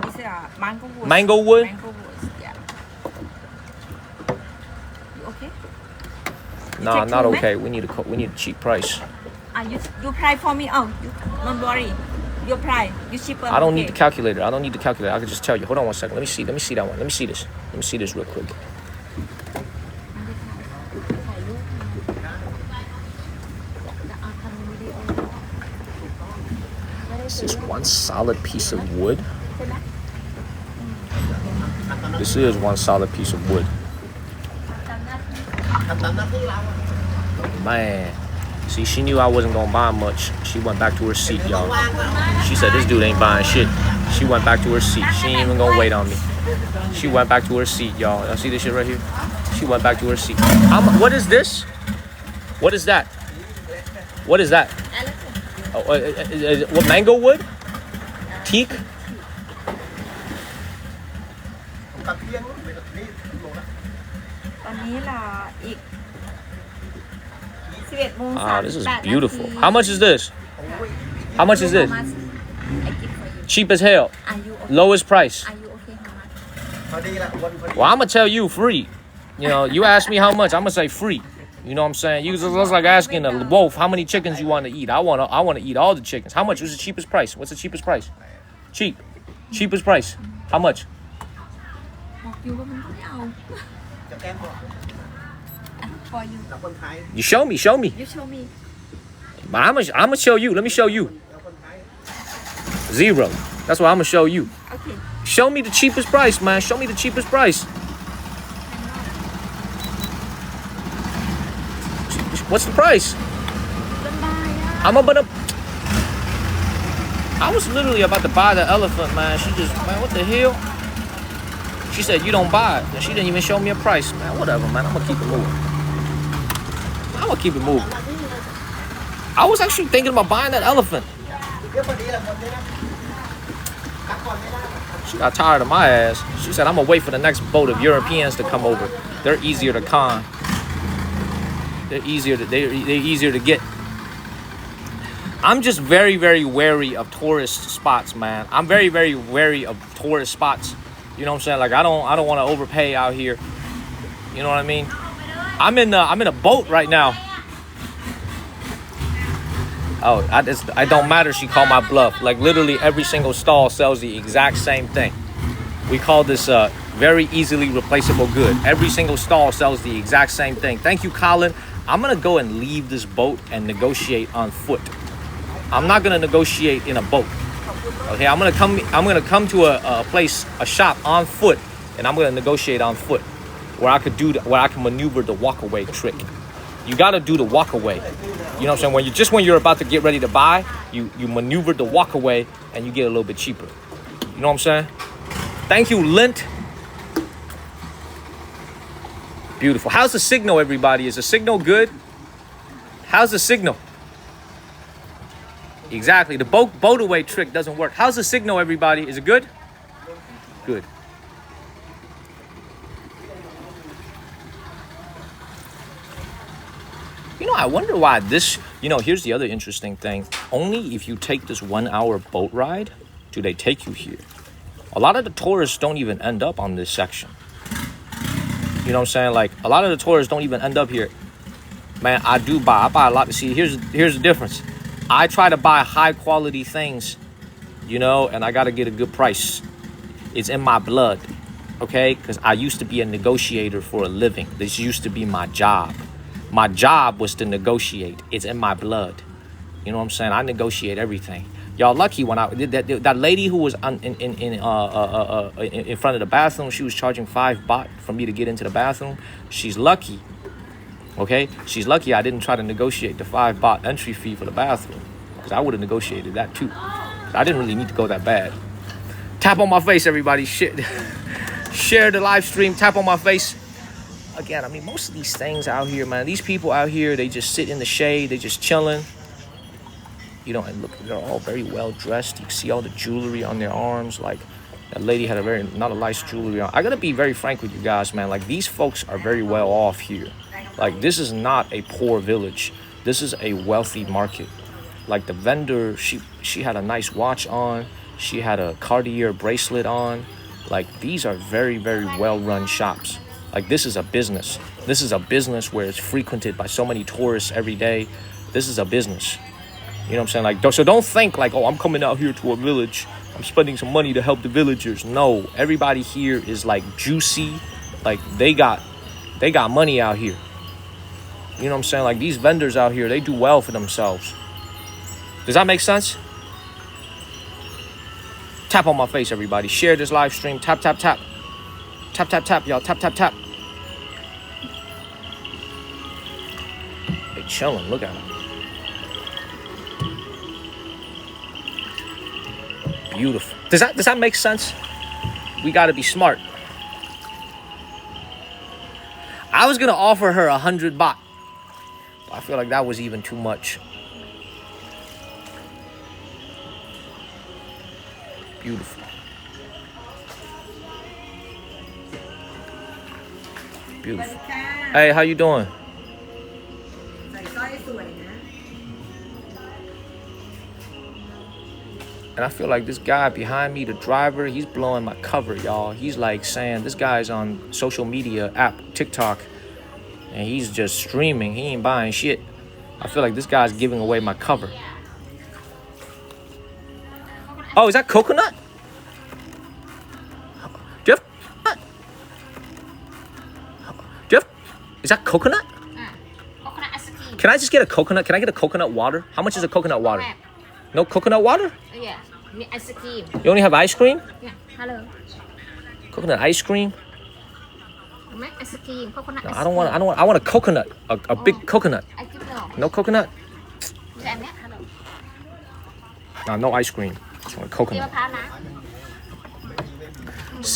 This is mango wood. Mango wood? Mango wood, yeah. You okay? Nah, take not two, okay. We need a cheap price. You price for me? Oh, don't worry. Your price. You cheaper. I don't need okay. the calculator. I can just tell you. Hold on one second. Let me see that one. Let me see this. Let me see this real quick. one solid piece of wood. This is one solid piece of wood. Man. See, she knew I wasn't gonna buy much. She went back to her seat, y'all. She said, this dude ain't buying shit. She went back to her seat. She ain't even gonna wait on me. She went back to her seat, y'all. Y'all see this shit right here? She went back to her seat. What is this? What is that? What is that? What, mango wood? Teak? ตอนนี้เหรออีก11 โมง Ah, this is 38 beautiful. นาที How much is this? How much is this? How much I give for you? Cheap as hell. Are you okay? Lowest price. Are you okay? How much? Well, I'm gonna tell you free. You know, you ask me how much, I'm gonna say free. You know what I'm saying? You just like asking a wolf how many chickens you want to eat. I want to eat all the chickens. How much was the cheapest price? What's the cheapest price? Cheap. Cheapest price. How much? บอกอยู่ว่ามันไม่เอา For you. You show me. Show me. You show me. I'm gonna show you. Let me show you. 0. That's what I'm gonna show you. Okay. Show me the cheapest price, man. Show me the cheapest price. What's the price? I'm gonna. I was literally about to buy the elephant, man. She just, man, what the hell? She said you don't buy it, and she didn't even show me a price, man. Whatever, man. I'm gonna keep it moving. I'm gonna keep it moving. I was actually thinking about buying that elephant. She got tired of my ass. She said, I'm gonna wait for the next boat of Europeans to come over. They're easier to con. They're easier to get. I'm just very, very wary of tourist spots, man. I'm very, very wary of tourist spots. You know what I'm saying? Like I don't want to overpay out here. You know what I mean? I'm in a boat right now. Oh, I don't matter. She called my bluff. Like literally every single stall sells the exact same thing. We call this very easily replaceable good. Every single stall sells the exact same thing. Thank you, Colin. I'm gonna go and leave this boat and negotiate on foot. I'm not gonna negotiate in a boat. Okay, I'm gonna come to a place, a shop on foot, and I'm gonna negotiate on foot, where I can maneuver the walkaway trick. You gotta do the walkaway. You know what I'm saying? When you're about to get ready to buy, you maneuver the walkaway and you get a little bit cheaper. You know what I'm saying? Thank you, Lint. Beautiful. How's the signal, everybody? Is the signal good? How's the signal? Exactly. The boat away trick doesn't work. How's the signal, everybody? Is it good? Good. You know, I wonder why this, here's the other interesting thing. Only if you take this 1 hour boat ride do they take you here. A lot of the tourists don't even end up on this section. You know what I'm saying? Like a lot of the tourists don't even end up here. Man, I buy a lot. See, here's the difference. I try to buy high quality things, and I got to get a good price. It's in my blood, okay? Because I used to be a negotiator for a living. This used to be my job. My job was to negotiate. It's in my blood. You know what I'm saying? I negotiate everything. Y'all lucky when that lady who was in front of the bathroom, she was charging 5 baht for me to get into the bathroom. She's lucky. Okay? She's lucky I didn't try to negotiate the 5 baht entry fee for the bathroom. Because I would have negotiated that too. I didn't really need to go that bad. Tap on my face, everybody. Share the live stream. Tap on my face. Again, I mean, most of these things out here, man, these people out here, they just sit in the shade. They just chilling. And look, they're all very well dressed. You can see all the jewelry on their arms. Like, that lady had not a nice jewelry on. I gotta be very frank with you guys, man. Like, these folks are very well off here. Like, this is not a poor village. This is a wealthy market. Like, the vendor, she had a nice watch on. She had a Cartier bracelet on. Like, these are very, very well-run shops. Like, this is a business. This is a business where it's frequented by so many tourists every day. This is a business. You know what I'm saying? Like, so don't think like, oh, I'm coming out here to a village. I'm spending some money to help the villagers. No, everybody here is like juicy. Like they got money out here. You know what I'm saying? Like these vendors out here, they do well for themselves. Does that make sense? Tap on my face, everybody. Share this live stream. Tap, tap, tap. Tap, tap, tap, y'all. Tap, tap, tap. They chilling. Look at them. Beautiful. Does that make sense? We got to be smart. I was gonna offer her 100 baht. I feel like that was even too much. Beautiful. Beautiful. Hey, how you doing? ใส่สร้อยสวยนะ And I feel like this guy behind me, the driver, he's blowing my cover, y'all. He's like saying, this guy's on social media app, TikTok, and he's just streaming. He ain't buying shit. I feel like this guy's giving away my cover. Oh, is that coconut? Jeff? Jeff? Is that coconut? Coconut ice cream. Can I just get a coconut? Can I get a coconut water? How much is a coconut water? No coconut water? Yeah, me ice cream. You only have ice cream? Yeah, hello. Coconut ice cream? Make ice cream. Coconut No, ice I don't want. I want a coconut, a big coconut. I give no. No coconut? Yeah, hello. No ice cream. Just want a เดี๋ยว coconut. มะพร้าวนะ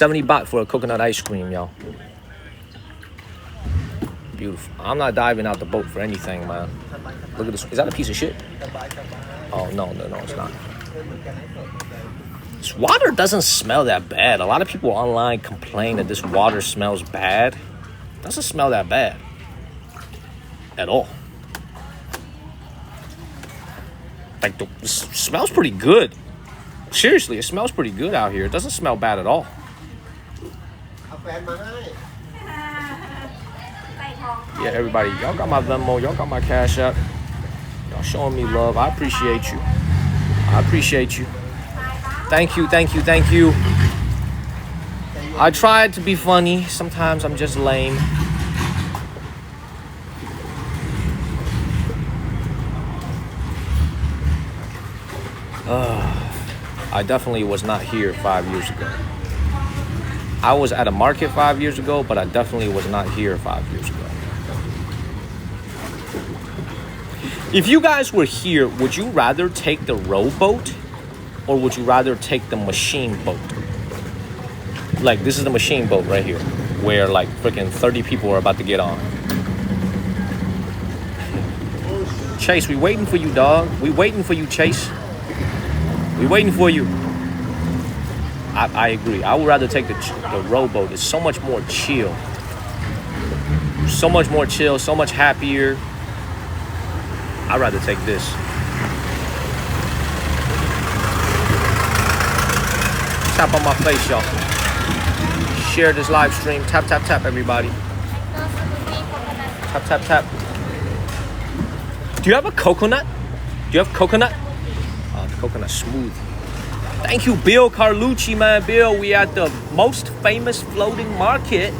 70 baht for a coconut ice cream, y'all. Beautiful. I'm not diving out the boat for anything, man. Look at this. Is that a piece of shit? Oh, no, it's not. This water doesn't smell that bad. A lot of people online complain that this water smells bad. It doesn't smell that bad at all. Like, it smells pretty good. Seriously, it smells pretty good out here. It doesn't smell bad at all. เอาแฟนมาให้ Yeah, everybody, y'all got my Venmo, y'all got my Cash App. Y'all showing me love. I appreciate you. I appreciate you. Thank you, thank you, thank you. I tried to be funny. Sometimes I'm just lame. I definitely was not here 5 years ago. I was at a market 5 years ago, but I definitely was not here 5 years ago. If you guys were here, would you rather take the rowboat or would you rather take the machine boat? Like, this is the machine boat right here, where like freaking 30 people are about to get on. Chase, we waiting for you, dog. We waiting for you, Chase. We waiting for you. I agree. I would rather take the rowboat. It's so much more chill. So much more chill, so much happier. I'd rather take this. Tap on my face, y'all. Share this live stream. Tap, tap, tap, everybody. Tap, tap, tap. Do you have a coconut? Do you have coconut? Oh, the coconut smooth. Thank you, Bill Carlucci, man. Bill, we at the most famous floating market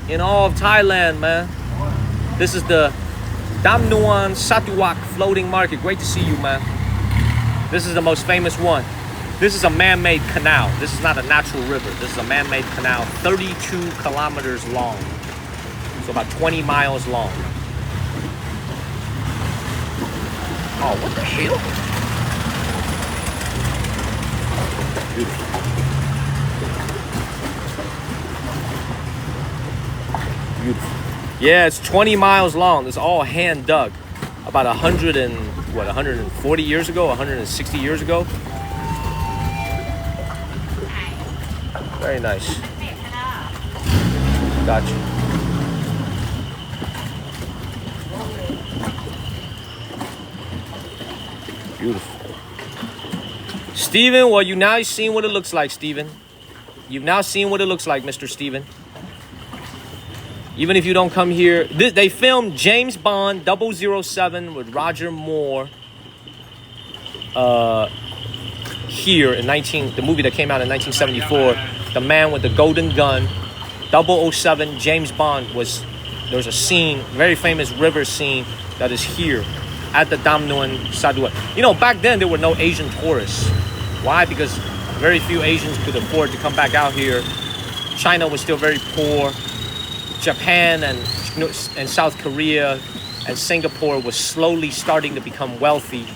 in all of Thailand, man. This is the Dam Nuan Satuak floating market. Great to see you, man. This is the most famous one. This is a man-made canal. This is not a natural river. This is a man-made canal, 32 kilometers long. So about 20 miles long. Oh, what the hell? Beautiful. Beautiful. Yeah, it's 20 miles long. It's all hand dug. About 140 years ago, 160 years ago. Very nice. Gotcha. Beautiful. Steven, well, you've now seen what it looks like, Steven. You've now seen what it looks like, Mr. Steven. Even if you don't come here. They filmed James Bond 007 with Roger Moore here in the movie that came out in 1974. The Man with the Golden Gun, 007, James Bond there's a scene, very famous river scene that is here at the Dam Nuan Saduat. You know, back then there were no Asian tourists. Why? Because Very few Asians could afford to come back out here. China was still very poor. Japan and South Korea and Singapore was slowly starting to become wealthy,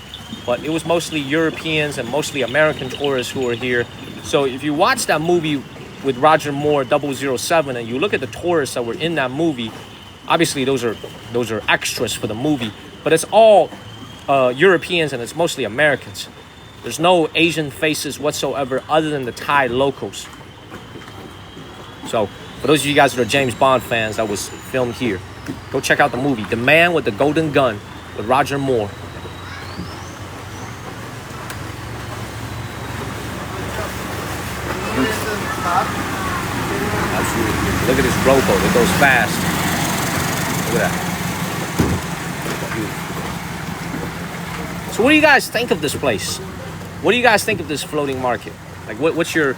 but it was mostly Europeans and mostly American tourists who were here. So if you watch that movie with Roger Moore, 007, and you look at the tourists that were in that movie, obviously those are extras for the movie, but it's all Europeans and it's mostly Americans. There's no Asian faces whatsoever other than the Thai locals. So for those of you guys that are James Bond fans, that was filmed here. Go check out the movie, The Man with the Golden Gun with Roger Moore. Absolutely. Look at this rowboat. It goes fast. Look at that. So what do you guys think of this place? What do you guys think of this floating market? Like, what's your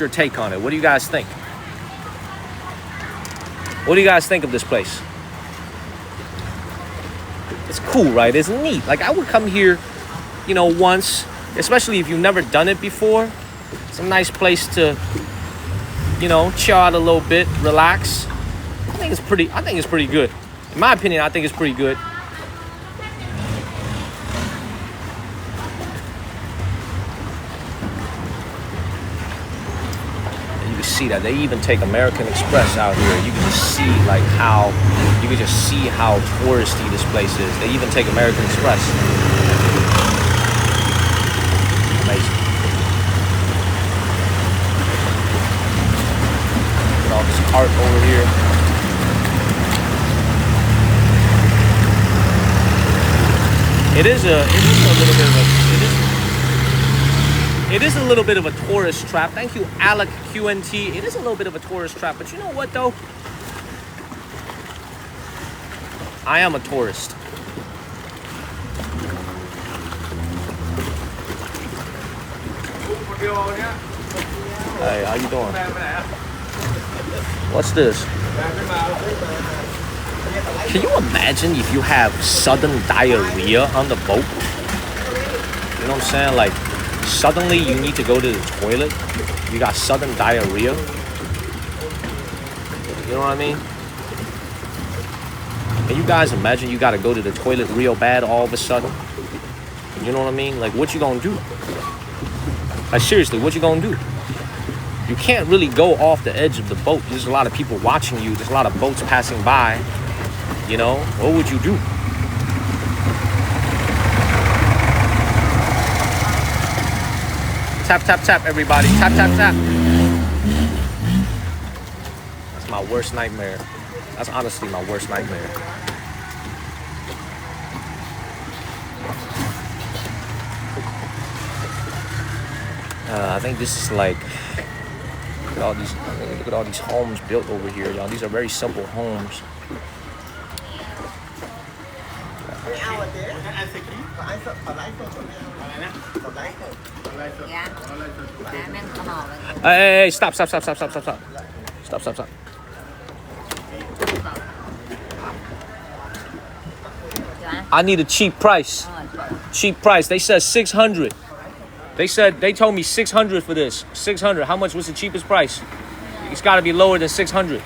take on it? What do you guys think? What do you guys think of this place? It's cool, right? It's neat. Like, I would come here, once, especially if you've never done it before. It's a nice place to, chill out a little bit, relax. I think it's pretty good. In my opinion, I think it's pretty good. See that they even take American Express out here. You can just see how touristy this place is. They even take American Express. Amazing. Look at all this art over here. It is a little bit of a tourist trap. Thank you, Alec QNT. It is a little bit of a tourist trap, but you know what though? I am a tourist. Hey, how you doing? What's this? Can you imagine if you have sudden diarrhea on the boat? You know what I'm saying? Like, suddenly you need to go to the toilet. You got sudden diarrhea. You know what I mean? Can you guys imagine you got to go to the toilet real bad all of a sudden? You know what I mean? Like, what you gonna do? Like, seriously, what you gonna do? You can't really go off the edge of the boat. There's a lot of people watching you. There's a lot of boats passing by. What would you do? Tap, tap, tap, everybody. Tap, tap, tap. That's my worst nightmare. That's honestly my worst nightmare. I think this is like, look at all these homes built over here, y'all. These are very simple homes. Hey, stop. Stop. I need a cheap price. Cheap price. They said 600. They told me 600 for this. 600. How much was the cheapest price? It's got to be lower than 600.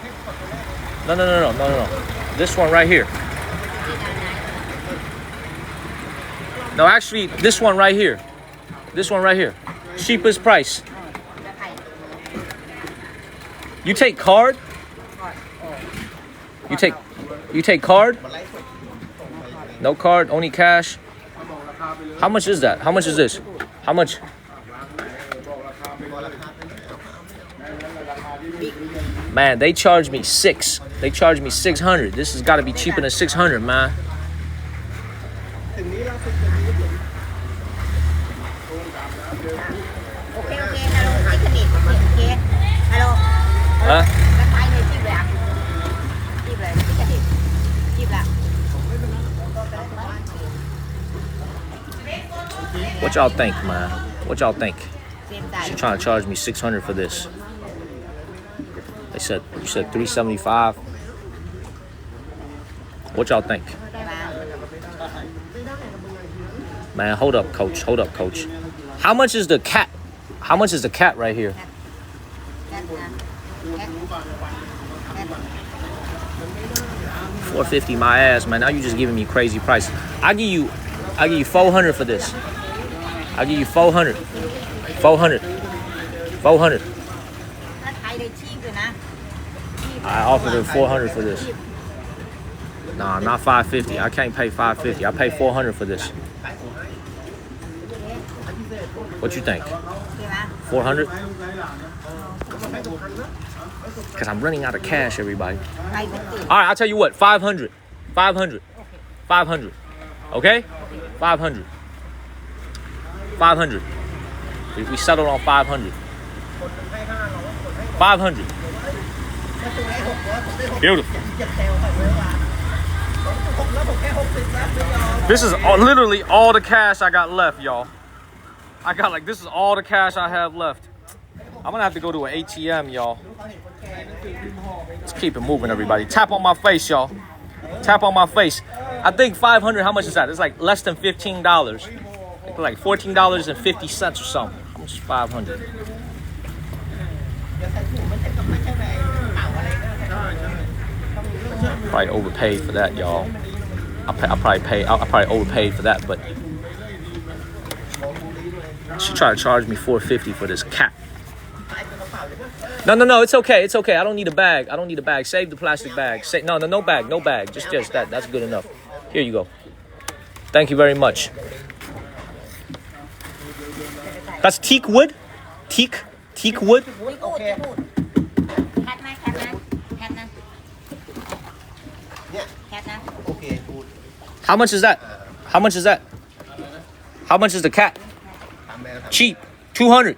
No. This one right here. No, actually, this one right here. This one right here. Cheapest price. You take card? You take card? No card, only cash. How much is that? How much is this? How much? Man, they charged me 6. They charged me 600. This has got to be cheaper than 600, man. Huh? What y'all think, man? What y'all think? She's trying to charge me 600 for this. You said 375. What y'all think? Man, hold up, coach. How much is the cat? How much is the cat right here? แคทนะแคทแคท $450 my ass, man. Now you just giving me crazy price. I'll give you $400 for this. I'll give you $400. $400. ถ้าไทยเลยชีพเลยนะ I offered her $400 for this. Nah, not $550. I can't pay $550. I pay $400 for this. What you think? ใช่ไหม $400? Because I'm running out of cash, everybody. ไปเป็นติด All right, I'll tell you what. 500. 500. 500. Okay? 500. 500. We settled on 500. 500. Beautiful. This is literally all the cash I got left, y'all. This is all the cash I have left. I'm gonna have to go to an ATM, y'all. Let's keep it moving, everybody. Tap on my face, y'all. Tap on my face. I think 500, how much is that? It's like less than $15. Like $14.50 or something. How much is 500? Probably overpaid for that, y'all. I probably overpaid for that, but she tried to charge me $450 for this cat. No, it's okay. It's okay. I don't need a bag. Save the plastic bag. No bag. Just that. That's good enough. Here you go. Thank you very much. That's teak wood? Teak wood? ที่พูดที่พูดแคทไหมแคทนะแคทนะแคทนะ โอเคพูด How much is that? How much is that? How much is the cat? ถามแม่ครับ Cheap. 200.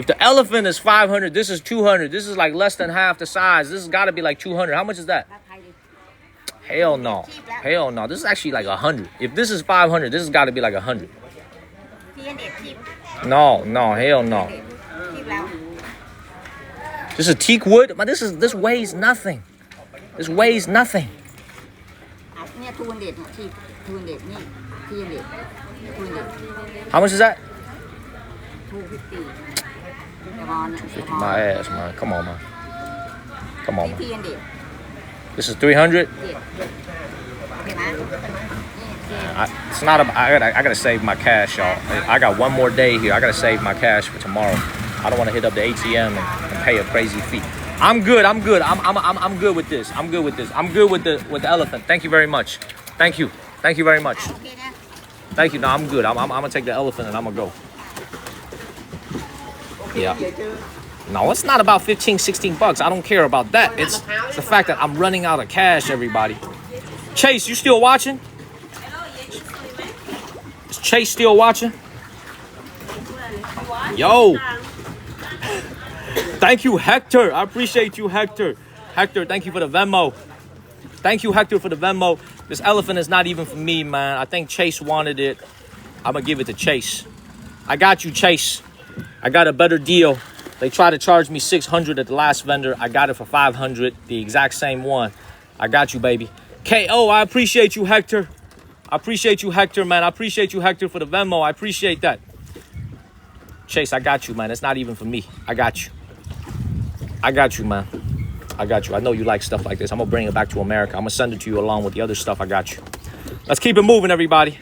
If the elephant is 500, this is 200. This is like less than half the size. This has got to be like 200. How much is that? ถ้าไทยดิ Hell no. Hell no. This is actually like 100. If this is 500, this has got to be like 100. ที่เด็ดชีพ No. Hell no. ชีพแล้ว This is teak wood. But this weighs nothing. This weighs nothing. อ่ะเนี่ยทูนเด็ดชีพทูนเด็ดนี่ที่เด็ดทูนเด็ด How much is that? ทูพิตตี้กระมอนกระมอน My ass, man. Come on, man. Come on, ที่ man. เด็ด This is 300. เด็ดเห็นไหมนี่เด็ด It's not. I gotta save my cash, y'all. I got one more day here. I gotta save my cash for tomorrow. I don't want to hit up the ATM and pay a crazy fee. I'm good. I'm good with this. I'm good with the elephant. Thank you very much. Thank you very much. โอเคนะ Thank you. No, I'm good. I'm gonna take the elephant and I'm gonna go. Yeah. No, it's not about 15, 16 bucks. I don't care about that. It's the fact that I'm running out of cash, everybody. Chase, you still watching? Is Chase still watching? Yo. Thank you, Hector. I appreciate you, Hector. Hector, thank you for the Venmo. Thank you, Hector, for the Venmo. This elephant is not even for me, man. I think Chase wanted it. I'm gonna give it to Chase. I got you, Chase. I got a better deal. They tried to charge me $600 at the last vendor. I got it for $500, the exact same one. I got you, baby. KO, I appreciate you, Hector. I appreciate you, Hector, man. I appreciate you, Hector, for the Venmo. I appreciate that. Chase, I got you, man. It's not even for me. I got you. I got you, man. I got you. I know you like stuff like this. I'm gonna bring it back to America. I'm gonna send it to you along with the other stuff. I got you. Let's keep it moving, everybody.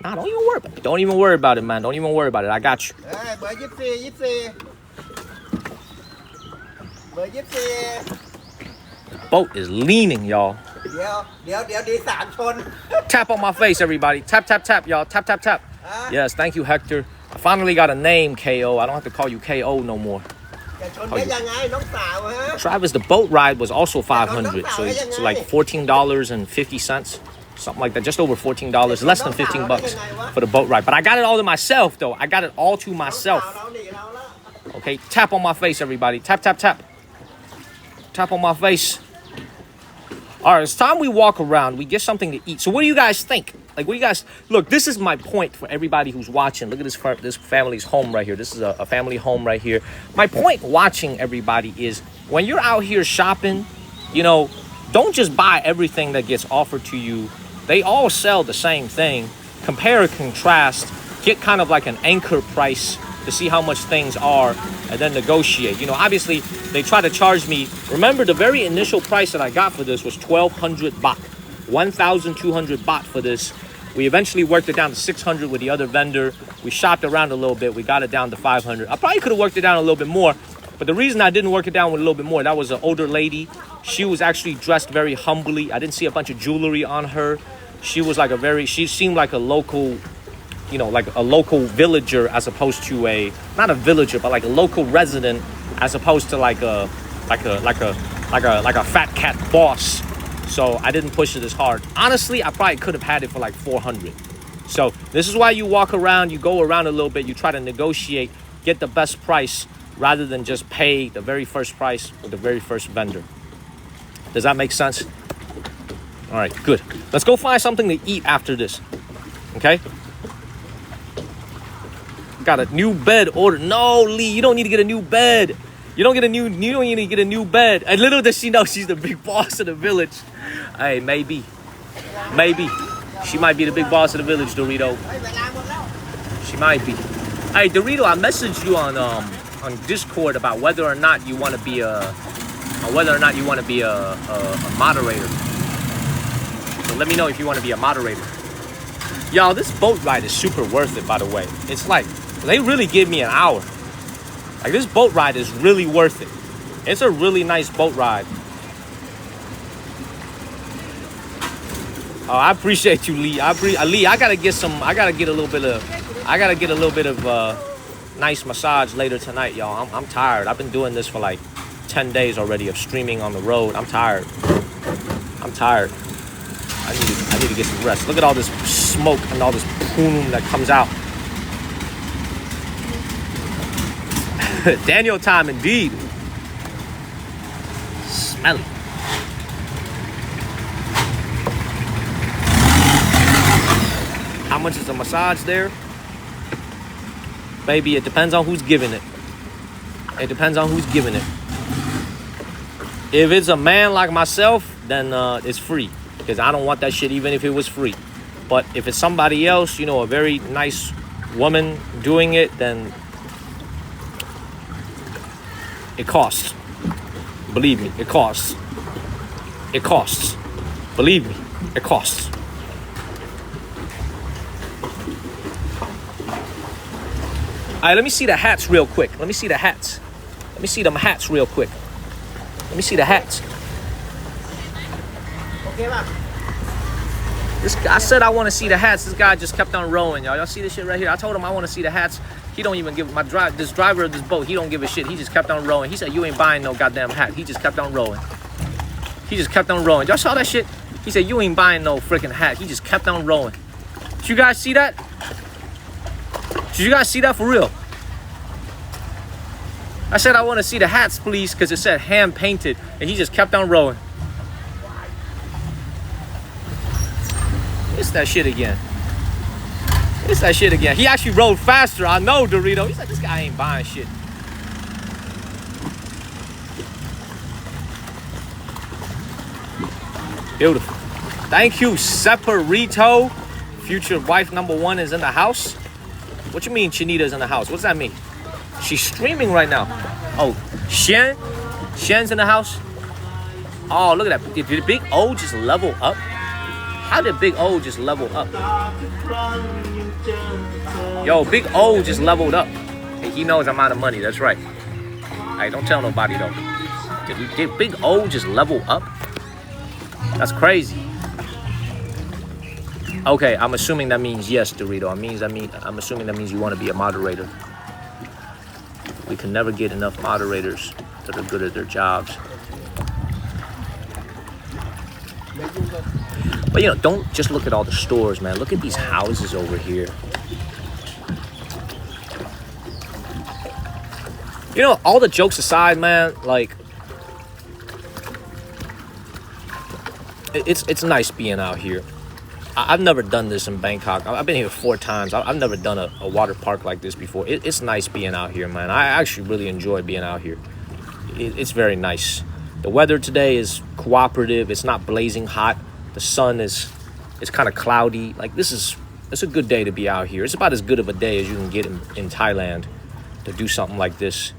Nah, don't even worry about it. Don't even worry about it, man. Don't even worry about it. I got you. เบอร์24เบอร์24 Boat is leaning, y'all. เดี๋ยวดีสามชน Tap on my face, everybody. Tap, y'all. Tap. Yes, thank you, Hector. I finally got a name, KO. I don't have to call you KO no more. จะชนได้ยังไงน้องสาวฮะ Travis, the boat ride was also $500, so it's like $14.50, something like that. Just over $14, less than 15 bucks for the boat ride. But I got it all to myself, though. I got it all to สาว myself. เราหนีเราแล้ว Okay, tap on my face, everybody. Tap. Tap on my face. All right, it's time we walk around. We get something to eat. So what do you guys think? Like, what do you guys... Look, this is my point for everybody who's watching. Look at this family's home right here. This is a family home right here. My point watching everybody is when you're out here shopping, you know, don't just buy everything that gets offered to you. They all sell the same thing. Compare and contrast. Get kind of like an anchor price to see how much things are and then negotiate. You know, obviously they try to charge me. Remember, the very initial price that I got for this was 1,200 baht, 1,200 baht for this. We eventually worked it down to 600 with the other vendor. We shopped around a little bit. We got it down to 500. I probably could have worked it down a little bit more, but the reason I didn't work it down with a little bit more, that was an older lady. She was actually dressed very humbly. I didn't see a bunch of jewelry on her. She was like she seemed like a local, you know, like a local villager as opposed to not a villager, but like a local resident as opposed to like a fat cat boss. So I didn't push it as hard. Honestly, I probably could have had it for like 400. So this is why you walk around, you go around a little bit, you try to negotiate, get the best price rather than just pay the very first price with the very first vendor. Does that make sense? All right, good. Let's go find something to eat after this. Okay? Got a new bed ordered. No, Lee, you don't need to get a new bed. You don't need to get a new bed. And little does she know she's the big boss of the village. Hey, maybe. She might be the big boss of the village, Dorito. She might be. Hey, Dorito, I messaged you on Discord about whether or not you want to be a moderator. So let me know if you want to be a moderator. Y'all, this boat ride is super worth it, by the way. It's like, they really give me an hour. Like, this boat ride is really worth it. It's a really nice boat ride. Oh, I appreciate you, Lee. Lee, I gotta get a little bit of nice massage later tonight, y'all. I'm tired. I've been doing this for like 10 days already of streaming on the road. I'm tired. I need to get some rest. Look at all this smoke and all this poom that comes out. Daniel time indeed. Smelly. How much is the massage there? Baby, it depends on who's giving it. If it's a man like myself, then it's free. Because I don't want that shit even if it was free. But if it's somebody else, you know, a very nice woman doing it, then it costs. Believe me, it costs. Believe me, it costs. All right, let me see the hats real quick. Let me see them hats real quick. Let me see the hats. This guy, I said I want to see the hats. This guy just kept on rowing, y'all. Y'all see this shit right here? I told him I want to see the hats. He don't even give this driver of this boat. He don't give a shit. He just kept on rowing. He said, "You ain't buying no goddamn hat." He just kept on rowing. Y'all saw that shit? He said, "You ain't buying no freaking hat." He just kept on rowing. Did you guys see that? For real? I said I want to see the hats, please, because it said hand painted, and he just kept on rowing. It's that shit again. He actually rode faster. I know, Dorito. He's like, this guy ain't buying shit. Beautiful. Thank you, Separito. Future wife number 1 is in the house. What you mean Chinita's in the house? What's that mean? She's streaming right now. Oh, Shen's in the house. Oh, look at that. Did Big O just level up? How did Big O just level up? Yo, Big O just leveled up. And he knows I'm out of money. That's right. Hey, don't tell nobody though. Did Big O just level up? That's crazy. Okay, I'm assuming that means yes, Dorito. I'm assuming that means you want to be a moderator. We can never get enough moderators that are good at their jobs. But you know, don't just look at all the stores, man. Look at these houses over here. You know, all the jokes aside, man, like it's nice being out here. I've never done this in Bangkok. I've been here 4 times. I've never done a water park like this before. It's nice being out here, man. I actually really enjoy being out here. It's very nice. The weather today is cooperative. It's not blazing hot. The sun is kind of cloudy. Like it's a good day to be out here. It's about as good of a day as you can get in Thailand. to do something like this.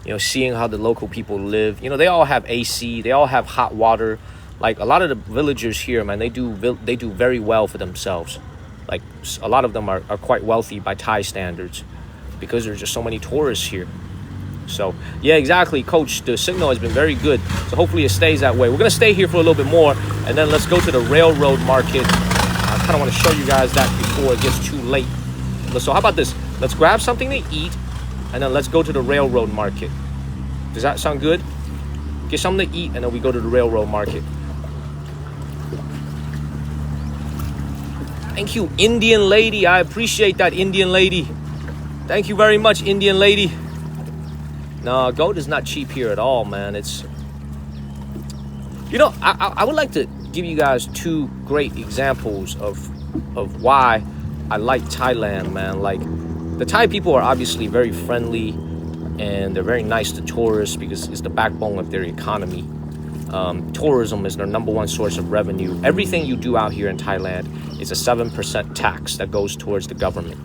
You know, seeing how the local people live. You know, they all have AC. They all have hot water. Like a lot of the villagers here, man, they do very well for themselves. Like a lot of them are quite wealthy by Thai standards because there's just so many tourists here. So yeah, exactly, Coach. The signal has been very good. So hopefully it stays that way. We're gonna stay here for a little bit more, and then let's go to the railroad market. I kind of want to show you guys that before it gets too late. So how about this? Let's grab something to eat, and then let's go to the railroad market. Does that sound good? Get something to eat, and then we go to the railroad market. Thank you, Indian lady. I appreciate that, Indian lady. Thank you very much, Indian lady. No, gold is not cheap here at all, man. It's, you know, I would like to give you guys two great examples of why I like Thailand, man. Like, the Thai people are obviously very friendly, and they're very nice to tourists because it's the backbone of their economy. Tourism is their #1 source of revenue. Everything you do out here in Thailand is a 7% tax that goes towards the government.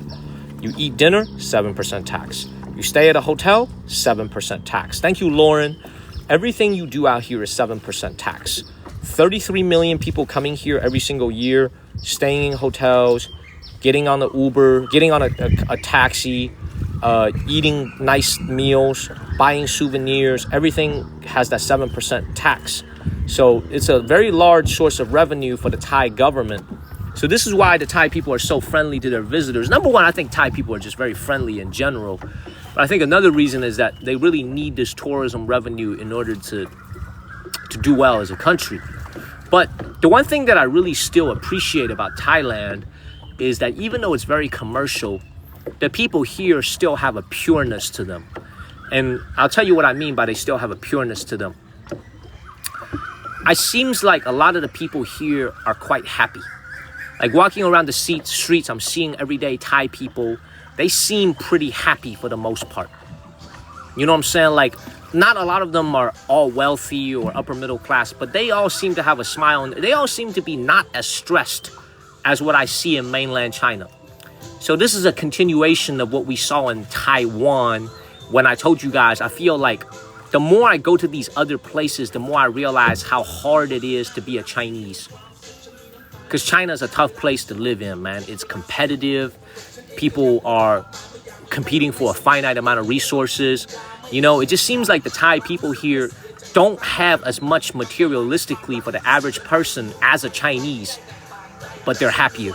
You eat dinner, 7% tax. You stay at a hotel, 7% tax. Thank you, Lauren. Everything you do out here is 7% tax. 33 million people coming here every single year, staying in hotels, getting on the Uber, getting on a taxi, eating nice meals, buying souvenirs. Everything has that 7% tax. So it's a very large source of revenue for the Thai government. So this is why the Thai people are so friendly to their visitors. #1, I think Thai people are just very friendly in general. But I think another reason is that they really need this tourism revenue in order to do well as a country. But the one thing that I really still appreciate about Thailand is that even though it's very commercial, the people here still have a pureness to them. And I'll tell you what I mean by they still have a pureness to them. It seems like a lot of the people here are quite happy. Like walking around the streets, I'm seeing everyday Thai people. They seem pretty happy for the most part. You know what I'm saying? Like, not a lot of them are all wealthy or upper middle class, but they all seem to have a smile, and they all seem to be not as stressed as what I see in mainland China. So this is a continuation of what we saw in Taiwan. When I told you guys, I feel like the more I go to these other places, the more I realize how hard it is to be a Chinese. Because China is a tough place to live in, man. It's competitive. People are competing for a finite amount of resources. You know, it just seems like the Thai people here don't have as much materialistically for the average person as a Chinese, but they're happier.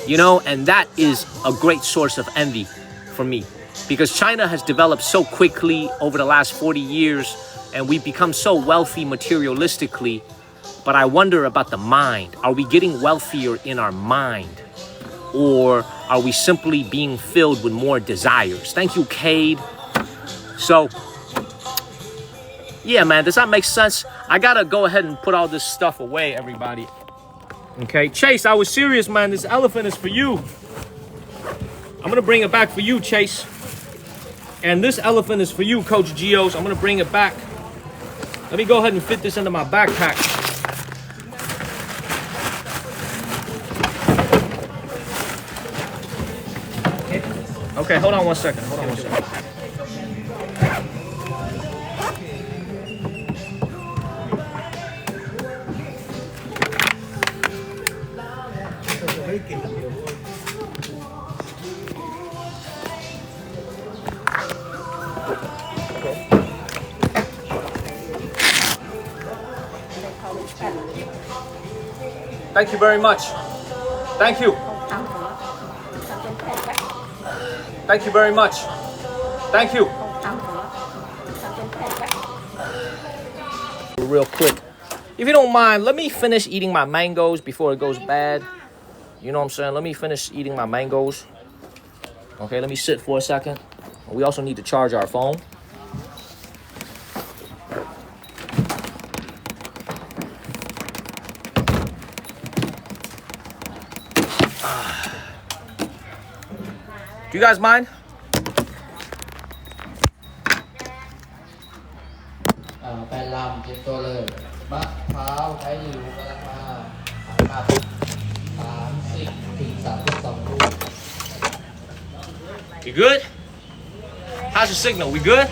You know, and that is a great source of envy for me, because China has developed so quickly over the last 40 years, and we've become so wealthy materialistically. But I wonder about the mind. Are we getting wealthier in our mind? Or are we simply being filled with more desires? Thank you, Cade. So, yeah, man, does that make sense? I gotta go ahead and put all this stuff away, everybody. Okay, Chase, I was serious, man. This elephant is for you. I'm gonna bring it back for you, Chase. And this elephant is for you, Coach Geos. I'm gonna bring it back. Let me go ahead and fit this into my backpack. Okay, hold on one second. Thank you very much. Thank you. Thank you very much. Thank you. Real quick, if you don't mind, let me finish eating my mangoes before it goes bad. You know what I'm saying? Let me finish eating my mangoes. Okay, let me sit for a second. We also need to charge our phone. Do you guys mind? แปดลำเจ็ดตัวเลยมะพร้าวไทยหลิวกำลังมาครับ30 ถึง 32 You good? How's the signal? We good?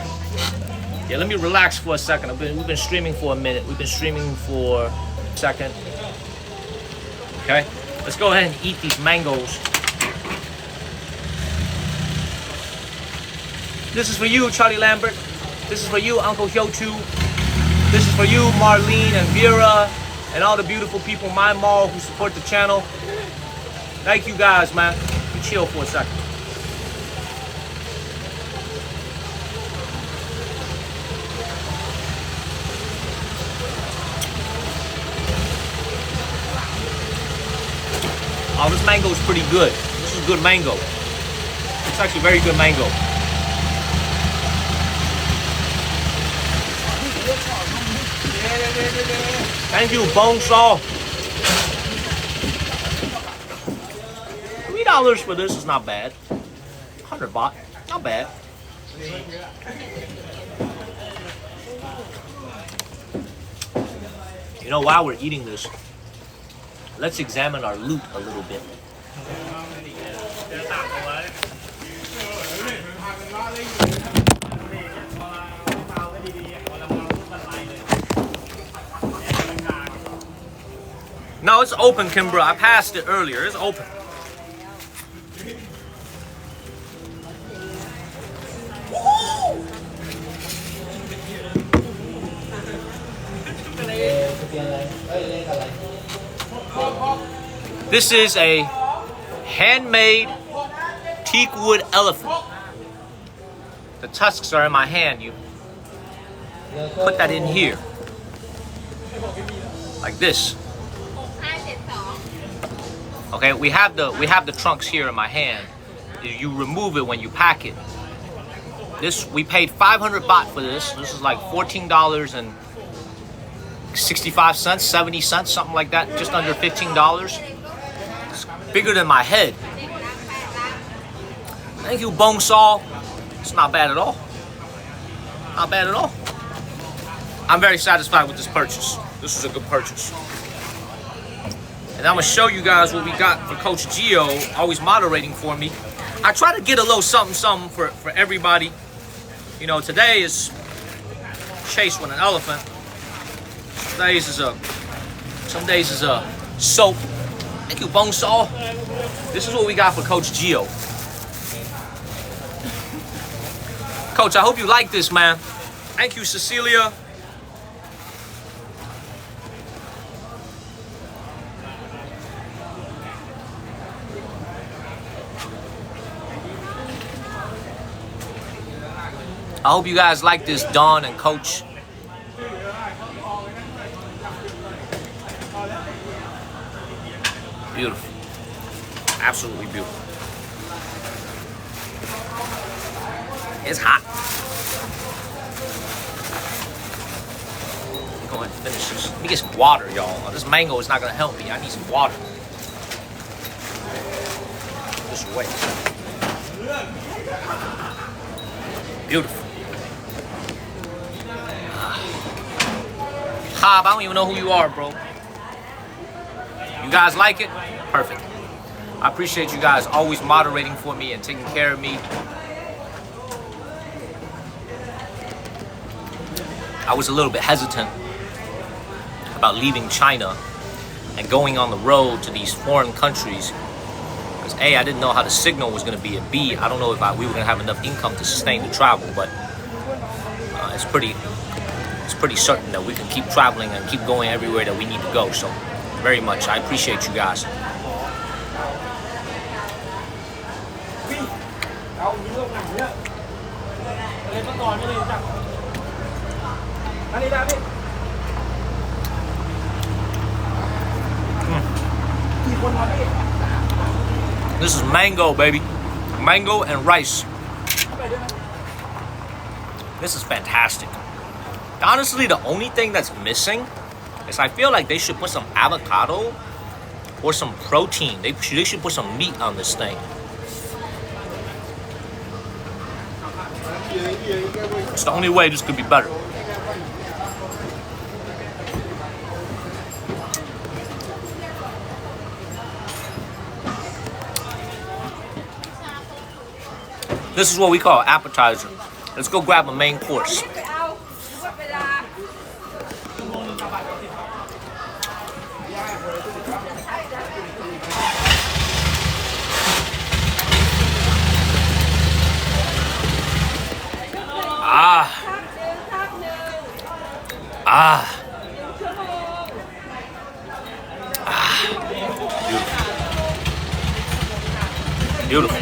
Yeah, let me relax for a second. We've been streaming for a minute. We've been streaming for a second. Okay, let's go ahead and eat these mangoes. This is for you, Charlie Lambert. This is for you, Uncle Hyochu. This is for you, Marlene and Vera, and all the beautiful people, my mall, who support the channel. Thank you guys, man. You chill for a second. Oh, this mango is pretty good. This is good mango. It's actually very good mango. Thank you, Bone Saw. $3 for this is not bad. 100 baht, not bad. You know, while we're eating this, let's examine our loot a little bit. No, it's open, Kimbra. I passed it earlier. It's open. This is a handmade teak wood elephant. The tusks are in my hand. You put that in here. Like this. Okay, we have the trunks here in my hand. You remove it when you pack it. This, we paid 500 baht for this. This is like $14.65, 70 cents, something like that. Just under $15. It's bigger than my head. Thank you, Bong Saw. It's not bad at all. Not bad at all. I'm very satisfied with this purchase. This is a good purchase. And I'm gonna show you guys what we got for Coach Gio, always moderating for me. I try to get a little something for everybody. You know, today is chase with an elephant. Some days is a soap. Thank you, Bong Saw. This is what we got for Coach Gio. Coach, I hope you like this, man. Thank you, Cecilia. I hope you guys like this, Dawn and Coach. Beautiful. Absolutely beautiful. It's hot. Go ahead and finish this. Let me get some water, y'all. This mango is not going to help me. I need some water. This way. Beautiful. Hob, I don't even know who you are, bro. You guys like it? Perfect. I appreciate you guys always moderating for me and taking care of me. I was a little bit hesitant about leaving China and going on the road to these foreign countries. Because A, I didn't know how the signal was going to be, and B, I don't know if we were going to have enough income to sustain the travel, but it's pretty certain that we can keep traveling and keep going everywhere that we need to go. So very much, I appreciate you guys. This is mango, baby. Mango and rice. This is fantastic. Honestly, the only thing that's missing is I feel like they should put some avocado or some protein. They should put some meat on this thing. It's the only way this could be better. This is what we call appetizer. Let's go grab a main course. Beautiful.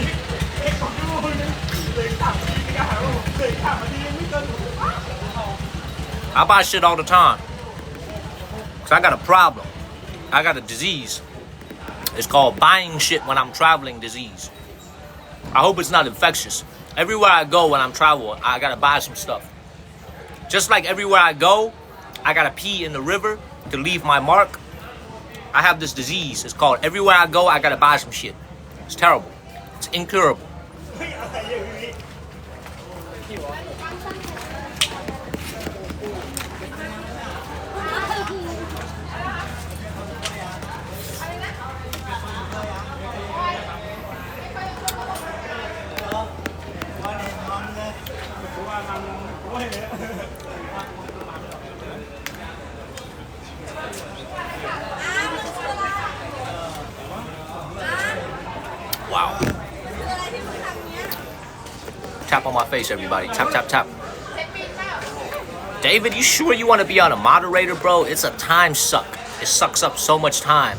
I buy shit all the time. Cause I got a problem. I got a disease. It's called buying shit when I'm traveling disease. I hope it's not infectious. Everywhere I go when I'm traveling, I gotta buy some stuff. Just like everywhere I go, I gotta pee in the river to leave my mark. I have this disease. It's called everywhere I go, I gotta buy some shit. It's terrible. It's incurable. Wow. Tap on my face, everybody. Tap, tap, tap. David, you sure you want to be on a moderator, bro? It's a time suck. It sucks up so much time.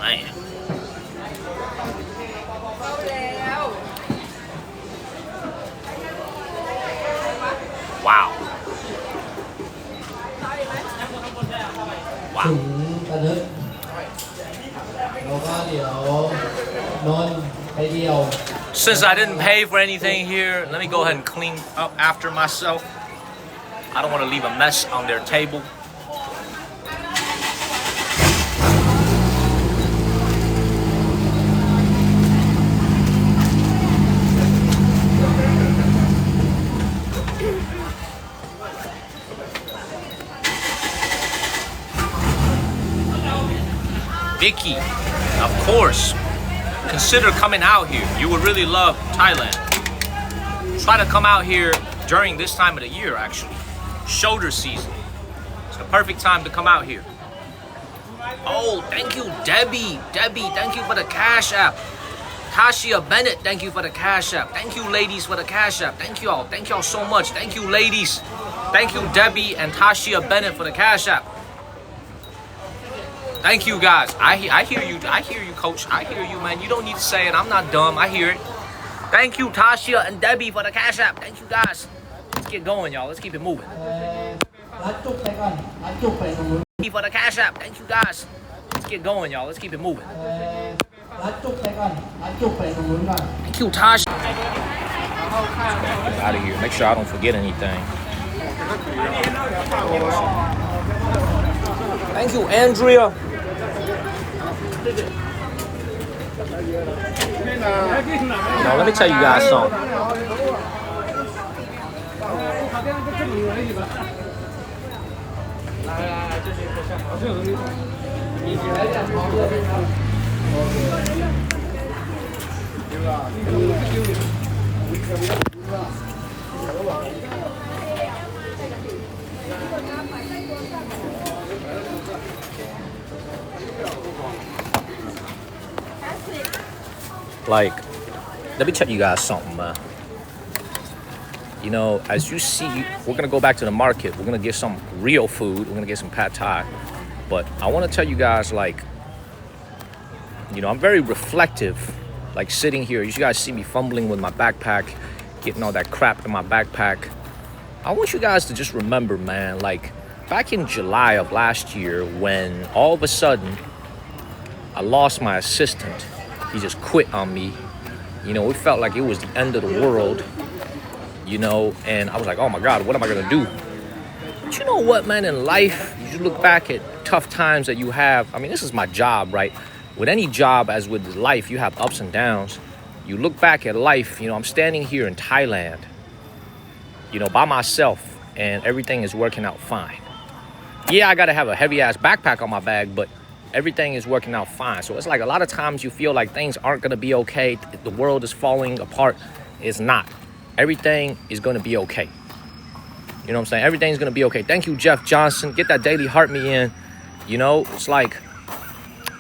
Man. Wow. ถึงตะนึกแล้วก็เดี๋ยวนนท์ไปเดียว Since I didn't pay for anything here, let me go ahead and clean up after myself. I don't want to leave a mess on their table. Vicky, of course, consider coming out here. You would really love Thailand. Try to come out here during this time of the year, actually. Shoulder season. It's the perfect time to come out here. Oh, thank you, Debbie. Debbie, thank you for the Cash App. Tashia Bennett, thank you for the Cash App. Thank you, ladies, for the Cash App. Thank you all. Thank you all so much. Thank you, ladies. Thank you, Debbie and Tashia Bennett, for the Cash App. Thank you, guys. I hear you. I hear you, Coach. I hear you, man. You don't need to say it. I'm not dumb. I hear it. Thank you, Tashia and Debbie, for the Cash App. Thank you, guys. Let's get going, y'all. Let's keep it moving. รัดจุกไปก่อนรัดจุกไปตรงนู้น Thank you for the Cash App. Thank you, guys. Let's get going, y'all. Let's keep it moving. รัดจุกไปก่อนรัดจุกไปตรงนู้นก่อน Thank you, Tasha. Out of here. Make sure I don't forget anything. Thank you, Andrea. Now, let me tell you guys something. Like, let me tell you guys something, man. You know, as you see, we're gonna go back to the market. We're gonna get some real food. We're gonna get some pad thai. But I want to tell you guys, like, you know, I'm very reflective. Like sitting here, you guys see me fumbling with my backpack, getting all that crap in my backpack. I want you guys to just remember, man, like back in July of last year, when all of a sudden I lost my assistant. He just quit on me. You know, it felt like it was the end of the world, you know, and I was like, oh my God, what am I gonna do? But you know what, man, in life, you you look back at tough times that you have, I mean, this is my job, right? With any job, as with life, you have ups and downs. You look back at life, I'm standing here in Thailand, by myself, and everything is working out fine. Yeah, I got to have a heavy-ass backpack on my bag, but everything is working out fine. So it's like a lot of times you feel like things aren't going to be okay. The world is falling apart. It's not. Everything is going to be okay. You know what I'm saying? Everything's going to be okay. Thank you, Jeff Johnson. Get that daily heart me in. It's like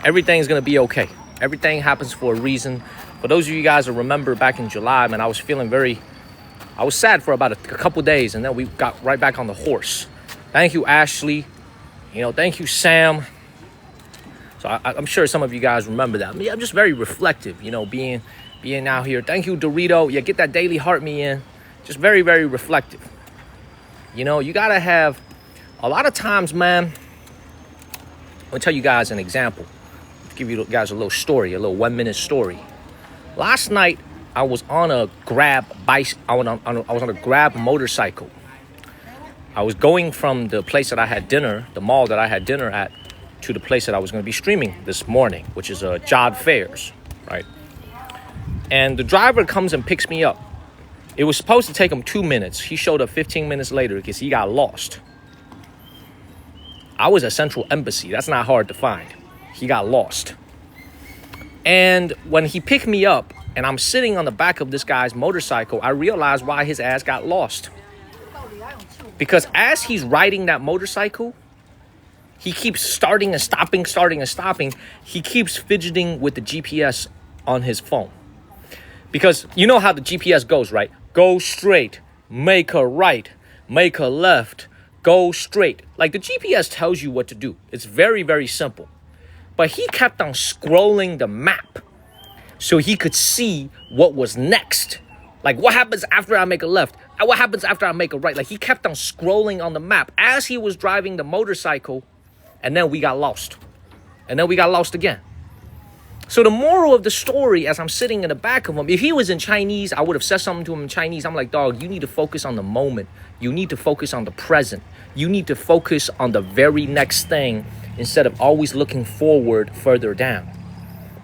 everything's going to be okay. Everything happens for a reason. For those of you guys that remember back in July, man, I was sad for about a couple days, and then we got right back on the horse. Thank you, Ashley. Thank you, Sam. So I'm sure some of you guys remember that. I'm just very reflective, being out here. Thank you, Dorito. Yeah, get that daily heart me in. Just very, very reflective. You got to have a lot of times, man. I'll tell you guys an example. Give you guys a little story, a little 1-minute story. Last night, I was on a grab bike. I was on a grab motorcycle. I was going from the place that I had dinner, the mall that I had dinner at, to the place that I was going to be streaming this morning, which is Jod Fairs, right? And the driver comes and picks me up. It was supposed to take him 2 minutes. He showed up 15 minutes later because he got lost. I was at Central Embassy. That's not hard to find. He got lost. And when he picked me up and I'm sitting on the back of this guy's motorcycle, I realized why his ass got lost. Because as he's riding that motorcycle, he keeps starting and stopping. He keeps fidgeting with the GPS on his phone. Because you know how the GPS goes, right? Go straight, make a right, make a left, go straight. Like the GPS tells you what to do. It's very, very simple. But he kept on scrolling the map so he could see what was next. Like, what happens after I make a left? What happens after I make a right? Like, he kept on scrolling on the map as he was driving the motorcycle, and then we got lost. And then we got lost again. So the moral of the story, as I'm sitting in the back of him, if he was in Chinese, I would have said something to him in Chinese. I'm like, dog, you need to focus on the moment. You need to focus on the present. You need to focus on the very next thing instead of always looking forward further down.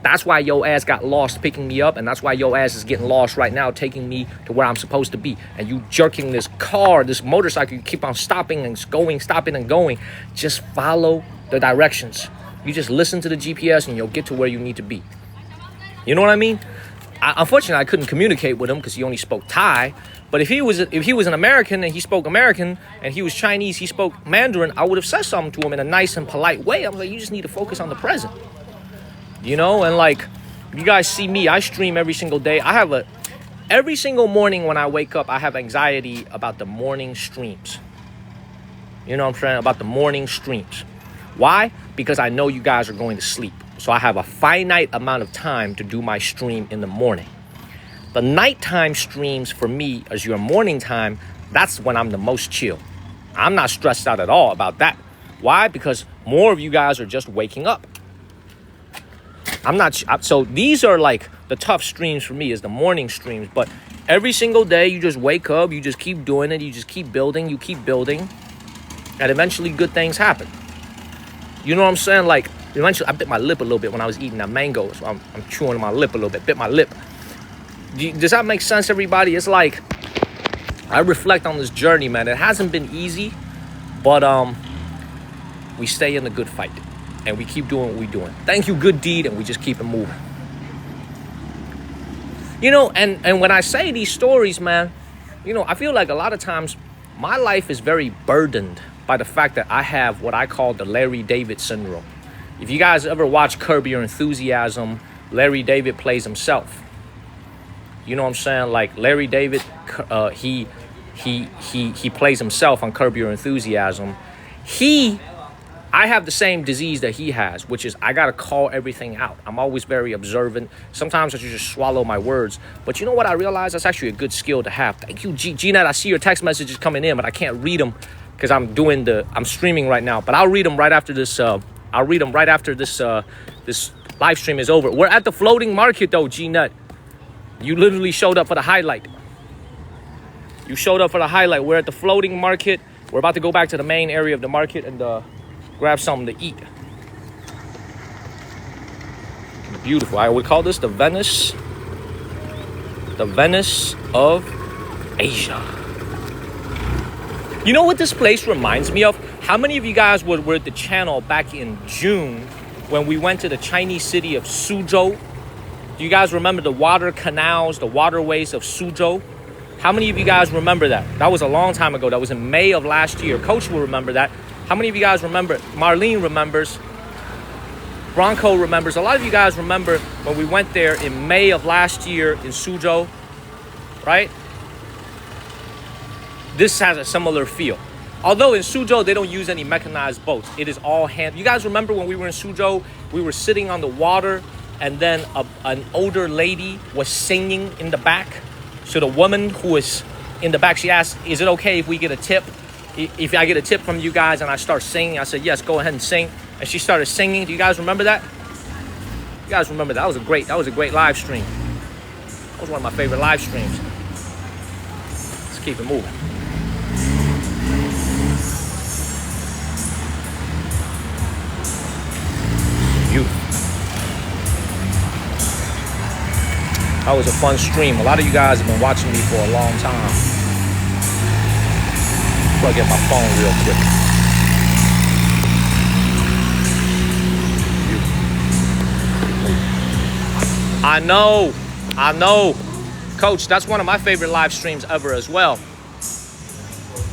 That's why your ass got lost picking me up, and that's why your ass is getting lost right now taking me to where I'm supposed to be. And you jerking this car, this motorcycle, you keep on stopping and going, stopping and going. Just follow the directions. You just listen to the GPS and you'll get to where you need to be. You know what I mean? Unfortunately, I couldn't communicate with him because he only spoke Thai. But if he was an American and he spoke American and he was Chinese, he spoke Mandarin, I would have said something to him in a nice and polite way. I'm like, you just need to focus on the present. And like, you guys see me, I stream every single day. Every single morning when I wake up, I have anxiety about the morning streams. You know what I'm saying? About the morning streams. Why? Because I know you guys are going to sleep. So I have a finite amount of time to do my stream in the morning. The nighttime streams for me, as your morning time, that's when I'm the most chill. I'm not stressed out at all about that. Why? Because more of you guys are just waking up. So these are like the tough streams for me is the morning streams. But every single day you just wake up, you just keep doing it, you just keep building, and eventually good things happen. You know what I'm saying? Like, eventually I bit my lip a little bit when I was eating that mango. So I'm chewing my lip a little bit, bit my lip. Does that make sense, everybody? It's like, I reflect on this journey, man. It hasn't been easy, but we stay in the good fight. And we keep doing what we're doing. Thank you, good deed, and we just keep it moving. And when I say these stories, man, I feel like a lot of times my life is very burdened by the fact that I have what I call the Larry David syndrome. If you guys ever watch Curb Your Enthusiasm, Larry David plays himself. You know what I'm saying? Like Larry David, he plays himself on Curb Your Enthusiasm. I have the same disease that he has, which is I got to call everything out. I'm always very observant. Sometimes I should just swallow my words. But you know what I realize? That's actually a good skill to have. Thank you, G-Net. I see your text messages coming in, but I can't read them because I'm streaming right now. But I'll read them right after this. This live stream is over. We're at the floating market, though, G-Net. You literally showed up for the highlight. We're at the floating market. We're about to go back to the main area of the market and grab something to eat. Beautiful. I would call this the Venice of Asia. You know what this place reminds me of? How many of you guys were at the channel back in June when we went to the Chinese city of Suzhou? Do you guys remember the water canals, the waterways of Suzhou? How many of you guys remember that? That was a long time ago. That was in May of last year. Coach will remember that. How many of you guys remember? Marlene remembers. Bronco remembers. A lot of you guys remember when we went there in May of last year in Suzhou, right? This has a similar feel. Although in Suzhou, they don't use any mechanized boats. It is all hand. You guys remember when we were in Suzhou, we were sitting on the water and then an older lady was singing in the back. So the woman who was in the back, she asked, is it okay if we get a tip? If I get a tip from you guys and I start singing, I said, yes, go ahead and sing. And she started singing. Do you guys remember that? You guys remember that? That was a great live stream. That was one of my favorite live streams. Let's keep it moving. Beautiful. That was a fun stream. A lot of you guys have been watching me for a long time. I'll get my phone real quick. I know. Coach, that's one of my favorite live streams ever as well.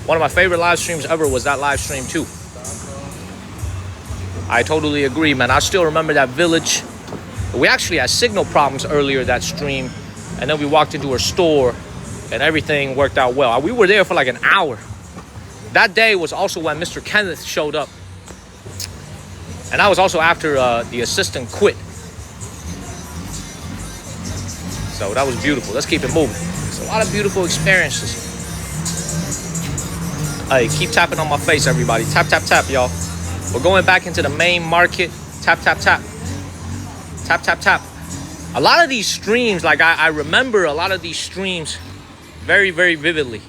One of my favorite live streams ever was that live stream too. I totally agree, man. I still remember that village. We actually had signal problems earlier that stream, and then we walked into a store and everything worked out well. We were there for like an hour. That day was also when Mr. Kenneth showed up. And that was also after the assistant quit. So that was beautiful. Let's keep it moving. It's a lot of beautiful experiences. Hey, keep tapping on my face, everybody. Tap, tap, tap, y'all. We're going back into the main market. Tap, tap, tap. Tap, tap, tap. A lot of these streams, like I remember a lot of these streams very, very vividly.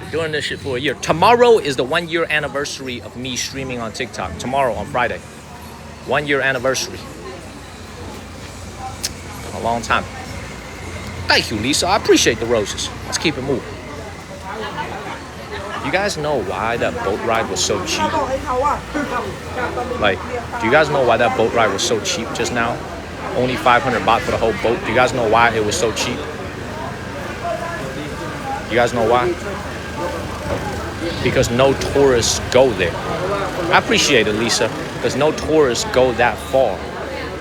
Been doing this shit for a year. Tomorrow is the 1 year anniversary of me streaming on TikTok. Tomorrow on Friday. 1 year anniversary. A long time. Thank you, Lisa. I appreciate the roses. Let's keep it moving. You guys know why that boat ride was so cheap? Like, do you guys know why that boat ride was so cheap just now? Only 500 baht for the whole boat. Do you guys know why it was so cheap? You guys know why? Because no tourists go there. I appreciate it, Lisa, because no tourists go that far.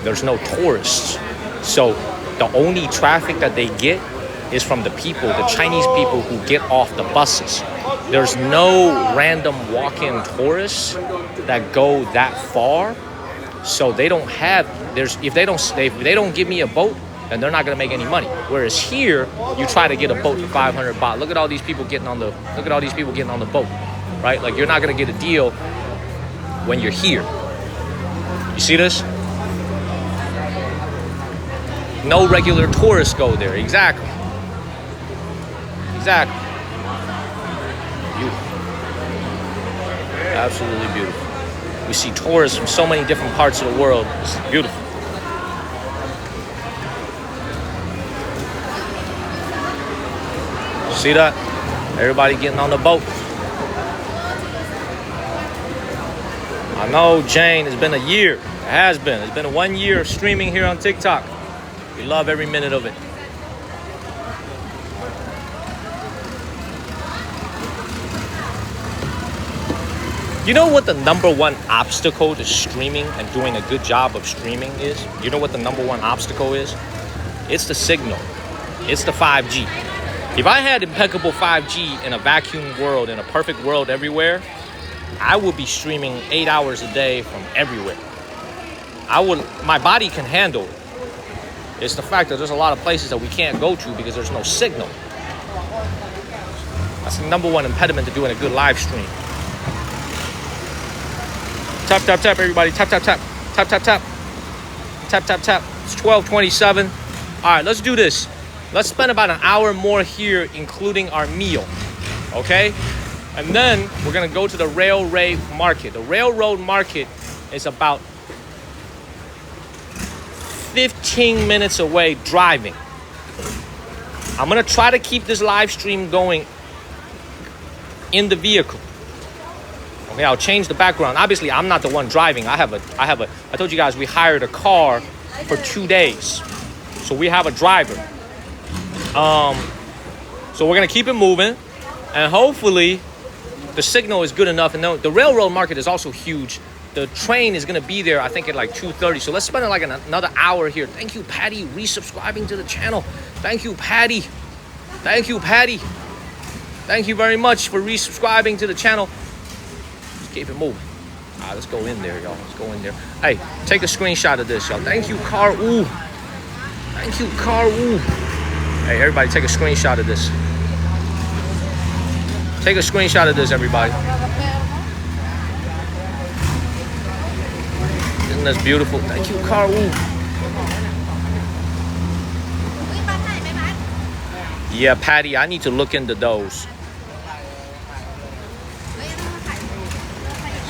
There's no tourists. So the only traffic that they get is from the people, the Chinese people who get off the buses. There's no random walk-in tourists that go that far. So they don't have, if they don't give me a boat, then they're not gonna make any money. Whereas here, you try to get a boat for 500 baht. Look at all these people getting on the boat, right? Like, you're not gonna get a deal when you're here. You see this? No regular tourists go there. Exactly. Beautiful. Absolutely beautiful. We see tourists from so many different parts of the world. It's beautiful. See that? Everybody getting on the boat. I know, Jane, it's been a year. It has been. It's been 1 year of streaming here on TikTok. We love every minute of it. You know what the number one obstacle to streaming and doing a good job of streaming is? You know what the number one obstacle is? It's the signal. It's the 5G. If I had impeccable 5G in a vacuum world, in a perfect world everywhere, I would be streaming 8 hours a day from everywhere. My body can handle it. It's the fact that there's a lot of places that we can't go to because there's no signal. That's the number one impediment to doing a good live stream. Tap, tap, tap, everybody. Tap, tap, tap. Tap, tap, tap. Tap, tap, tap. It's 12:27. All right, let's do this. Let's spend about an hour more here, including our meal. Okay? And then we're gonna go to the railroad market. The railroad market is about 15 minutes away driving. I'm gonna try to keep this live stream going in the vehicle. Okay, I'll change the background. Obviously, I'm not the one driving. I told you guys we hired a car for 2 days. So we have a driver. So we're gonna keep it moving, and hopefully the signal is good enough. And the railroad market is also huge. The train is gonna be there, I think, at like 2:30. So let's spend like another hour here. Thank you, Patty, resubscribing to the channel. Thank you, Patty. Thank you, Patty. Thank you very much for resubscribing to the channel. Let's keep it moving. All right, let's go in there, y'all. Let's go in there. Hey, take a screenshot of this, y'all. Thank you, Car Ooh. Thank you, Car Ooh. Hey, everybody, take a screenshot of this. Take a screenshot of this, everybody. Isn't this beautiful? Thank you, Car Ooh. Yeah, Patty, I need to look into those.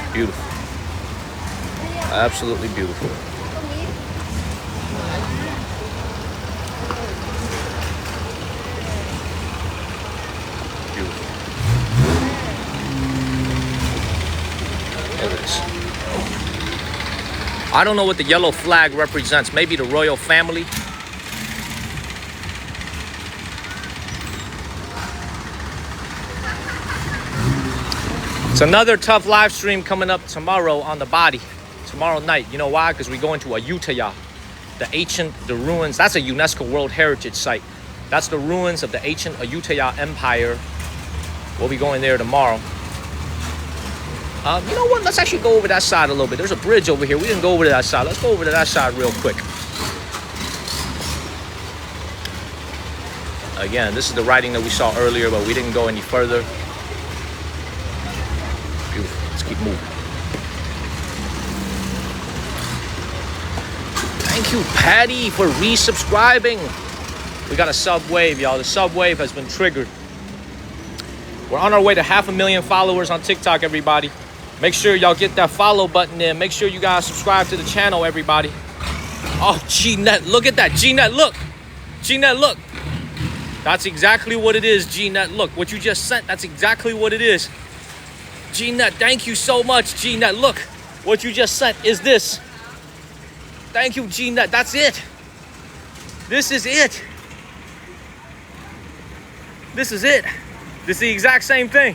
It's beautiful. Absolutely beautiful. Beautiful. Look at this. I don't know what the yellow flag represents. Maybe the royal family. It's another tough live stream coming up tomorrow on the body. Tomorrow night. You know why? Because we're going to Ayutthaya, the ruins. That's a UNESCO World Heritage Site. That's the ruins of the ancient Ayutthaya Empire. We'll be going there tomorrow. You know what? Let's actually go over that side a little bit. There's a bridge over here. We didn't go over to that side. Let's go over to that side real quick. Again, this is the writing that we saw earlier, but we didn't go any further. Beautiful. Let's keep moving. Thank you, Patty, for resubscribing. We got a sub wave, y'all. The sub wave has been triggered. We're on our way to 500,000 followers on TikTok, everybody. Make sure y'all get that follow button in. Make sure you guys subscribe to the channel, everybody. Oh, G-Net, look at that. G-Net, look. G-Net, look. That's exactly what it is, G-Net. Look, what you just sent, that's exactly what it is. G-Net, thank you so much, G-Net. Look, what you just sent is this. Thank you, G-Net. That's it. This is it. This is it. This is the exact same thing.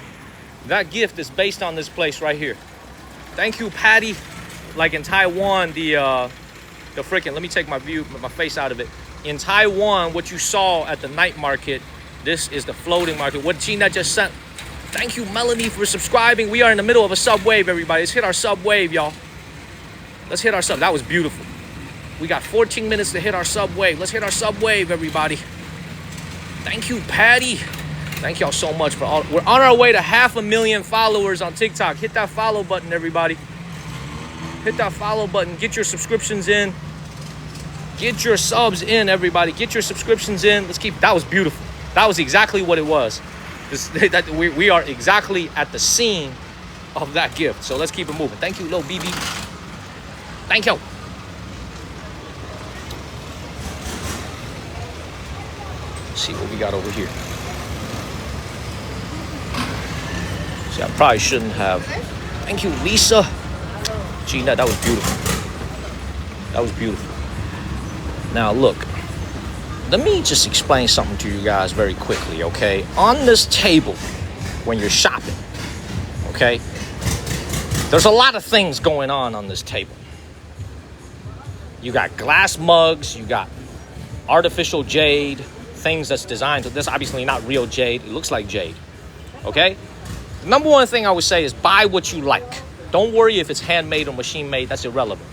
That gift is based on this place right here. Thank you, Patty. Like in Taiwan, the freaking, let me take my face out of it. In Taiwan, what you saw at the night market, this is the floating market. What Gina just sent. Thank you, Melanie, for subscribing. We are in the middle of a sub wave, everybody. Let's hit our sub wave, y'all. Let's hit our sub. That was beautiful. We got 14 minutes to hit our sub wave. Let's hit our sub wave, everybody. Thank you, Patty. Thank y'all so much for all. We're on our way to 500,000 followers on TikTok. Hit that follow button, everybody. Hit that follow button. Get your subscriptions in. Get your subs in, everybody. Get your subscriptions in. Let's keep. That was beautiful. That was exactly what it was. We are exactly at the scene of that gift. So let's keep it moving. Thank you, Lo BB. Thank you. Let's see what we got over here. See, I probably shouldn't have. Thank you, Lisa. Gina, that was beautiful. That was beautiful. Now, look. Let me just explain something to you guys very quickly, okay? On this table, when you're shopping, okay? There's a lot of things going on this table. You got glass mugs. You got artificial jade. Things that's designed to. This obviously not real jade. It looks like jade, okay? The number one thing I would say is buy what you like. Don't worry if it's handmade or machine made. That's irrelevant.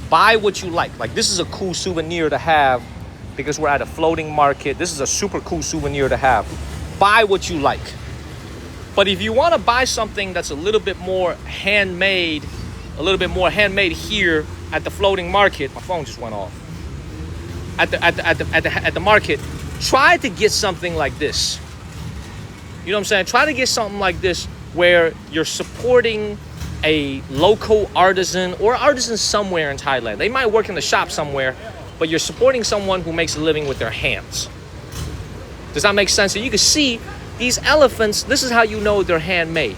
Buy what you like. Like, this is a cool souvenir to have because we're at a floating market. This is a super cool souvenir to have. Buy what you like. But if you want to buy something that's a little bit more handmade here at the floating market, my phone just went off. At the market, try to get something like this. You know what I'm saying? Try to get something like this where you're supporting a local artisan or artisan somewhere in Thailand. They might work in the shop somewhere, but you're supporting someone who makes a living with their hands. Does that make sense? So you can see these elephants, this is how you know they're handmade.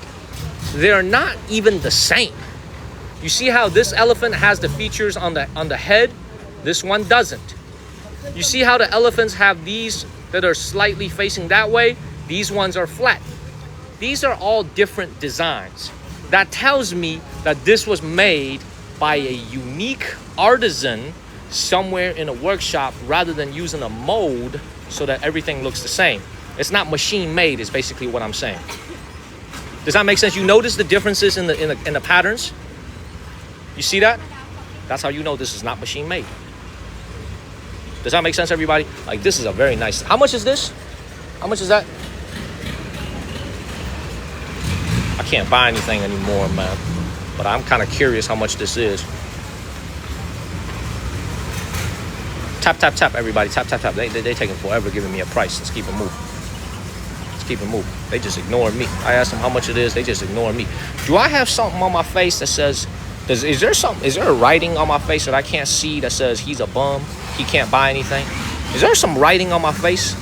They're not even the same. You see how this elephant has the features on the head? This one doesn't. You see how the elephants have these that are slightly facing that way? These ones are flat. These are all different designs. That tells me that this was made by a unique artisan somewhere in a workshop rather than using a mold so that everything looks the same. It's not machine made is basically what I'm saying. Does that make sense? You notice the differences in the patterns? You see that? That's how you know this is not machine made. Does that make sense, everybody? Like, this is a very nice. How much is this? How much is that? I can't buy anything anymore, man. But I'm kind of curious how much this is. Tap, tap, tap, everybody. Tap, tap, tap. They taking forever giving me a price. Let's keep it moving. Let's keep it moving. They just ignoring me. I asked them how much it is. They just ignore me. Do I have something on my face that says... Is there a writing on my face that I can't see that says he's a bum? He can't buy anything? Is there some writing on my face?